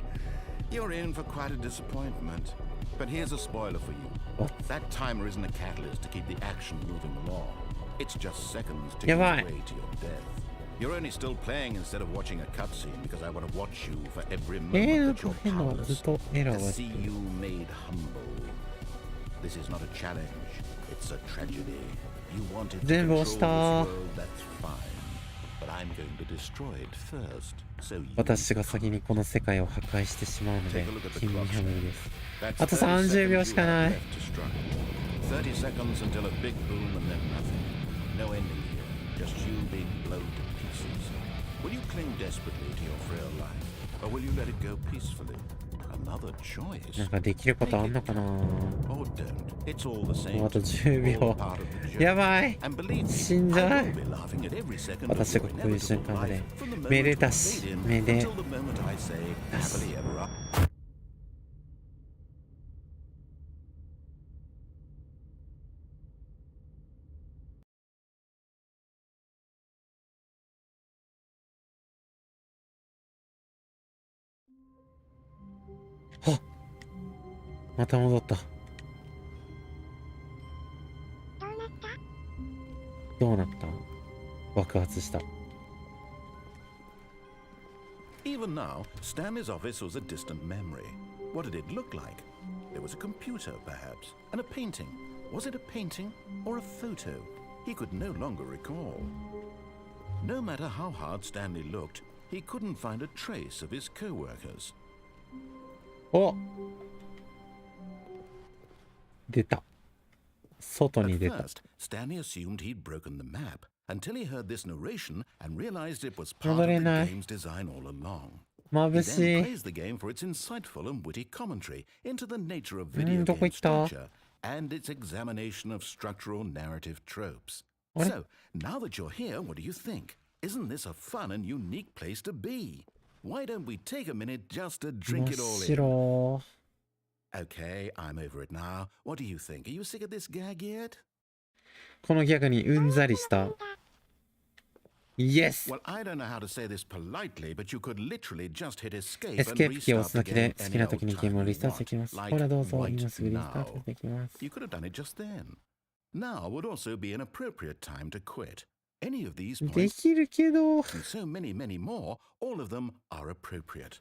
C: you're in for quite a disappointment. But here's a spoiler for you.
A: What?
C: That timer isn't a catalyst to keep the action moving along. It's just seconds to
A: Yeah,
C: your
A: right.
C: way to your death. You're only still playing instead of watching a cutscene because I want to watch you for every
A: なん
C: moment that
A: か
C: you're
A: 変なずっ
C: powerless.
A: とエラー
C: To
A: が
C: see you made humble. This is not a challenge. It's a tragedy. You wanted to
A: 全部
C: control
A: 押
C: this
A: した。
C: world, that's fine. But I'm going to destroy it first. So you
A: 私が先にこの世界を破壊してしまうので
C: take a look at the
A: 君に
C: clock.
A: は無理です。
C: That's
A: あと
C: 30
A: 30秒
C: seconds
A: し
C: you
A: か
C: have
A: ない。
C: left to struggle. 30 seconds until a big boom and then nothing. No ending here. Just you being blown to pieces. Will you cling desperately to your frail life? Or will you let it go peacefully? Another choice.
A: なんかできることあんのかな。
C: Or don't. It's all the same.
A: あと10
C: All
A: 秒。
C: part of the journey.
A: やばい。
C: And believe me,
A: 死んじゃう。
C: I will be laughing at every second of
A: 私
C: your
A: がこういう瞬
C: inevitable
A: 間まで
C: life from the moment
A: めで
C: you
A: たし
C: invade in
A: めで
C: until the moment I say happily ever after. あ、また戻った。
B: どうなった？
A: どうなった？爆発した。
C: Even now, Stanley's office was a distant memory. What did it look like? There was a computer, perhaps, and a painting. Was it a painting or a photo? he could no longer recall. No matter how hard Stanley looked, he couldn't find a trace of his co-workers.
A: お、出た。外
C: At
A: に出た。
C: first, Stanley assumed he'd broken the map until he heard this narration and realized it was part of the game's design all along.
A: 眩
C: He
A: し
C: then
A: い。
C: praised the game for its insightful and witty commentary into the nature of video game
A: 行った
C: structure and its examination of structural narrative tropes.
A: あれ
C: So, now that you're here, what do you think? Isn't this a fun and unique place to be? Why don't we take a minute just to
A: 真
C: drink
A: っ
C: it all in?
A: 白。
C: Okay, I'm over it now. What do you think? Are you sick of this gag yet?
A: このギャグにうんざりした。イエス
C: Well, I don't know how to say this politely, but you could literally just hit escape
A: エスケー
C: and
A: プキーを押
C: restart
A: すだ
C: the
A: けで
C: game
A: 好き
C: any
A: な
C: old
A: 時にゲー
C: time
A: ムを
C: you
A: リスタートでき
C: want.
A: ます。
C: Like
A: ほらどうぞ、
C: right
A: 今すぐリスタート
C: now.
A: できます。
C: You could have done it just then. Now would also be an appropriate time to quit. Any of these
A: で
C: points
A: きるけど。
C: and so many, many more, all of them are appropriate.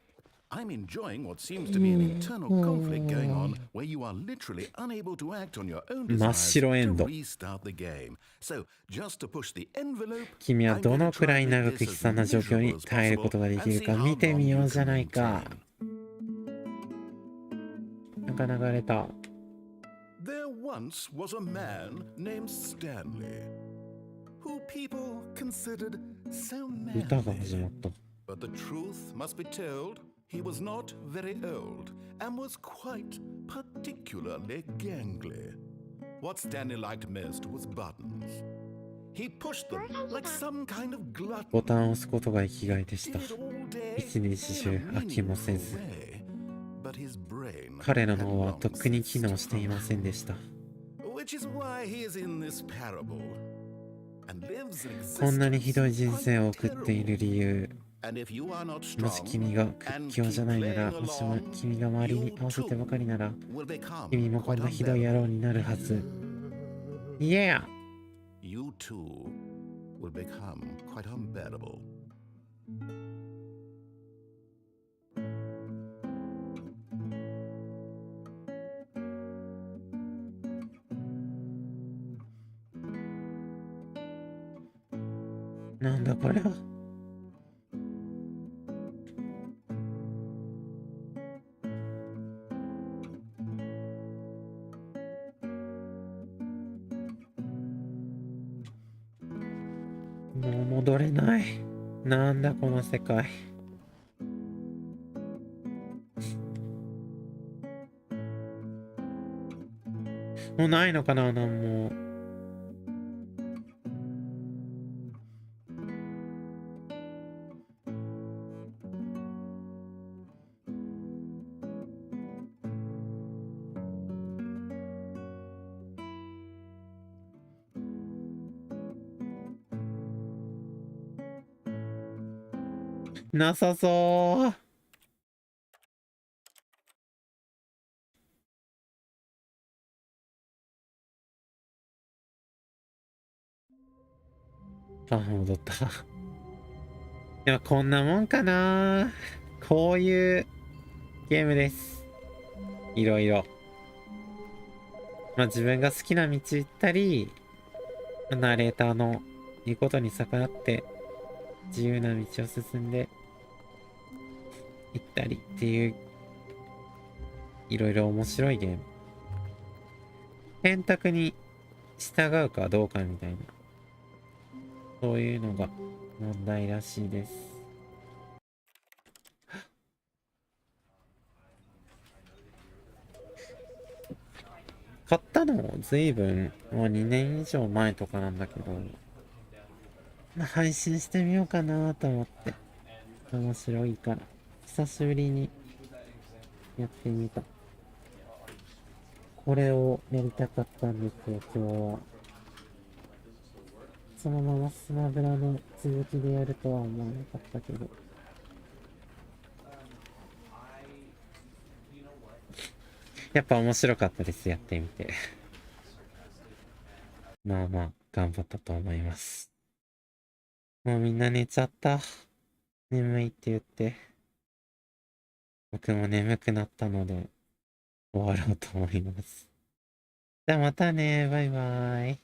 C: I'm enjoying what seems to be an internal conflict going on where you are literally unable to act on your own
A: 真っ
C: desires
A: 白エ
C: to
A: ンド。
C: restart the game. So, just to push the envelope,
A: 君は
C: I'm
A: ど
C: going
A: の
C: to
A: くら
C: try
A: い
C: and
A: 長
C: make
A: く
C: this
A: 悲
C: as
A: 惨な状況
C: miserable
A: に
C: as
A: 耐えるこ
C: possible
A: とがで
C: and
A: きる
C: see
A: か
C: how
A: 見て
C: long
A: みよ
C: you
A: うじゃ
C: can
A: ないか。
C: maintain.
A: なんか流れた。
C: There once was a man named Stanley, who people considered so
A: 歌が始
C: manly.
A: まった。
C: But the truth must be told, he was not very old and was quite particularly gangly. What Stanley liked most was buttons. He pushed them like some kind of
A: ボ
C: glutton.
A: タンを押すことが生きがいでし
C: Did
A: た。
C: it all day
A: 一日中
C: in a
A: 飽きもせ
C: meaningful
A: ず。
C: way. But his brain
A: 彼の
C: had
A: 脳は
C: long
A: とっくに機
C: since
A: 能していませんでした。
C: which is why he is in this parable and lives an
A: こんなにひどい
C: existence
A: 人生を
C: quite
A: 送っている
C: terrible.
A: 理由。
C: And if you are not
A: もし
C: strong
A: 君が屈強じゃないなら、もしも君が周りに合わせてばかりなら、
C: will become
A: 君もこん
C: quite
A: なひどい野
C: unbearable.
A: 郎になるはず。Yeah!
C: You too will become quite unbearable.
A: なんだこれは。もう戻れない。なんだこの世界。もうないのかな、なんも。なさそう。あ、戻った。でもこんなもんかな。こういうゲームです。いろいろ。まあ自分が好きな道行ったり、ナレーターの言うことに逆らって自由な道を進んで行ったりっていう、いろいろ面白いゲーム。選択に従うかどうかみたいな、そういうのが問題らしいです。買ったの随分、もう2年以上前とかなんだけど、まあ、配信してみようかなと思って。面白いから。久しぶりにやってみた。これをやりたかったんですよ、今日は。そのままスマブラの続きでやるとは思わなかったけど。やっぱ面白かったです、やってみて。まあまあ、頑張ったと思います。もうみんな寝ちゃった。眠いって言って。僕も眠くなったので、終わろうと思います。じゃあまたね、バイバイ。